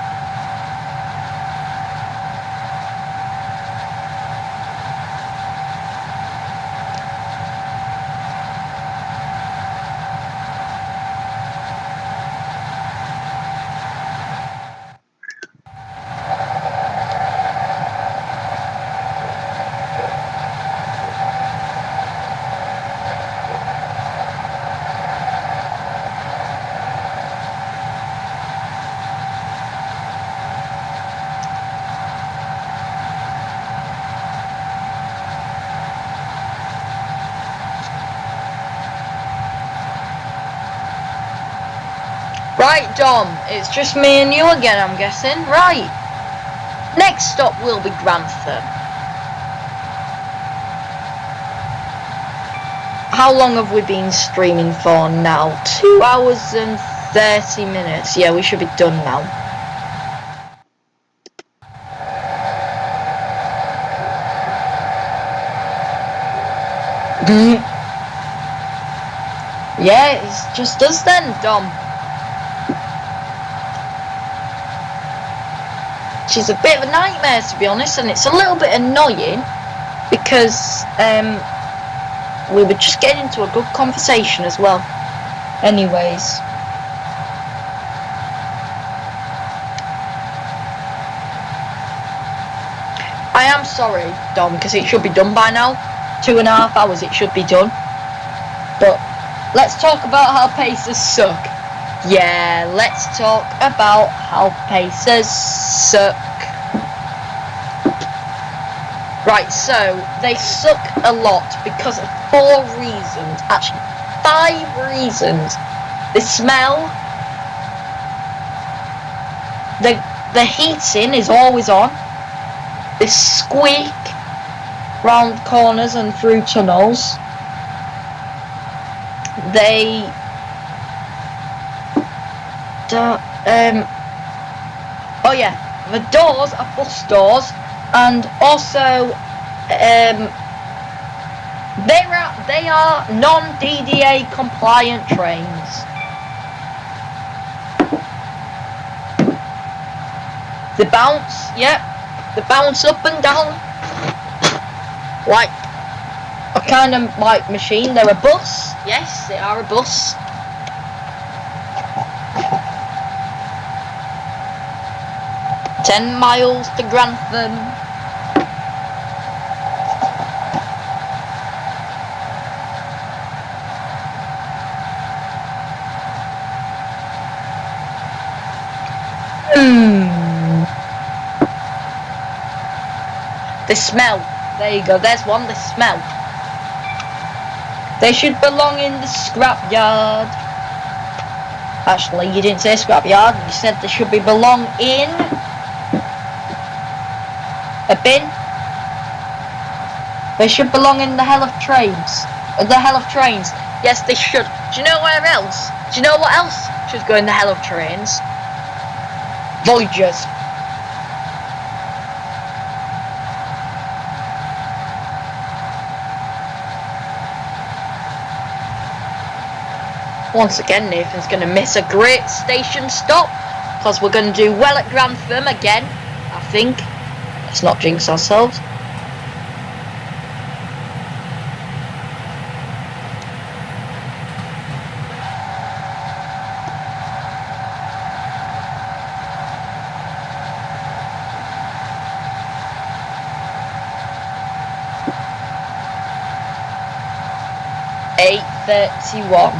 Right, Dom, it's just me and you again, I'm guessing. Right. Next stop will be Grantham. How long have we been streaming for now? 2 hours and 30 minutes. Yeah, we should be done now. Yeah, it's just us then, Dom. She's a bit of a nightmare, to be honest, and it's a little bit annoying because we were just getting into a good conversation as well. Anyways. I am sorry, Dom, because it should be done by now. 2.5 hours it should be done. But let's talk about how pacers suck. Yeah, let's talk about how pacers suck. Right, so they suck a lot because of 4 reasons. Actually, 5 reasons. They smell. The heating is always on. They squeak round corners and through tunnels. They oh yeah, the doors are bus doors, and also they are non-DDA compliant trains. They bounce, yep, they bounce up and down like a kind of like machine. They're a bus, yes, they are a bus. "10 miles to Grantham." The smell. There you go, there's one, the smell. They should belong in the scrapyard. Actually, you didn't say scrapyard, you said they should belong in a bin. They should belong in the hell of trains. The hell of trains. Yes, they should. Do you know where else? Do you know what else should go in the hell of trains? Voyagers. Once again, Nathan's going to miss a great station stop because we're going to do well at Grantham again, I think. Let's not jinx ourselves. $8.31,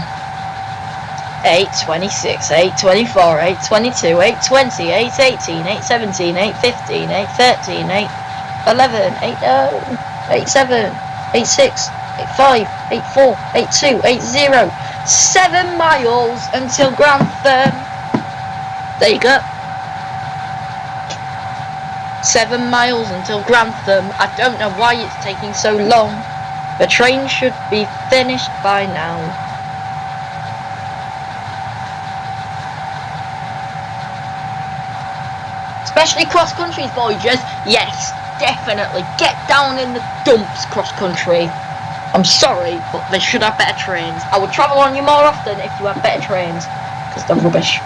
$8.26, $8.24, $8.22, $8.20, $8.18, $8.17, $8.15, $8.13, $8.11, $8.0, $8.7. 86, 85, 84, 82, 80. 7 miles until Grantham. There you go. 7 miles until Grantham. I don't know why it's taking so long. The train should be finished by now. Especially cross-country voyagers. Yes, definitely. Get down in the dumps, cross-country. I'm sorry, but they should have better trains. I would travel on you more often if you had better trains. Because they're rubbish.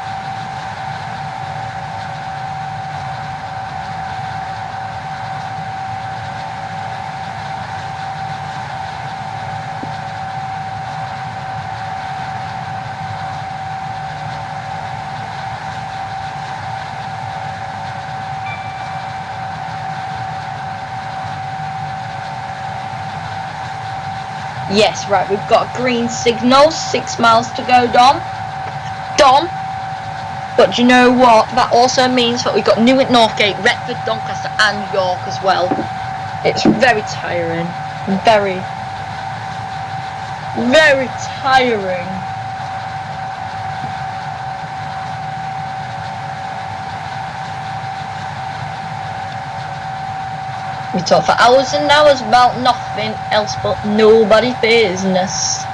Yes, right, we've got a green signal, 6 miles to go, Dom. But you know what? That also means that we've got Newark, Northgate, Retford, Doncaster and York as well. It's very tiring. Very, very tiring. We talk for hours and hours about nothing else but nobody's business.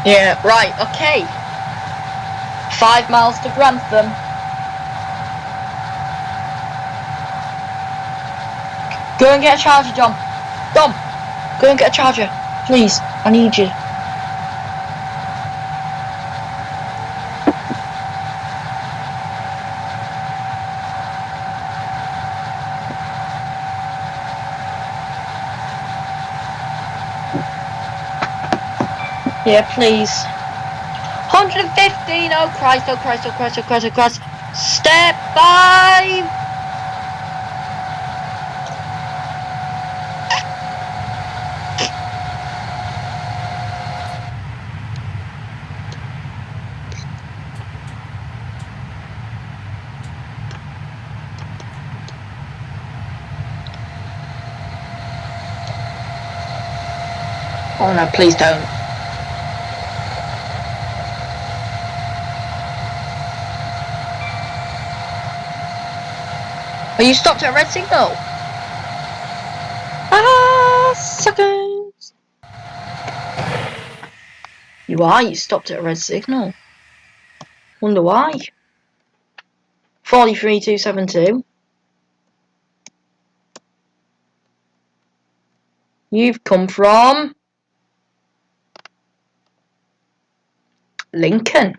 Yeah, right, okay. 5 miles to Grantham. Go and get a charger, Dom. Dom, go and get a charger. Please, I need you. Yeah, please. 115, oh Christ, oh Christ, oh Christ, oh Christ, oh Christ. Step 5. Oh no, please don't. Are you stopped at a red signal? Seconds. You are, you stopped at a red signal. Wonder why. 43272. You've come from Lincoln.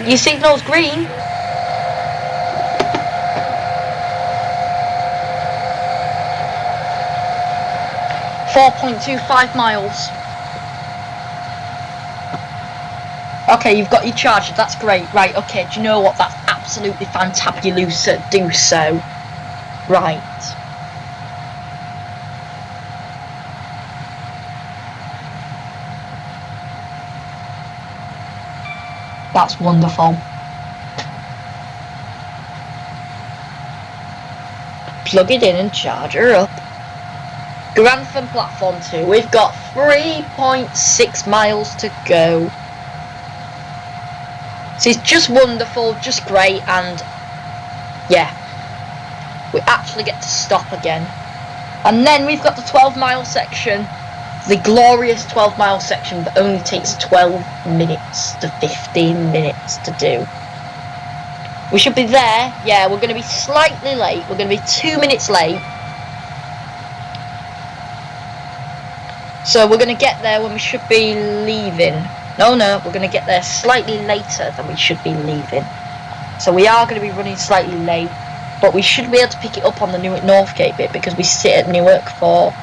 Your signal's green. 4.25 miles. Okay, you've got your charger, that's great. Right, okay, do you know what? That's absolutely fantabulous. Do so. Right. That's wonderful. Plug it in and charge her up. Grantham platform 2. We've got 3.6 miles to go. So it's just wonderful, just great, and yeah, we actually get to stop again. And then we've got the 12-mile section, the glorious 12-mile section that only takes 12 minutes to 15 minutes to do. We should be there. Yeah, we're going to be slightly late. We're going to be 2 minutes late. So we're going to get there when we should be leaving. No, we're going to get there slightly later than we should be leaving. So we are going to be running slightly late, but we should be able to pick it up on the Newark Northgate bit because we sit at Newark for...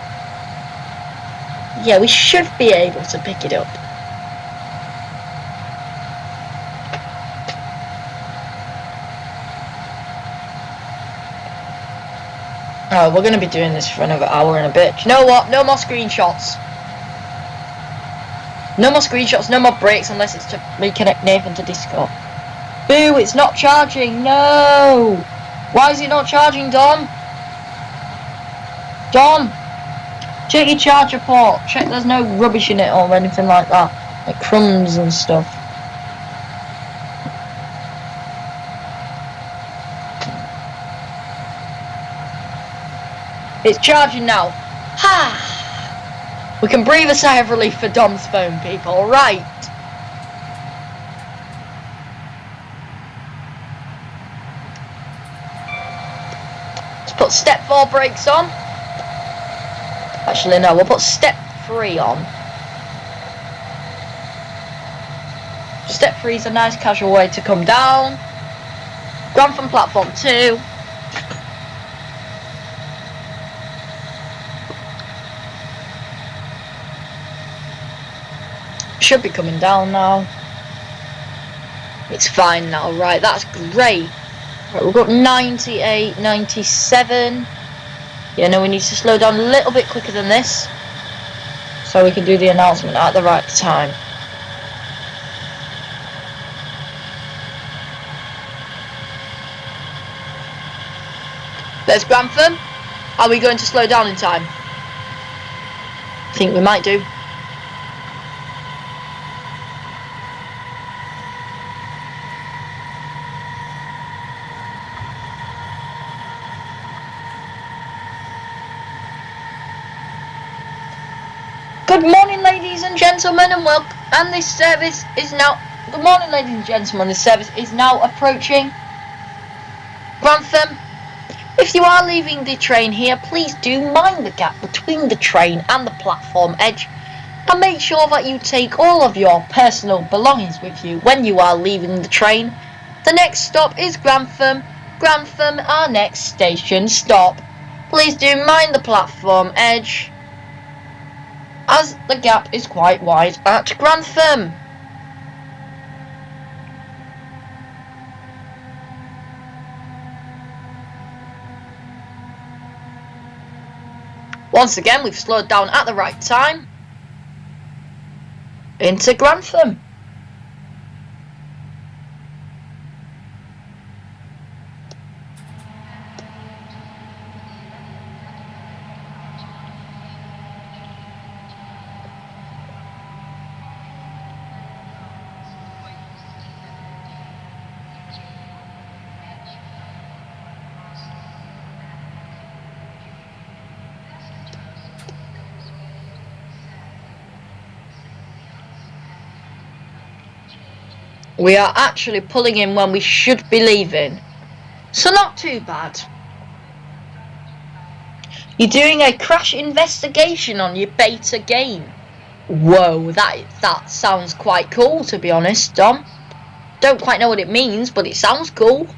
Yeah, we should be able to pick it up. Oh, we're going to be doing this for another hour and a bit. Do you know what? No more screenshots. No more screenshots, no more breaks unless it's to reconnect Nathan to Discord. Boo, it's not charging. No. Why is it not charging, Dom? Dom, check your charger port. Check there's no rubbish in it or anything like that. Like crumbs and stuff. It's charging now. Ha! We can breathe a sigh of relief for Dom's phone, people. Right. Let's put step 4 brakes on. Actually, no, we'll put step 3 on. Step 3 is a nice casual way to come down. Grantham platform 2. Should be coming down now. It's fine now, right, that's great. Right, we've got 98, 97. Yeah, no, we need to slow down a little bit quicker than this, so we can do the announcement at the right time. There's Grantham. Are we going to slow down in time? I think we might do. Good morning, ladies and gentlemen, and welcome. And this service is now. Good morning, ladies and gentlemen. This service is now approaching Grantham. If you are leaving the train here, please do mind the gap between the train and the platform edge, and make sure that you take all of your personal belongings with you when you are leaving the train. The next stop is Grantham. Grantham, our next station stop. Please do mind the platform edge, as the gap is quite wide at Grantham. Once again, we've slowed down at the right time into Grantham. We are actually pulling in when we should be leaving, so not too bad. You're doing a crash investigation on your beta game. Whoa, that sounds quite cool, to be honest, Dom. Don't quite know what it means, but it sounds cool.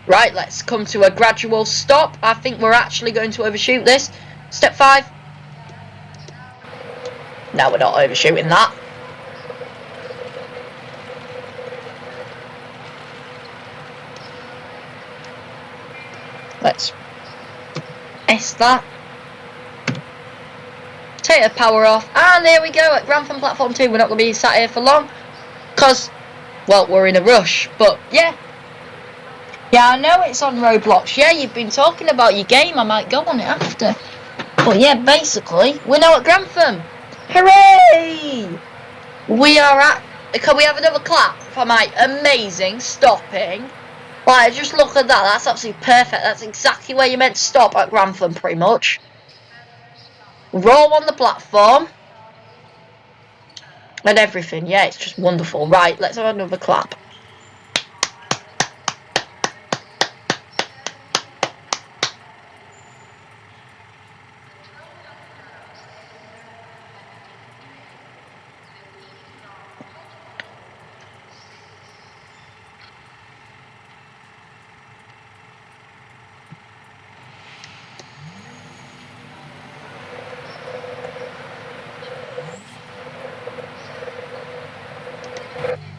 Right, let's come to a gradual stop. I think we're actually going to overshoot this. Step 5. No, we're not overshooting that. Let's S that. Take the power off. And there we go at Grantham Platform 2. We're not going to be sat here for long, because, well, we're in a rush. But, yeah. Yeah, I know it's on Roblox. Yeah, you've been talking about your game. I might go on it after. But yeah, basically, we're now at Grantham. Hooray! We are at... Can we have another clap for my amazing stopping? Like, just look at that. That's absolutely perfect. That's exactly where you're meant to stop at Grantham, pretty much. Roll on the platform. And everything. Yeah, it's just wonderful. Right, let's have another clap.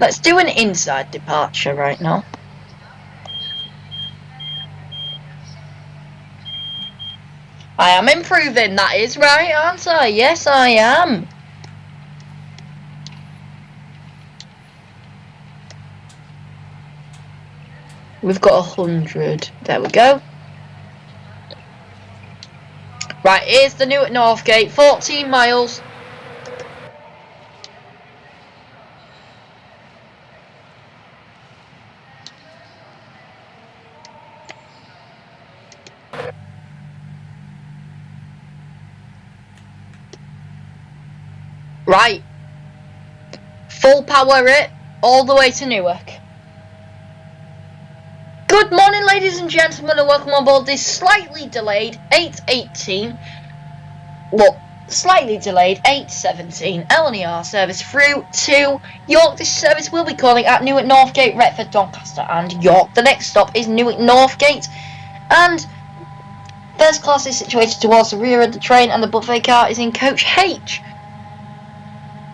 Let's do an inside departure right now. I am improving, that is right, aren't I? Yes, I am. We've got 100. There we go. Right, here's the Newark Northgate, 14 miles. Right. Full power it all the way to Newark. Good morning, ladies and gentlemen, and welcome on board this slightly delayed 818. Well, slightly delayed 817 LNER service through to York. This service will be calling at Newark Northgate, Retford, Doncaster, and York. The next stop is Newark Northgate, and first class is situated towards the rear of the train, and the buffet car is in coach H.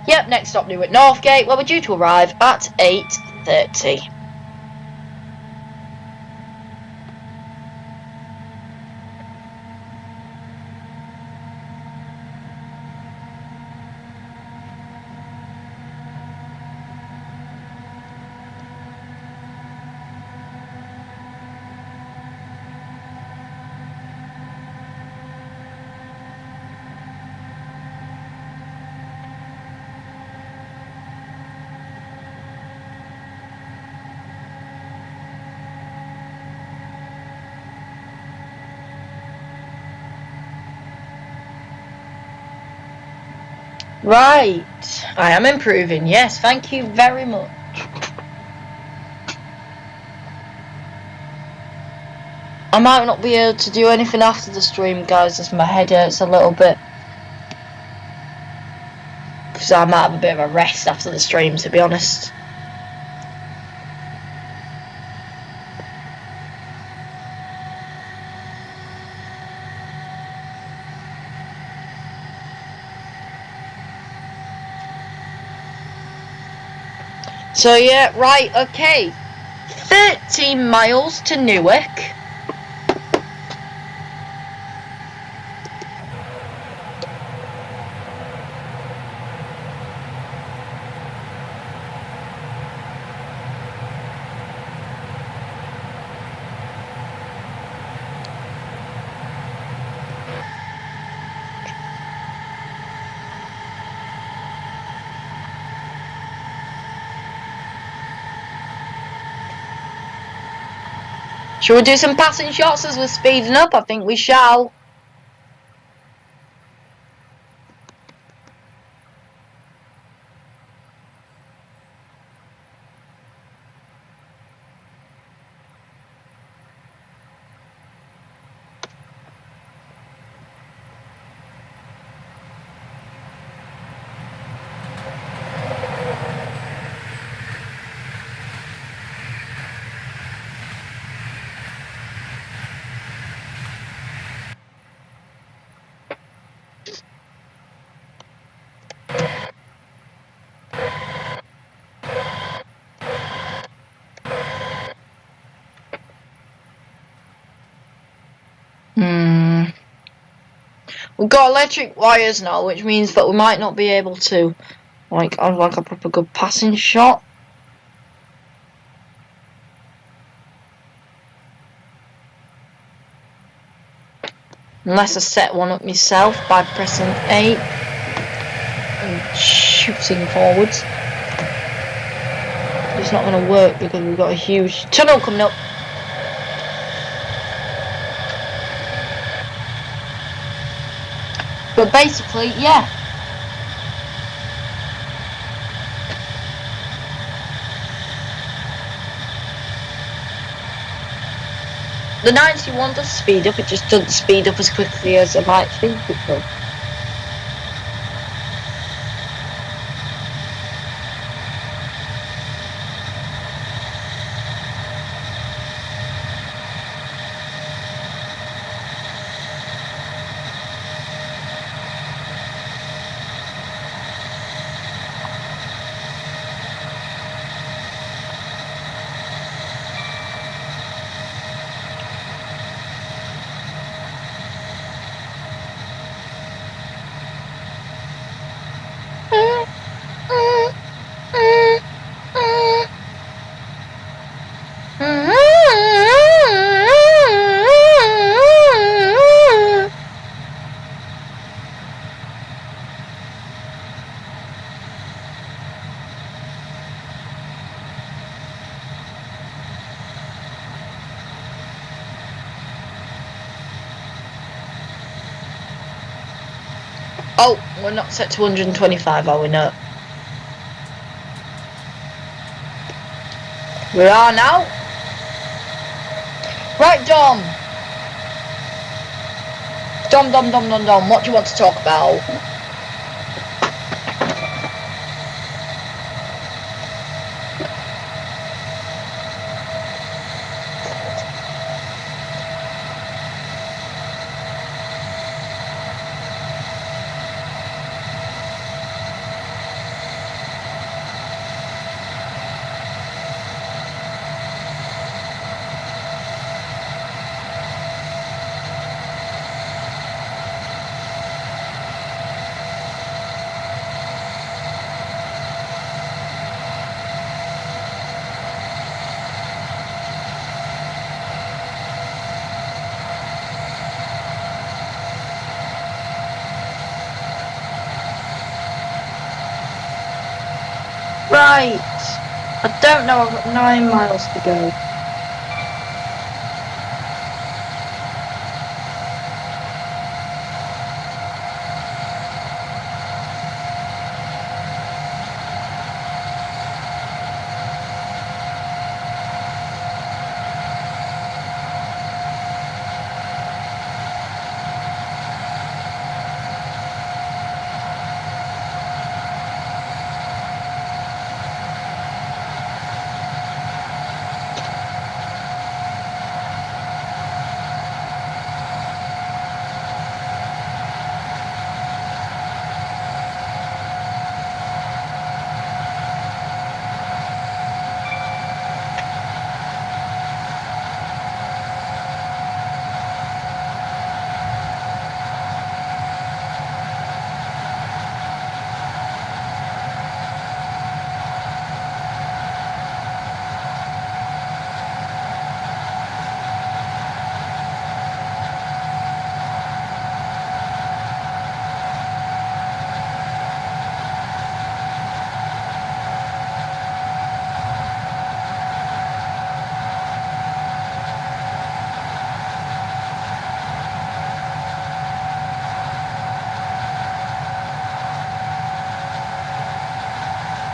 Yep, next stop Newark Northgate, where we're due to arrive at 8:30. Right, I am improving, yes, thank you very much. I might not be able to do anything after the stream, guys, as my head hurts a little bit. Because I might have a bit of a rest after the stream, to be honest. So yeah, right, okay. 13 miles to Newark. Shall we do some passing shots as we're speeding up? I think we shall. We've got electric wires now, which means that we might not be able to have a proper good passing shot. Unless I set one up myself by pressing A and shooting forwards. It's not going to work because we've got a huge tunnel coming up. But basically, yeah. The 91 does speed up, it just doesn't speed up as quickly as I might think it will. Oh, we're not set to 125, are we? No. We are now. Right, Dom. Dom. What do you want to talk about? Right. I don't know. I've got 9 miles to go.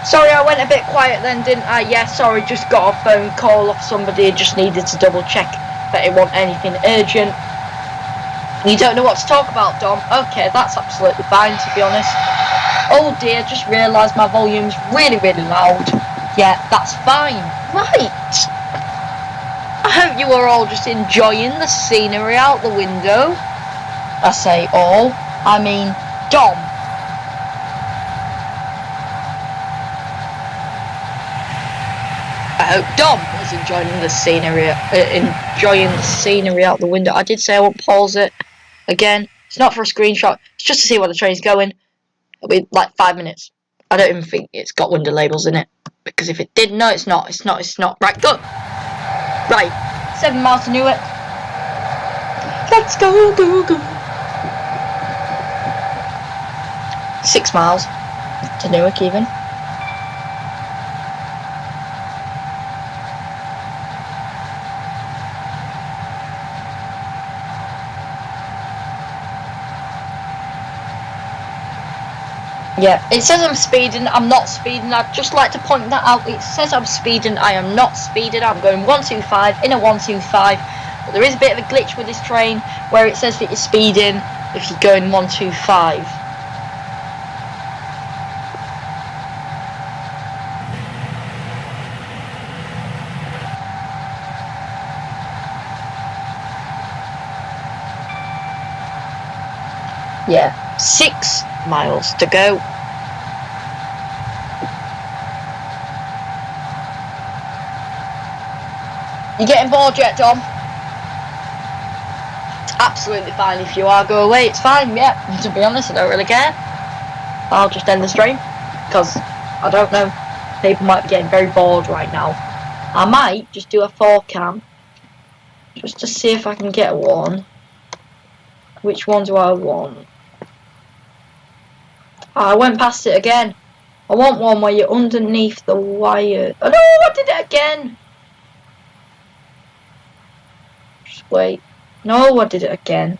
Sorry, I went a bit quiet then, didn't I? Yeah, sorry, just got a phone call off somebody. Just needed to double check that it wasn't anything urgent. You don't know what to talk about, Dom? Okay, that's absolutely fine, to be honest. Oh dear, just realised my volume's really loud. Yeah, that's fine. Right. I hope you are all just enjoying the scenery out the window. I say all. I mean, Dom. I hope Dom is enjoying the scenery out the window. I did say I won't pause it again. It's not for a screenshot. It's just to see where the train's going. It'll be like 5 minutes. I don't even think it's got window labels in it, because if it did, no, it's not. It's not. Right, go. Right, 7 miles to Newark. Let's go. 6 miles to Newark, even. Yeah, it says I'm speeding. I'm not speeding. I'd just like to point that out. It says I'm speeding. I am not speeding. I'm going 125 in a 125. But there is a bit of a glitch with this train where it says that you're speeding if you're going 125. Yeah, 6 miles to go. You getting bored yet, Dom? It's absolutely fine if you are. Go away. It's fine. Yeah. To be honest, I don't really care. I'll just end the stream because I don't know. People might be getting very bored right now. I might just do a 4cam just to see if I can get one. Which one do I want? Oh, I went past it again. I want one where you're underneath the wire. Oh no, I did it again. Just wait. No, I did it again.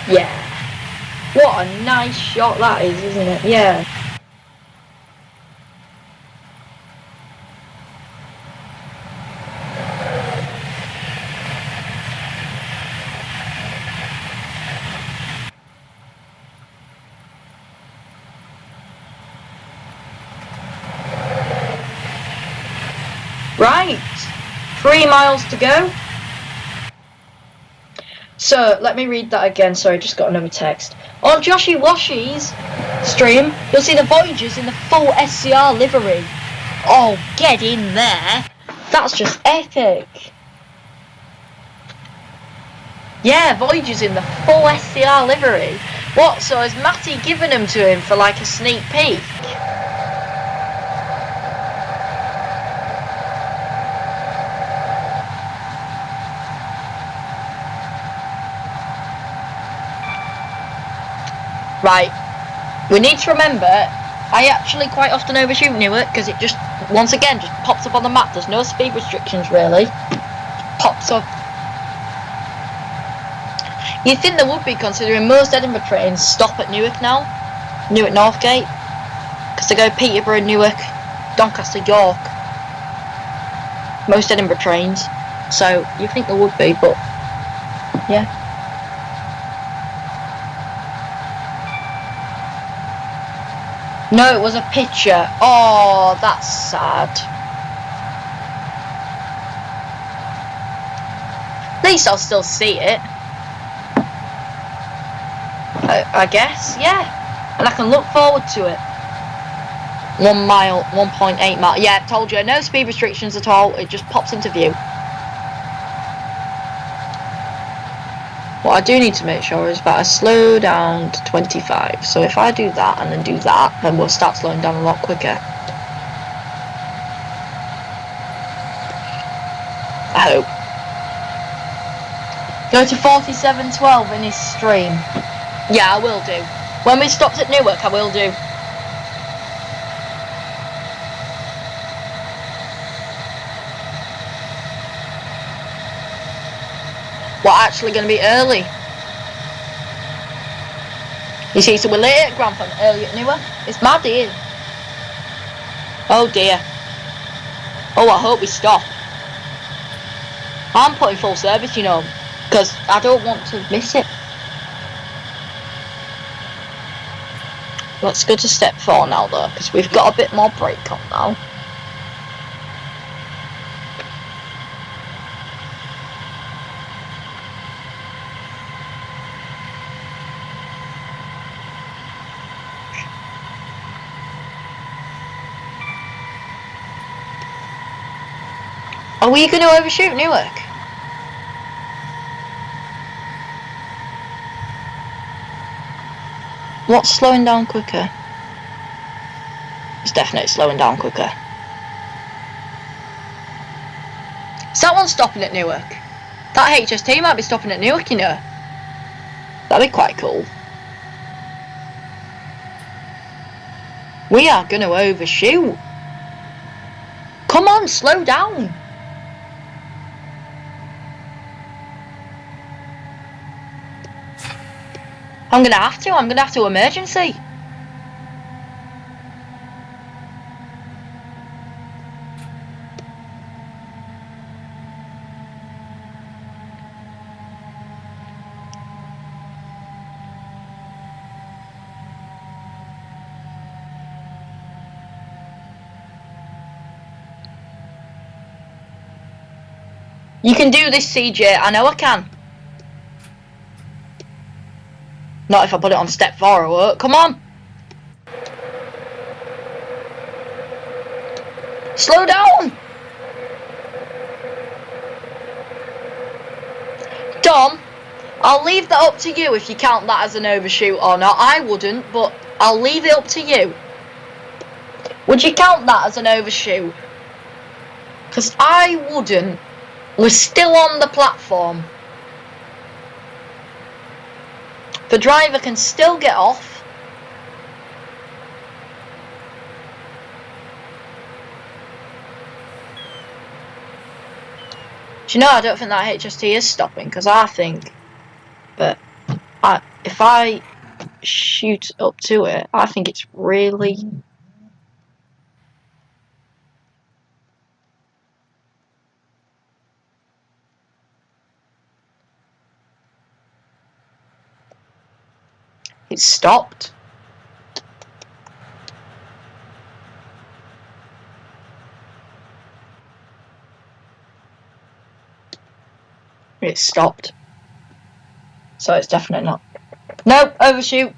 Yeah. What a nice shot that is, isn't it? Yeah. Right. 3 miles to go. So, let me read that again. Sorry, just got another text. On Joshy Washy's stream, you'll see the Voyagers in the full SCR livery. Oh, get in there. That's just epic. Yeah, Voyagers in the full SCR livery. What, so has Matty given them to him for like a sneak peek? Right. We need to remember, I actually quite often overshoot Newark because it just, once again, just pops up on the map. There's no speed restrictions really. Pops up. You'd think there would be, considering most Edinburgh trains stop at Newark now. Newark Northgate. Because they go Peterborough, Newark, Doncaster, York. Most Edinburgh trains. So, you'd think there would be, but yeah. No, it was a picture. Oh, that's sad. At least I'll still see it. I guess, yeah. And I can look forward to it. 1 mile, 1.8 mile. Yeah, I told you, no speed restrictions at all. It just pops into view. What I do need to make sure is that I slow down to 25. So if I do that and then do that, then we'll start slowing down a lot quicker. I hope. Go to 47.12 in his stream. Yeah, I will do. When we stopped at Newark, I will do. We're actually going to be early. You see, so we're late at Grantham, early at Newark. It's mad here. Oh dear. Oh, I hope we stop. I'm putting full service, you know, because I don't want to miss it. Let's go to step 4 now, though, because we've got a bit more brake on now. Are we going to overshoot Newark? What's slowing down quicker? It's definitely slowing down quicker. Is that one stopping at Newark? That HST might be stopping at Newark, you know. That'd be quite cool. We are going to overshoot. Come on, slow down. I'm going to have to emergency. You can do this, CJ. I know I can. Not if I put it on step 4 or what. Come on. Slow down. Dom, I'll leave that up to you if you count that as an overshoot or not. I wouldn't, but I'll leave it up to you. Would you count that as an overshoot? Because I wouldn't. We're still on the platform. The driver can still get off. Do you know, I don't think that HST is stopping, because I think, but if I shoot up to it, I think it's really... It's stopped. It's stopped. So it's definitely not. Nope, overshoot.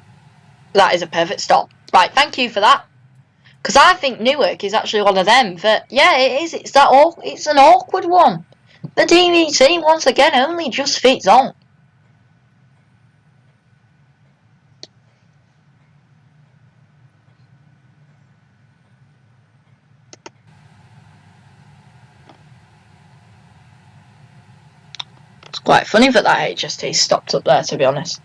That is a perfect stop. Right, thank you for that. Because I think Newark is actually one of them that, yeah, it is. It's an awkward one. The DVC, once again, only just fits on. It's quite funny that HST stopped up there, to be honest.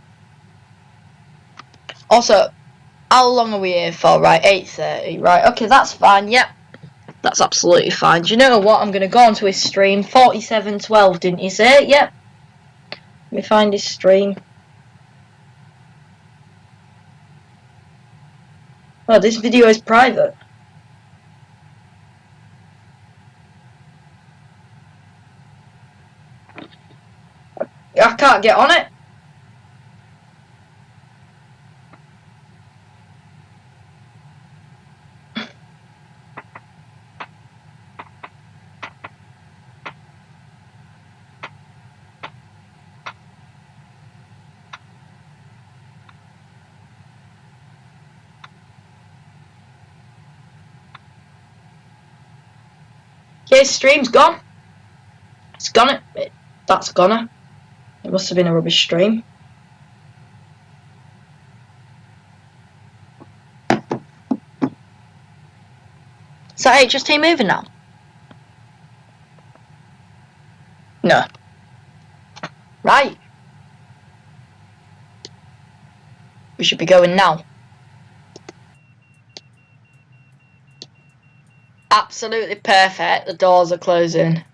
Also, how long are we here for? Right, 8:30. Right, okay, that's fine. Yep, that's absolutely fine. Do you know what? I'm going to go onto his stream. 4712, didn't you say? Yep. Let me find his stream. Oh, this video is private. I can't get on it. Yeah, his stream's gone. It's gone. That's gone. It must have been a rubbish stream. Is that HST moving now? No. Right. We should be going now. Absolutely perfect. The doors are closing.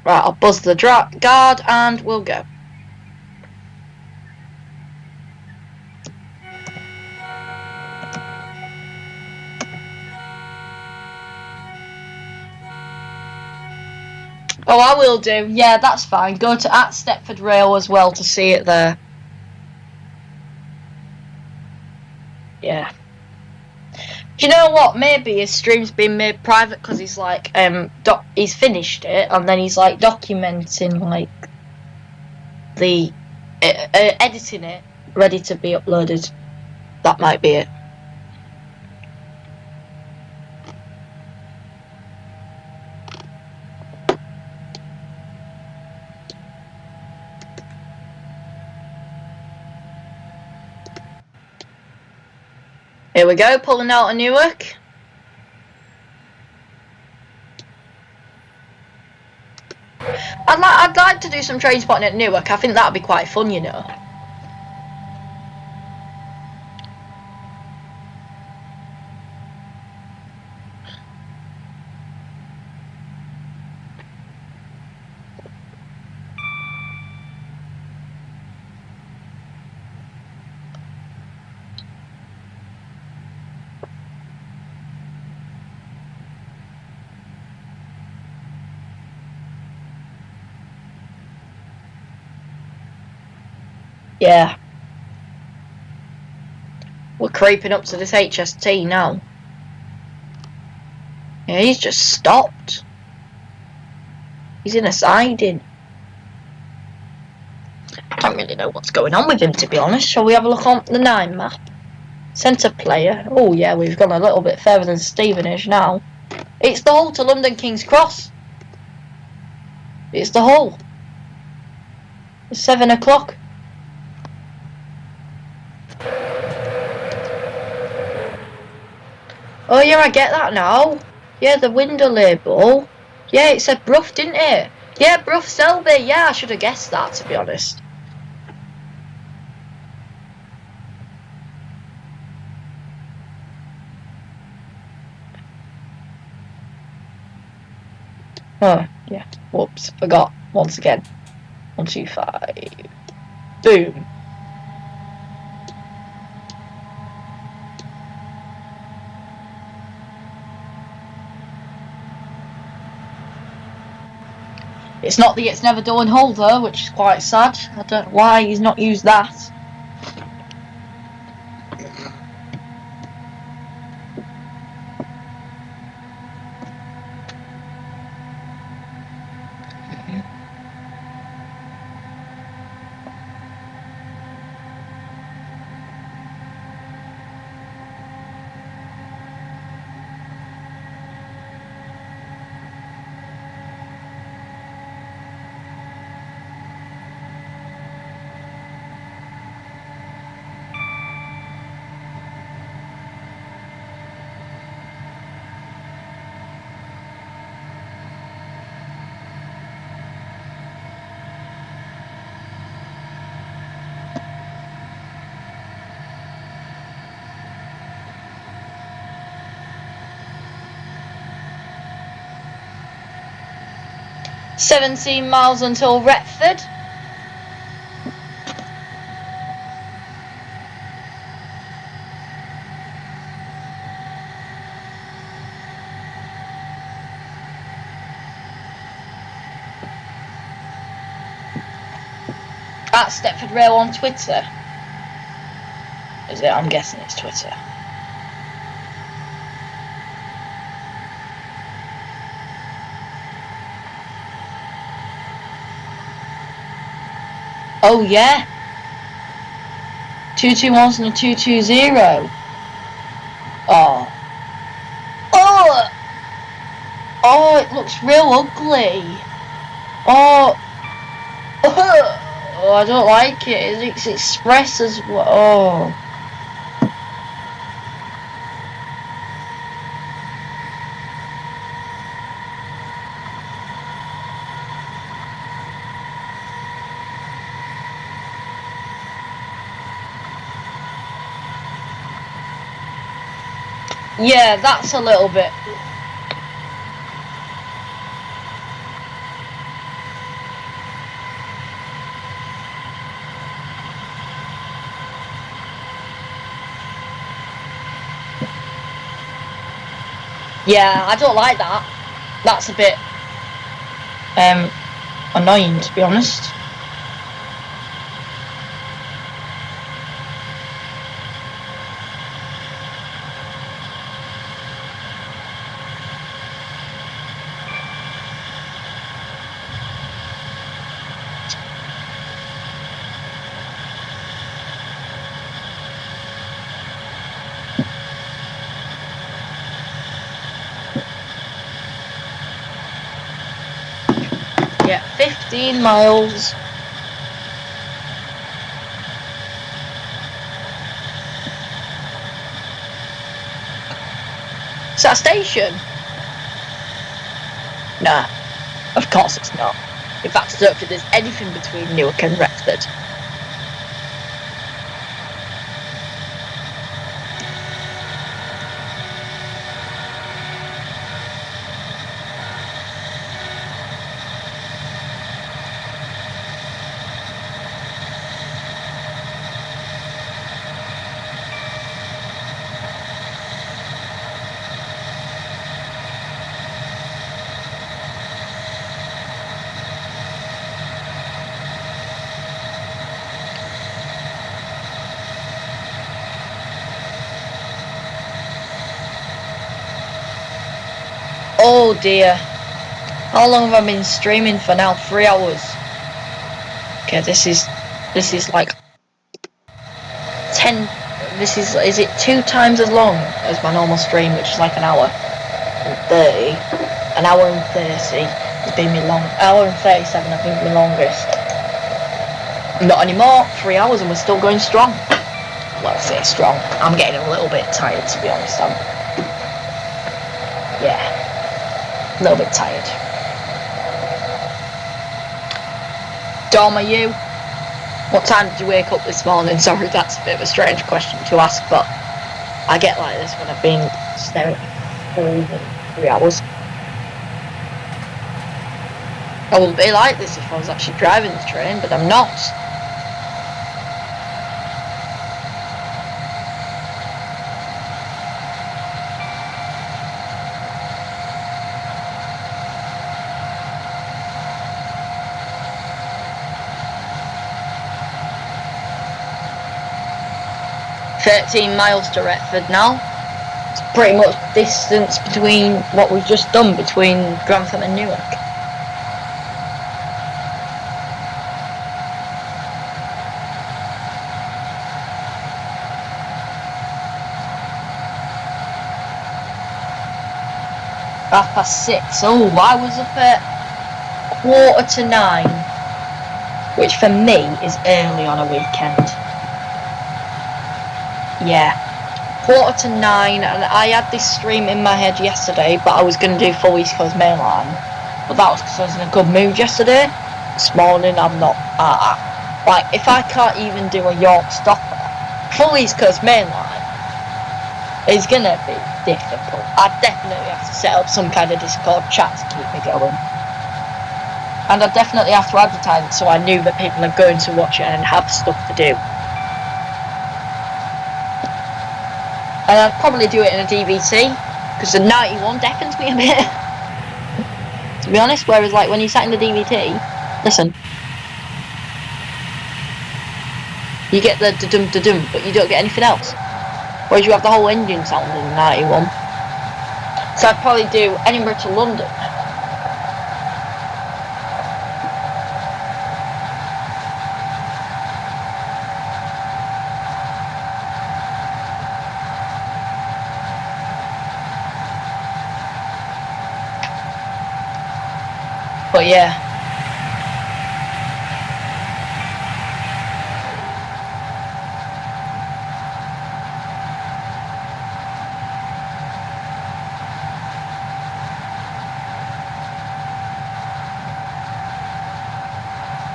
Right, I'll buzz the guard and we'll go. Oh, I will do. Yeah, that's fine. Go to @Stepford Rail as well to see it there. Yeah. Do you know what? Maybe his stream's been made private because he's like, he's finished it and then he's like documenting like the editing it, ready to be uploaded. That might be it. Here we go, pulling out of Newark. I'd like to do some train spotting at Newark. I think that'd be quite fun, you know. Yeah. We're creeping up to this HST now. Yeah, he's just stopped. He's in a siding. I don't really know what's going on with him, to be honest. Shall we have a look on the 9 map? Centre player. Oh yeah, we've gone a little bit further than Stevenage now. It's the Hull to London King's Cross. It's the Hull. It's 7 o'clock. Oh yeah, I get that now. Yeah, the window label. Yeah, it said Brough, didn't it? Yeah, Brough Selby. Yeah, I should have guessed that, to be honest. Oh, yeah. Whoops, forgot. Once again. 1, 2, 5. Boom. It's not the It's Never Dull and Holder, which is quite sad. I don't know why he's not used that. "17 miles until Retford." At Stepford Rail on Twitter. Is it? I'm guessing it's Twitter. Oh yeah. 221 and a 220. Oh. Oh! Oh, it looks real ugly. Oh. Oh, I don't like it. It's express as well. Oh. Yeah, that's a little bit. Yeah, I don't like that. That's a bit annoying, to be honest. Yeah, 15 miles. Is that a station? Nah, of course it's not. In fact, I don't think there's anything between Newark and Retford. Oh dear. How long have I been streaming for now? 3 hours. Okay, this is like 10. Is it 2 times as long as my normal stream, which is like an hour and 30. An hour and 30 has been my long. Hour and 37, I think, my longest. Not anymore. 3 hours and we're still going strong. Well, I say strong. I'm getting a little bit tired, to be honest. Yeah, a little bit tired. Dom, are you? What time did you wake up this morning? Sorry, that's a bit of a strange question to ask, but I get like this when I've been staring for over 3 hours. I wouldn't be like this if I was actually driving the train, but I'm not. "13 miles to Retford now." It's pretty much distance between what we've just done between Grantham and Newark. "6:30. Oh, I was up at 9:15, which for me is early on a weekend. Yeah, 9:15, and I had this stream in my head yesterday, but I was going to do full East Coast Main Line. But that was because I was in a good mood yesterday. This morning I'm not. Like, if I can't even do a York stopper, full East Coast Main Line is going to be difficult. I definitely have to set up some kind of Discord chat to keep me going. And I definitely have to advertise it so I knew that people are going to watch it and have stuff to do. And I'd probably do it in a DVT, because the 91 deafens me a bit. To be honest, whereas like when you sat in the DVT, listen, you get the da-dum da-dum, but you don't get anything else. Whereas you have the whole engine sound in the 91. So I'd probably do Edinburgh to London. But yeah.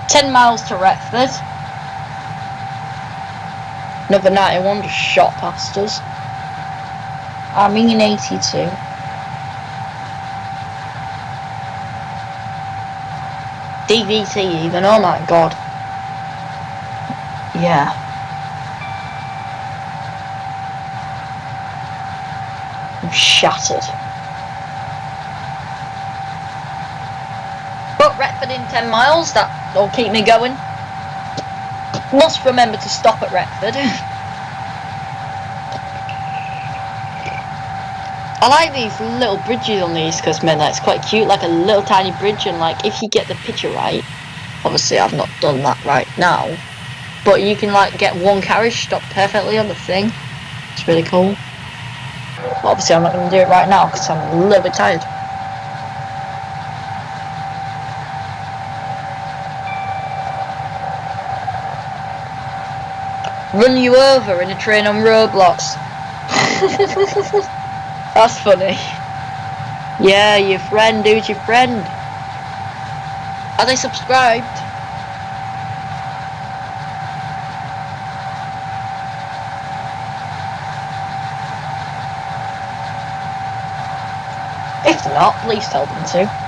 "10 miles to Retford." Another 91 just shot past us. I mean 82. DVT even, oh my god. Yeah. I'm shattered. But Retford in 10 miles, that'll keep me going. Must remember to stop at Retford. I like these little bridges on the East Coast Main Line. It's quite cute, like a little tiny bridge, and like if you get the picture right, obviously I've not done that right now, but you can like get one carriage stopped perfectly on the thing. It's really cool. But obviously I'm not going to do it right now because I'm a little bit tired. "Run you over in a train on roadblocks." That's funny. Yeah, your friend, who's your friend? Are they subscribed? If not, please tell them to.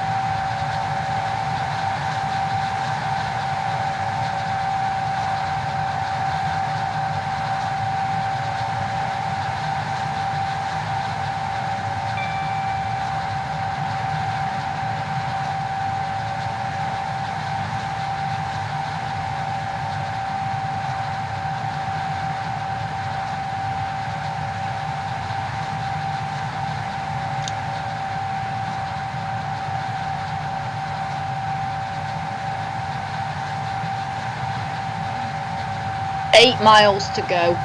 "8 miles to go."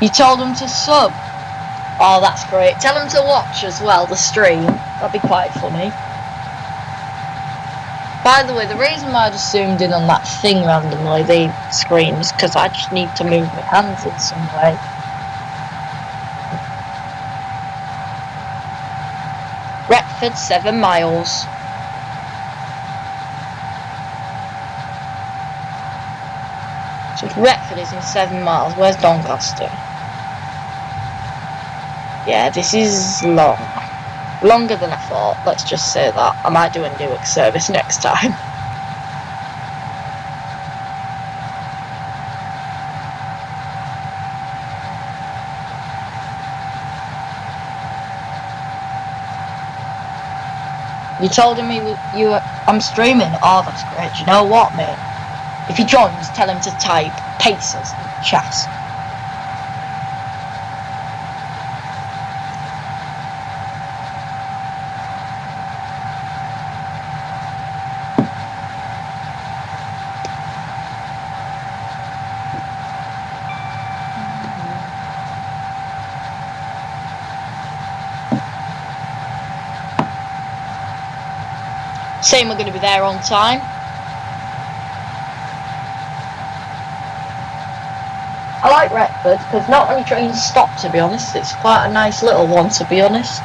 You told them to sub? Oh, that's great. Tell them to watch as well, the stream. That'd be quite funny. By the way, the reason why I just zoomed in on that thing randomly, the screens, because I just need to move my hands in some way. Retford, 7 miles. So if Retford is in 7 miles, where's Doncaster? Yeah, this is long. Longer than I thought, let's just say that. I might do a Newark service next time. You told him I'm streaming? Oh, that's great. You know what, mate? If he joins, tell him to type Pacers in chat. Saying we're going to be there on time. I like Retford because not many trains stop, to be honest. It's quite a nice little one, to be honest.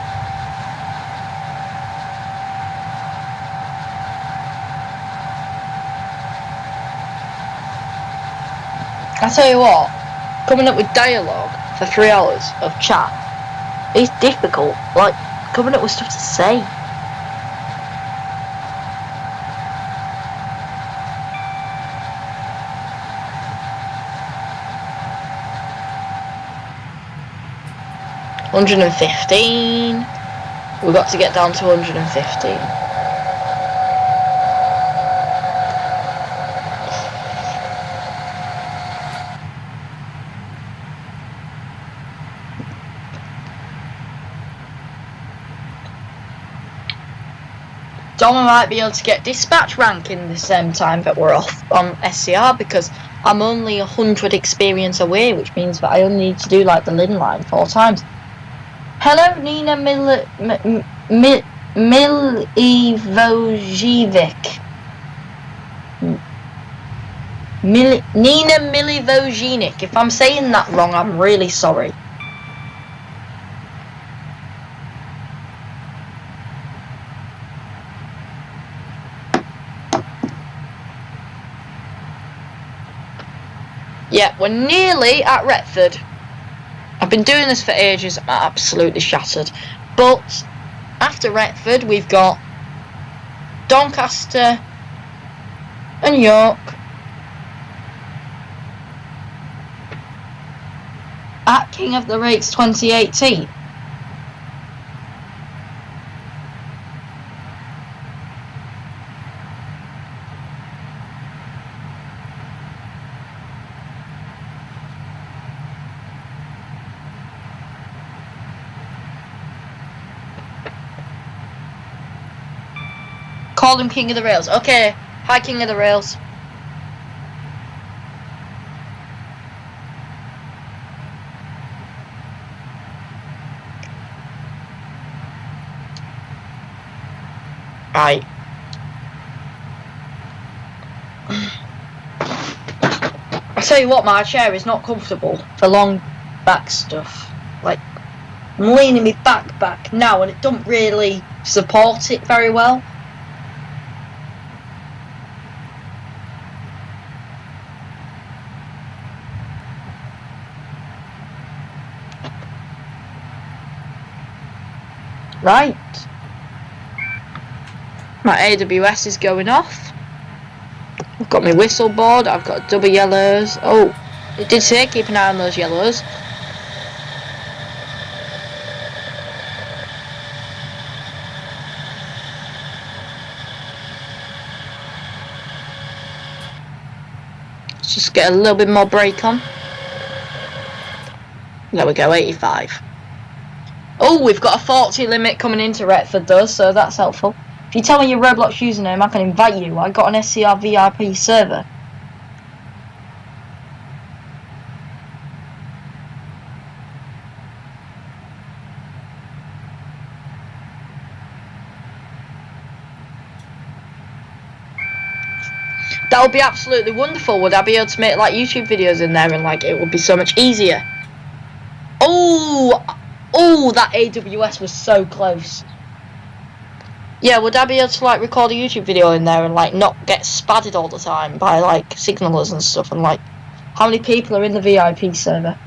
I tell you what, coming up with dialogue for 3 hours of chat is difficult. Like, coming up with stuff to say. $115. We've got to get down to 115. Dom might be able to get dispatch rank in the same time that we're off on SCR because I'm only 100 experience away, which means that I only need to do like the Lin line 4 times. Hello, Nina Milivojevic. Nina Milivojevic. If I'm saying that wrong, I'm really sorry. Yeah, we're nearly at Retford. I've been doing this for ages, I'm absolutely shattered. But after Retford, we've got Doncaster and York at King of the Rates 2018. Call him King of the Rails. Okay, hi King of the Rails. Right. I tell you what, my chair is not comfortable for long back stuff. Like, I'm leaning my back now and it don't really support it very well. Right. My AWS is going off. I've got my whistle board, I've got double yellows. Oh, it did say keep an eye on those yellows. Let's just get a little bit more brake on. There we go, 85. Oh, we've got a 40 limit coming into Retford though, so that's helpful. If you tell me your Roblox username, I can invite you. I got an SCR VIP server. That would be absolutely wonderful. Would I be able to make like YouTube videos in there and like it would be so much easier? Oh, that AWS was so close. Yeah, would I be able to like record a YouTube video in there and like not get spadded all the time by like signalers and stuff? And like, how many people are in the VIP server?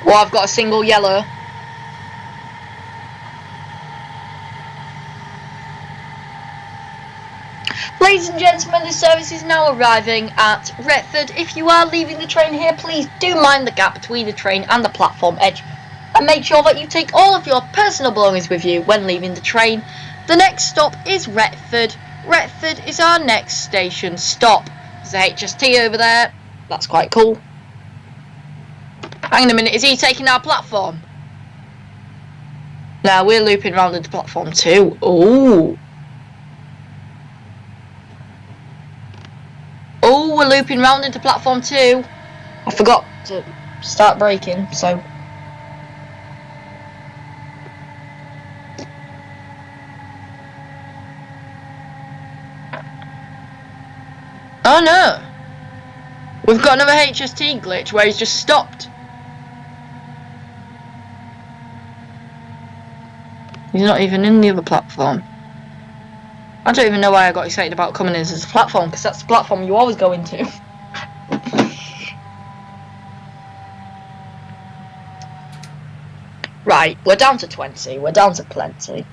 Well, I've got a single yellow. Ladies and gentlemen, the service is now arriving at Retford. If you are leaving the train here, please do mind the gap between the train and the platform edge. And make sure that you take all of your personal belongings with you when leaving the train. The next stop is Retford. Retford is our next station stop. There's a HST over there. That's quite cool. Hang on a minute, is he taking our platform? Now we're looping round into platform 2. Ooh. Oh, we're looping round into platform 2. I forgot to start braking, so... Oh no! We've got another HST glitch where he's just stopped. He's not even in the other platform. I don't even know why I got excited about coming in as a platform, because that's the platform you always go into. Right, we're down to 20. We're down to plenty.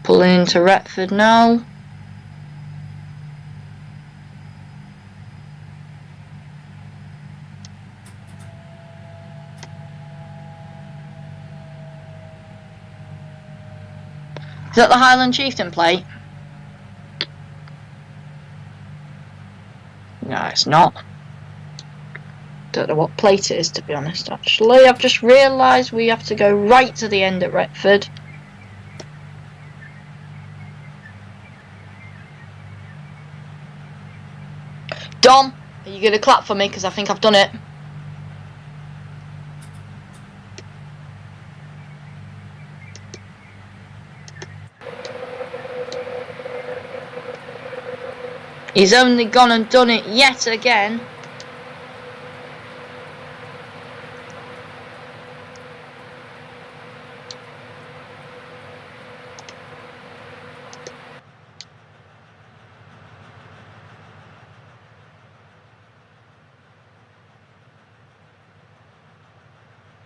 Pulling into Retford now. Is that the Highland Chieftain plate? No, it's not. Don't know what plate it is, to be honest, actually. I've just realised we have to go right to the end at Retford. Dom, are you going to clap for me? Because I think I've done it. He's only gone and done it yet again.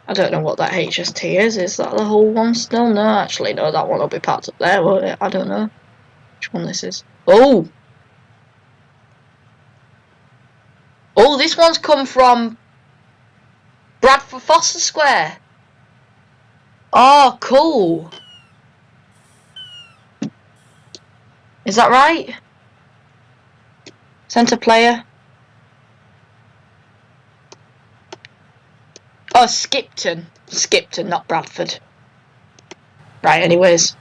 I don't know what that HST is. Is that the whole one still? No, actually, no, that one will be parked up there, won't it? I don't know which one this is. Oh! Oh, this one's come from Bradford Foster Square. Oh, cool. Is that right? Centre player. Oh, Skipton. Skipton, not Bradford. Right, anyways.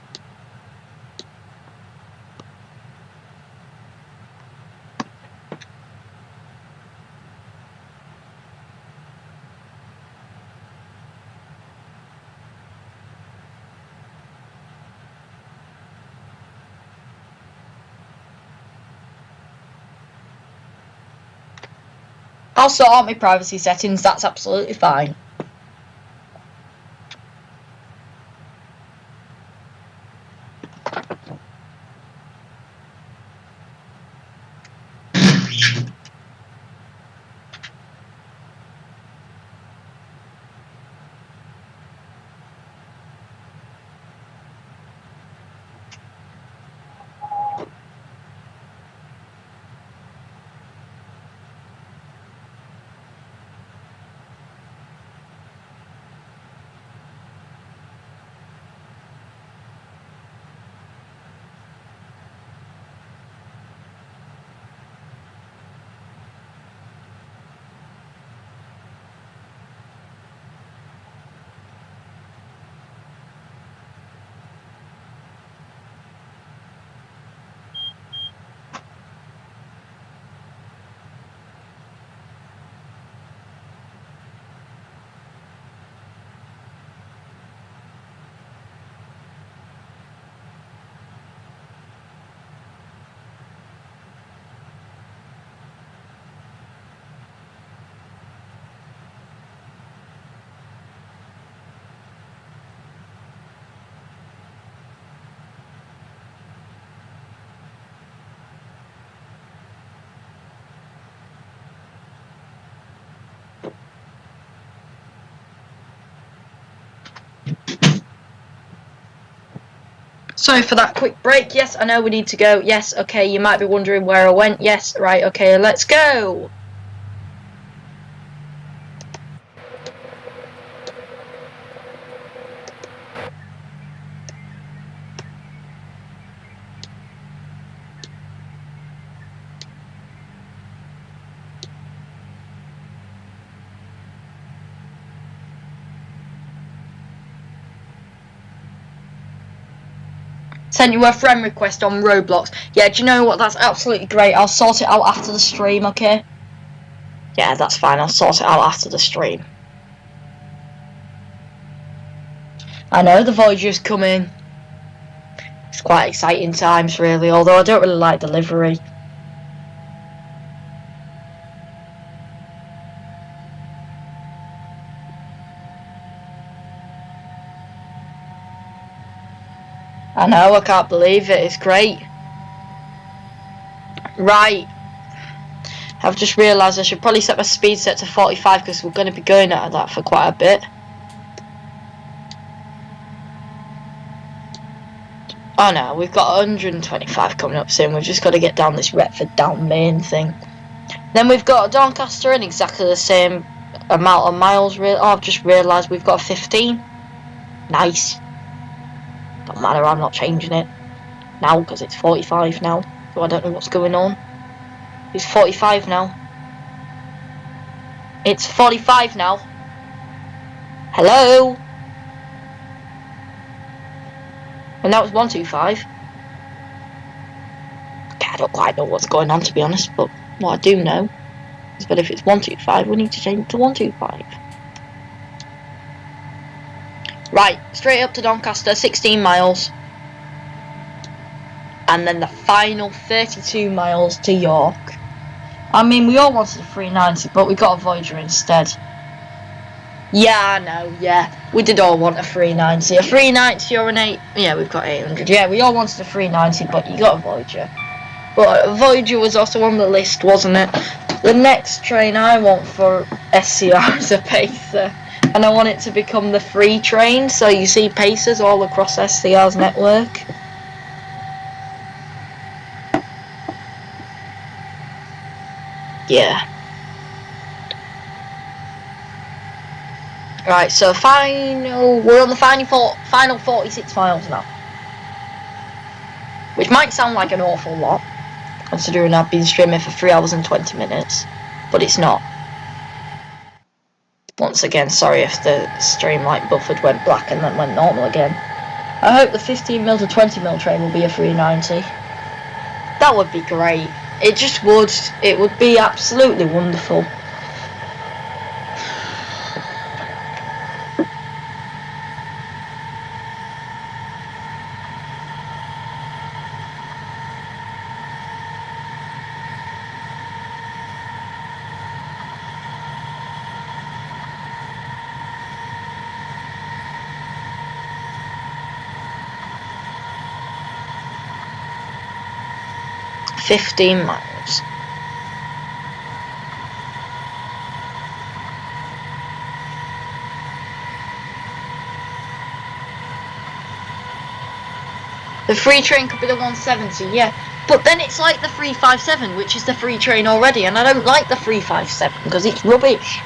I'll sort out my privacy settings, that's absolutely fine. Sorry for that quick break. Yes, I know we need to go. Yes, okay, you might be wondering where I went. Yes, right, okay, let's go. Sent you a friend request on Roblox. Yeah, do you know what? That's absolutely great. I'll sort it out after the stream, okay? Yeah, that's fine. I'll sort it out after the stream. I know the Voyager's coming. It's quite exciting times, really, although I don't really like delivery. I know, I can't believe it. It's great. Right. I've just realised I should probably set my speed set to 45 because we're going to be going at that for quite a bit. Oh no, we've got 125 coming up soon. We've just got to get down this Retford down main thing. Then we've got Doncaster in exactly the same amount of miles. Oh, I've just realised we've got 15. Nice. Don't matter, I'm not changing it now because it's 45 now. So I don't know what's going on. It's 45 now. It's 45 now. Hello? And that was 125. Okay, I don't quite know what's going on, to be honest, but what I do know is that if it's 125, we need to change it to 125. Right, straight up to Doncaster, 16 miles. And then the final 32 miles to York. I mean, we all wanted a 390, but we got a Voyager instead. Yeah, I know, yeah. We did all want a 390. A 390 or an 8... Yeah, we've got 800. Yeah, we all wanted a 390, but you got a Voyager. But a Voyager was also on the list, wasn't it? The next train I want for SCR is a Pacer. And I want it to become the free train, so you see Pacers all across SCR's network. Yeah. Right, so we're on the final 46 miles now. Which might sound like an awful lot, considering I've been streaming for 3 hours and 20 minutes, but it's not. Once again, sorry if the stream light buffered, went black and then went normal again. I hope the 15mm to 20mm train will be a 390. That would be great. It just would. It would be absolutely wonderful. $15 miles. The free train could be the 170, yeah. But then it's like the 357, which is the free train already, and I don't like the 357 because it's rubbish.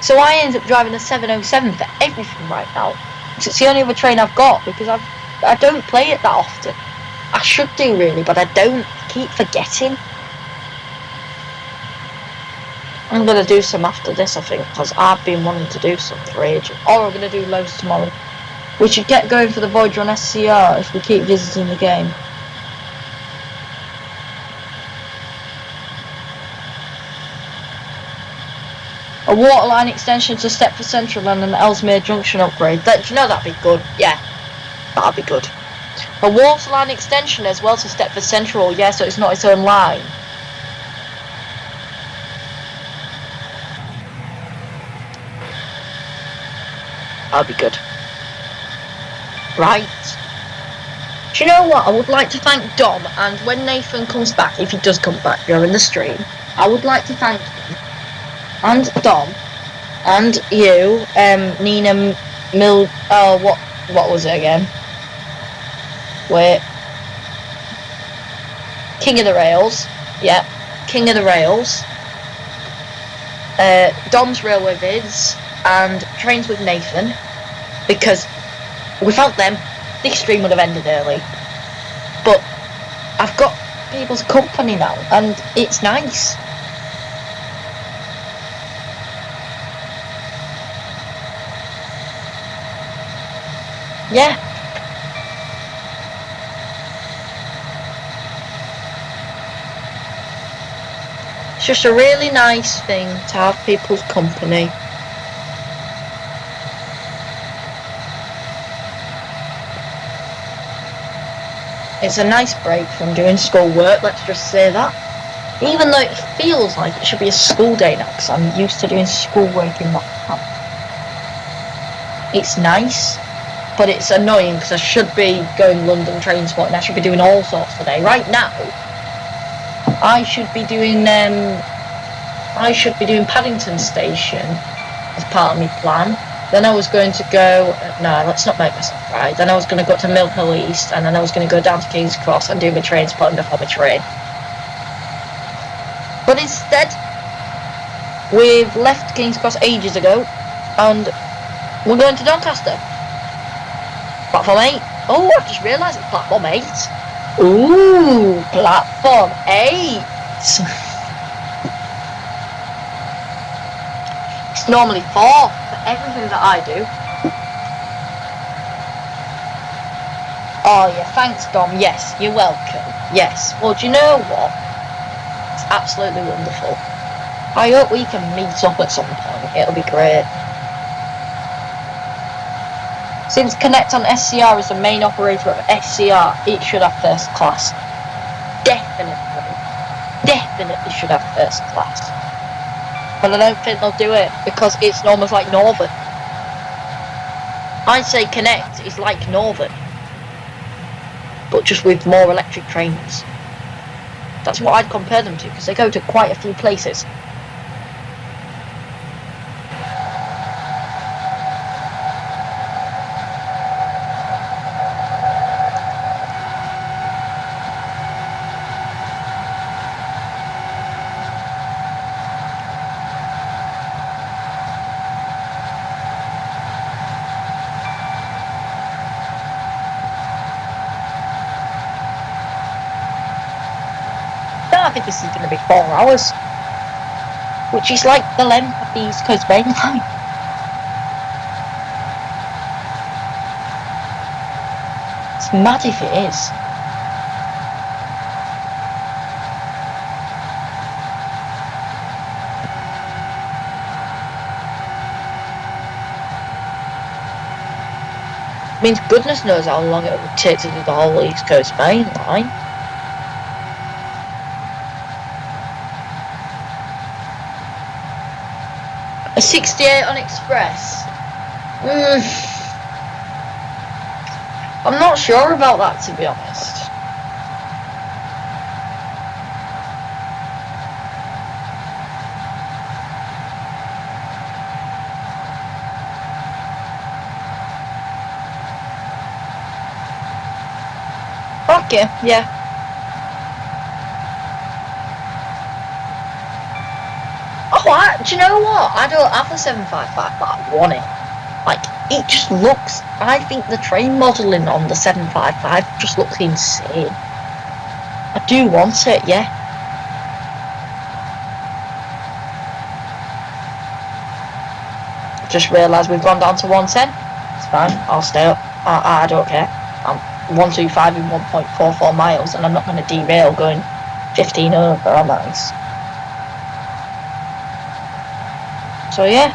So I end up driving the 707 for everything right now. It's the only other train I've got because I don't play it that often. I should do really, but I don't. I keep forgetting. I'm going to do some after this, I think, because I've been wanting to do some for ages. Or I'm going to do loads tomorrow. We should get going for the Voyager on SCR if we keep visiting the game. A waterline extension to Stepford Central and an Ellesmere Junction upgrade. Do you know that'd be good? Yeah, that'd be good. A waterline extension as well to Stepford Central, yeah, so it's not its own line. That'd be good. Right. Do you know what? I would like to thank Dom, and when Nathan comes back, if he does come back during the stream, I would like to thank him and Dom and you, Nina what was it again? Wait. King of the Rails. Yeah. King of the Rails. Dom's Railway Vids. And Trains with Nathan. Because without them, this stream would have ended early. But I've got people's company now, and it's nice. Yeah. It's just a really nice thing to have people's company. It's a nice break from doing schoolwork, let's just say that. Even though it feels like it should be a school day now, because I'm used to doing schoolwork in that camp. It's nice, but it's annoying because I should be going London train spotting. I should be doing all sorts today. Right now, I should be doing Paddington Station as part of my plan. Then I was going to go, no, let's not make myself right. Then I was going to go to Mill Hill East, and then I was going to go down to King's Cross and do my train spotting before my train. But instead, we've left King's Cross ages ago, and we're going to Doncaster. Platform 8. Oh, I've just realised it's Platform 8. Ooh, Platform 8. It's normally 4 for everything that I do. Oh yeah, thanks Dom. Yes, you're welcome. Yes. Well, do you know what? It's absolutely wonderful. I hope we can meet up at some point. It'll be great. Since Connect on SCR is the main operator of SCR, it should have first class. Definitely should have first class. But I don't think they'll do it because it's almost like Northern. I'd say Connect is like Northern, but just with more electric trains. That's what I'd compare them to because they go to quite a few places. I think this is going to be 4 hours, which is like the length of the East Coast Main Line. It's mad if it is. Means goodness knows how long it would take to do the whole East Coast Main Line. A 68 on Express. I'm not sure about that, to be honest. Okay, yeah. Oh, do you know what? I don't have the 755, but I want it. Like, it just looks... I think the train modelling on the 755 just looks insane. I do want it, yeah. Just realised we've gone down to 110. It's fine, I'll stay up. I don't care. I'm 125 in 1.44 miles, and I'm not going to derail going 15 over, am I? So yeah.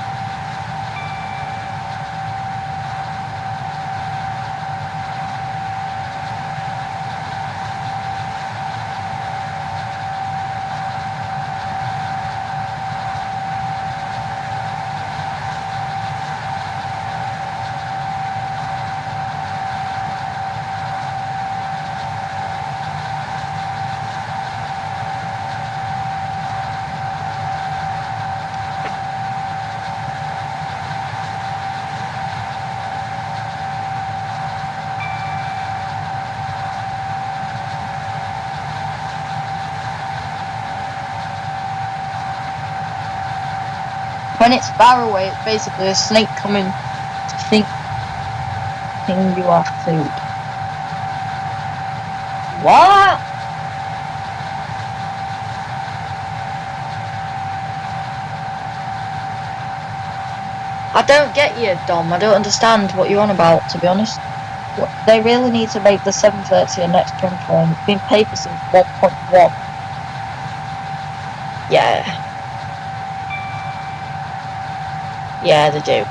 When it's far away, it's basically a snake coming to think you are food. What? I don't get you, Dom. I don't understand what you're on about, to be honest. They really need to make the 7:30 a next gen train. It's been paid for since 1.1. Yeah. Yeah, they do.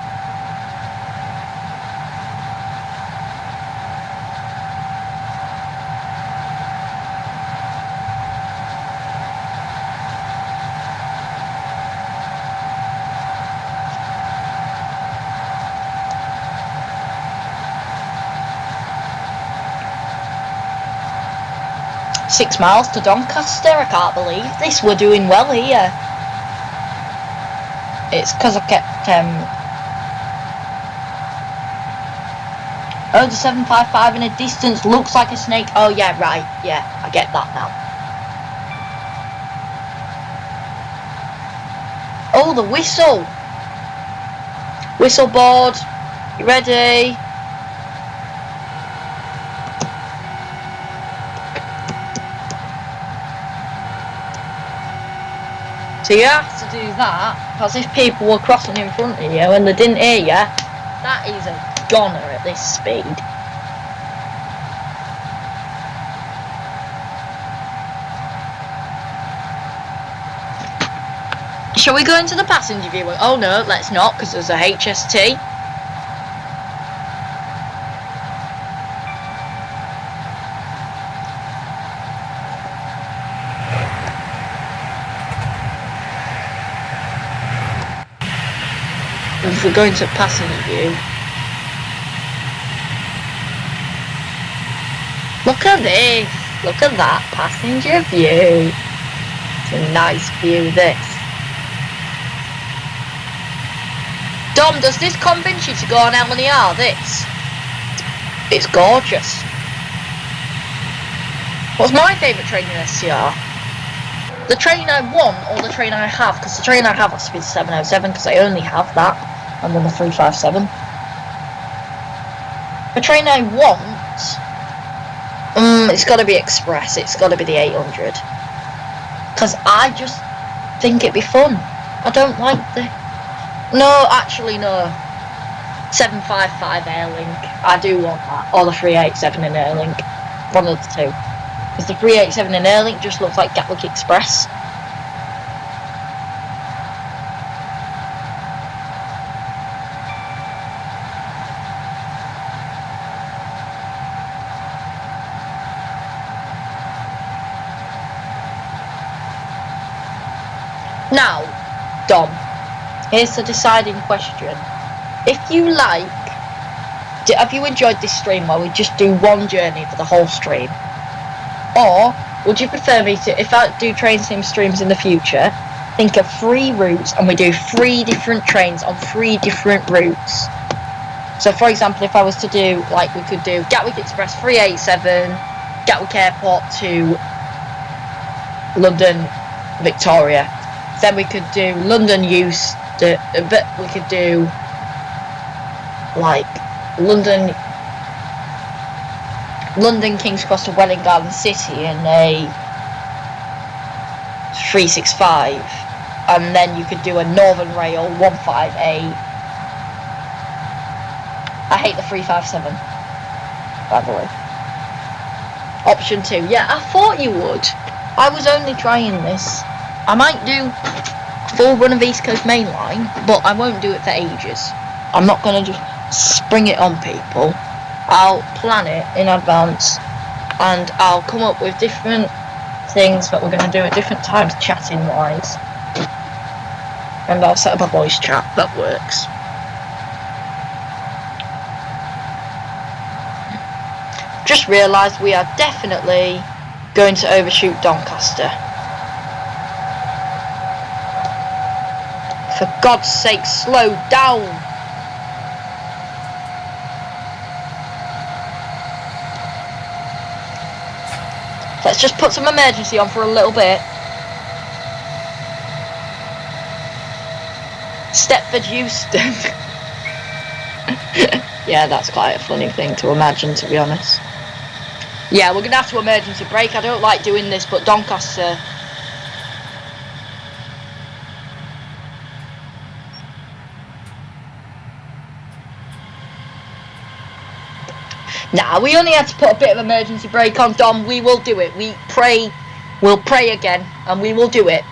Six miles to Doncaster. I can't believe this. We're doing well here. It's because I kept oh, the 755 in a distance looks like a snake. Oh yeah, right. Yeah, I get that now. Oh, the whistle. Whistle board. You ready? So you have to do that, because if people were crossing in front of you and they didn't hear you, that is a goner at this speed. Shall we go into the passenger view? Oh no, let's not, because there's a HST. If we're going to passenger view, look at this, look at that passenger view. It's a nice view, this. Dom, does this convince you to go on LNER, this? It's gorgeous. What's my favourite train in SCR? The train I want or the train I have? Because the train I have has to be the 707 because I only have that. And then the 357. The train I want, it's got to be express. It's got to be the 800. Because I just think it'd be fun. I don't like the... No, actually no. 755 Airlink. I do want that. Or the 387 in Airlink. One of the two. Because the 387 in Airlink just looks like Gatwick Express. Now, Dom, here's the deciding question. If you like, have you enjoyed this stream where we just do one journey for the whole stream? Or would you prefer me to, if I do train sim streams in the future, think of 3 routes and we do 3 different trains on 3 different routes? So for example, if I was to do, like we could do Gatwick Express 387, Gatwick Airport to London Victoria. Then we could do London but we could do like London King's Cross to Welwyn Garden City in a 365, and then you could do a Northern Rail 158. I hate the 357, by the way. Option 2, yeah, I thought you would. I was only trying this. I might do a full run of East Coast Main Line, but I won't do it for ages. I'm not going to just spring it on people. I'll plan it in advance, and I'll come up with different things that we're going to do at different times, chatting wise. And I'll set up a voice chat that works. Just realised we are definitely going to overshoot Doncaster. For God's sake, slow down! Let's just put some emergency on for a little bit. Stepford Euston. Yeah, that's quite a funny thing to imagine, to be honest. Yeah, we're going to have to emergency brake. I don't like doing this, but Doncaster... Nah, we only had to put a bit of emergency brake on, Dom. We will do it. We'll pray again, and we will do it.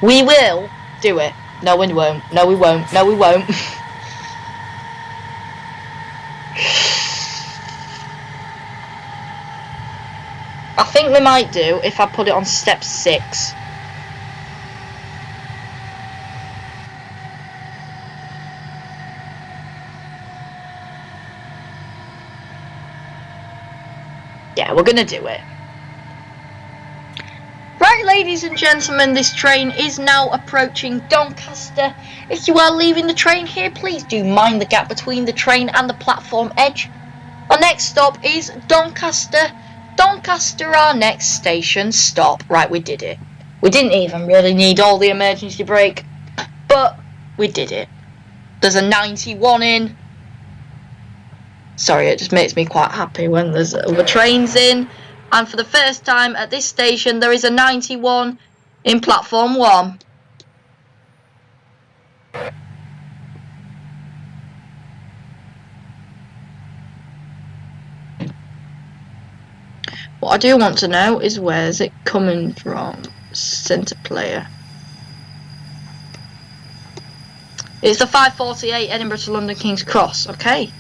We will do it. No, we won't. No, we won't. No, we won't. I think we might do if I put it on step 6. Yeah, we're gonna do it. Right, ladies and gentlemen, this train is now approaching Doncaster. If you are leaving the train here, please do mind the gap between the train and the platform edge. Our next stop is Doncaster. Doncaster, our next station stop. Right, we did it. We didn't even really need all the emergency brake, but we did it. There's a 91 in. Sorry, it just makes me quite happy when there's other trains in. And for the first time at this station, there is a 91 in platform 1. What I do want to know is where's it coming from? Centre player. It's the 5:48 Edinburgh to London King's Cross. Okay.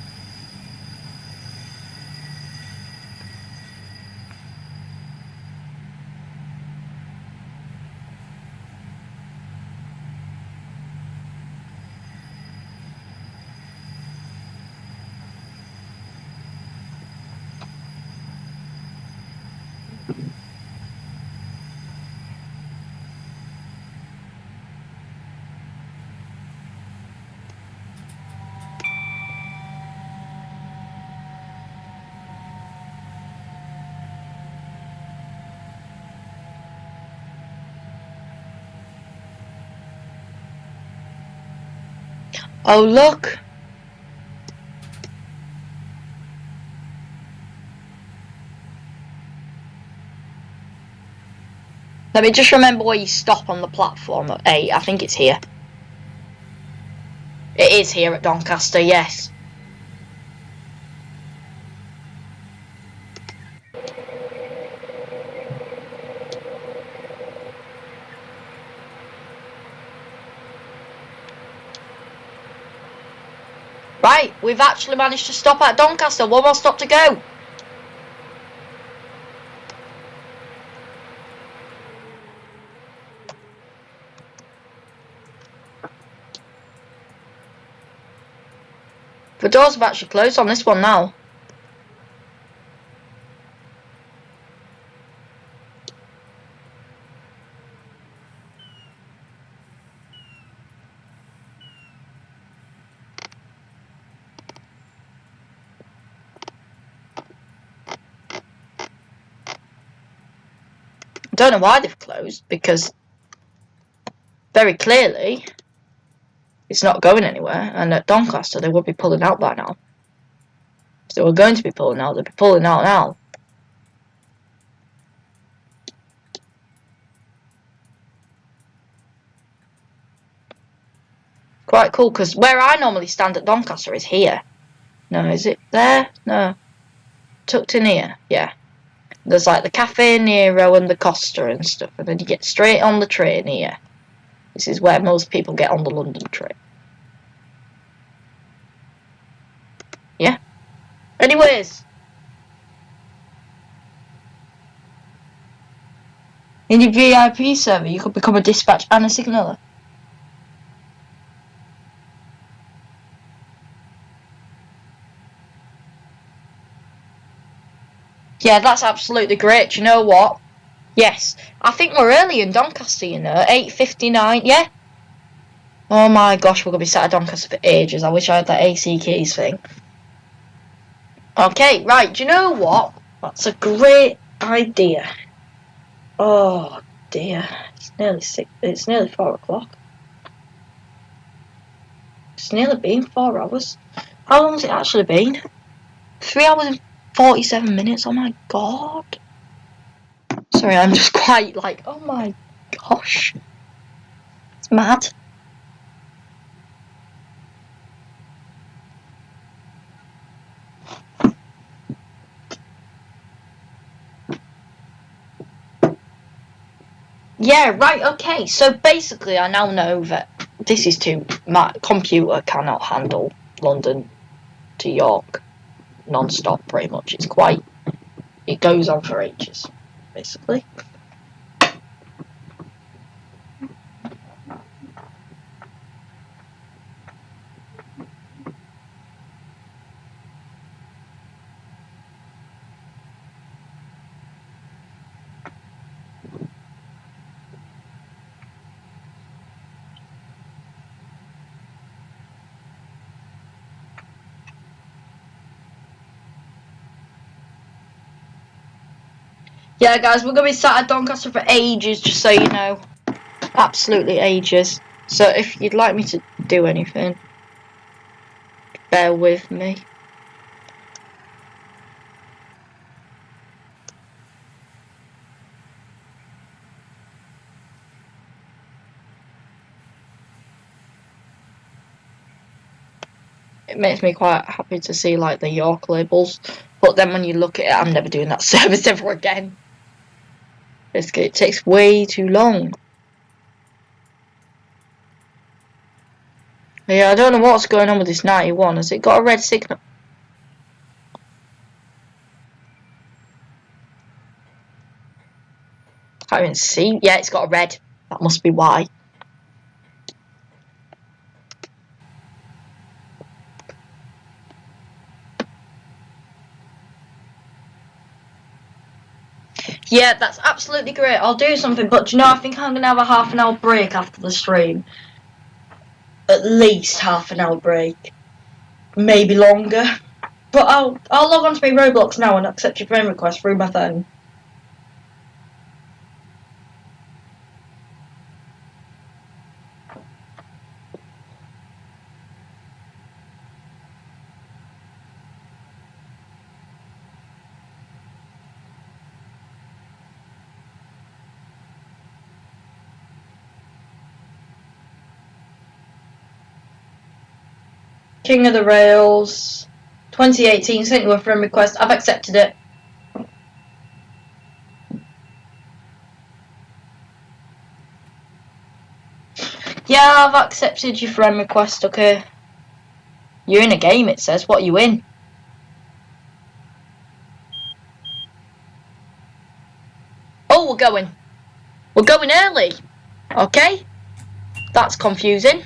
Oh, look. Let me just remember where you stop on the platform at 8. I think it's here. It is here at Doncaster, yes. Right, we've actually managed to stop at Doncaster. One more stop to go. The doors have actually closed on this one now. I don't know why they've closed, because very clearly it's not going anywhere, and at Doncaster they would be pulling out by now. If they were going to be pulling out, they'd be pulling out now. Quite cool, because where I normally stand at Doncaster is here. No, is it there? No. Tucked in here? Yeah. There's like the Cafe Nero and the Costa and stuff, and then you get straight on the train here. This is where most people get on the London train. Yeah. Anyways. In your VIP server, you could become a dispatch and a signaller. Yeah, that's absolutely great. Do you know what? Yes. I think we're early in Doncaster, you know. 8:59, yeah? Oh my gosh, we're going to be sat at Doncaster for ages. I wish I had that AC keys thing. Okay, right, do you know what? That's a great idea. Oh dear, it's nearly 6. It's nearly 4 o'clock. It's nearly been 4 hours. How long has it actually been? 3 hours and 47 minutes. Oh my god. Sorry, I'm just quite like, oh my gosh. It's mad. Yeah, right, okay. So basically, I now know that this is my computer cannot handle London to York non-stop, pretty much. It goes on for ages, basically. Yeah, guys, we're going to be sat at Doncaster for ages, just so you know. Absolutely ages. So if you'd like me to do anything, bear with me. It makes me quite happy to see like the York labels, but then when you look at it, I'm never doing that service ever again. Basically, it takes way too long. Yeah, I don't know what's going on with this 91. Has it got a red signal? Can't even see. Yeah, it's got a red. That must be why. Yeah, that's absolutely great. I'll do something, but do you know, I think I'm going to have a half an hour break after the stream. At least half an hour break. Maybe longer. But I'll log on to my Roblox now and accept your friend request through my phone. King of the Rails, 2018, sent you a friend request. I've accepted it. Yeah, I've accepted your friend request, okay. You're in a game, it says. What are you in? Oh, we're going. We're going early. Okay. That's confusing.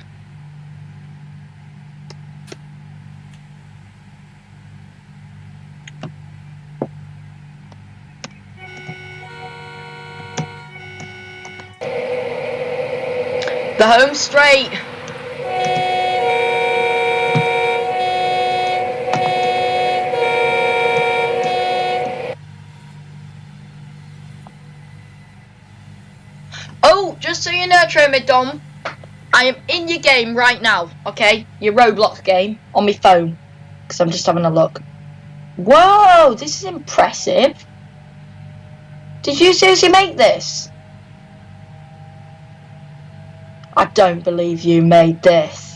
The home straight. Oh, just so you know, Train Dom, I am in your game right now, okay? Your Roblox game on my phone. Because I'm just having a look. Whoa, this is impressive. Did you seriously make this? I don't believe you made this.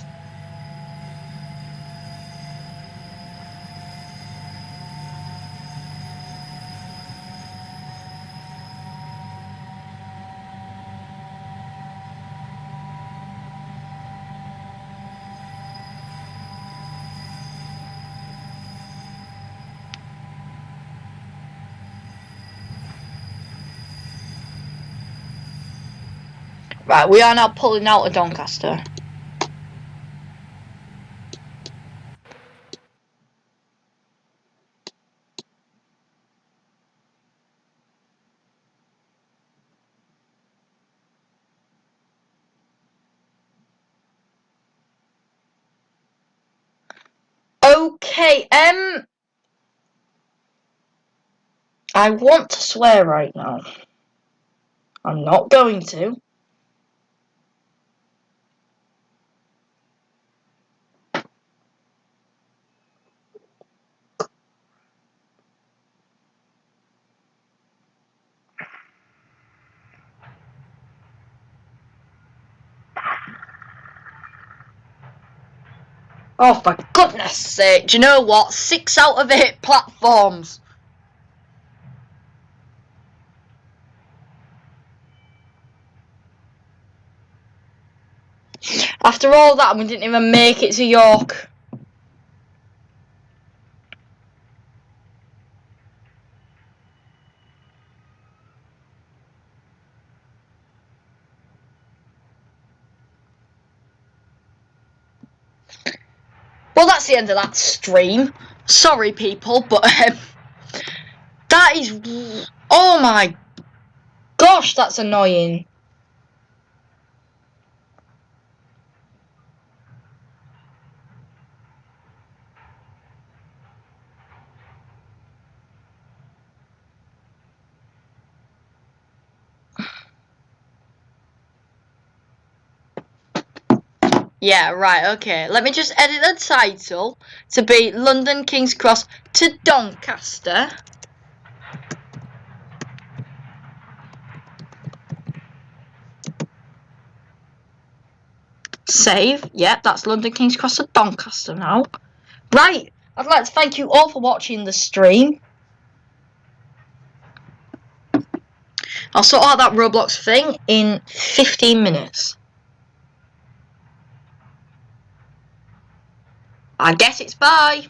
Right, we are now pulling out of Doncaster. Okay, I want to swear right now. I'm not going to. Oh, for goodness sake, do you know what? 6 out of 8 platforms. After all that, we didn't even make it to York. Well, that's the end of that stream. Sorry, people, but that is... Oh my gosh, that's annoying. Yeah, right, okay. Let me just edit the title to be London King's Cross to Doncaster. Save. Yep, that's London King's Cross to Doncaster now. Right, I'd like to thank you all for watching the stream. I'll sort out that Roblox thing in 15 minutes. I guess it's bye.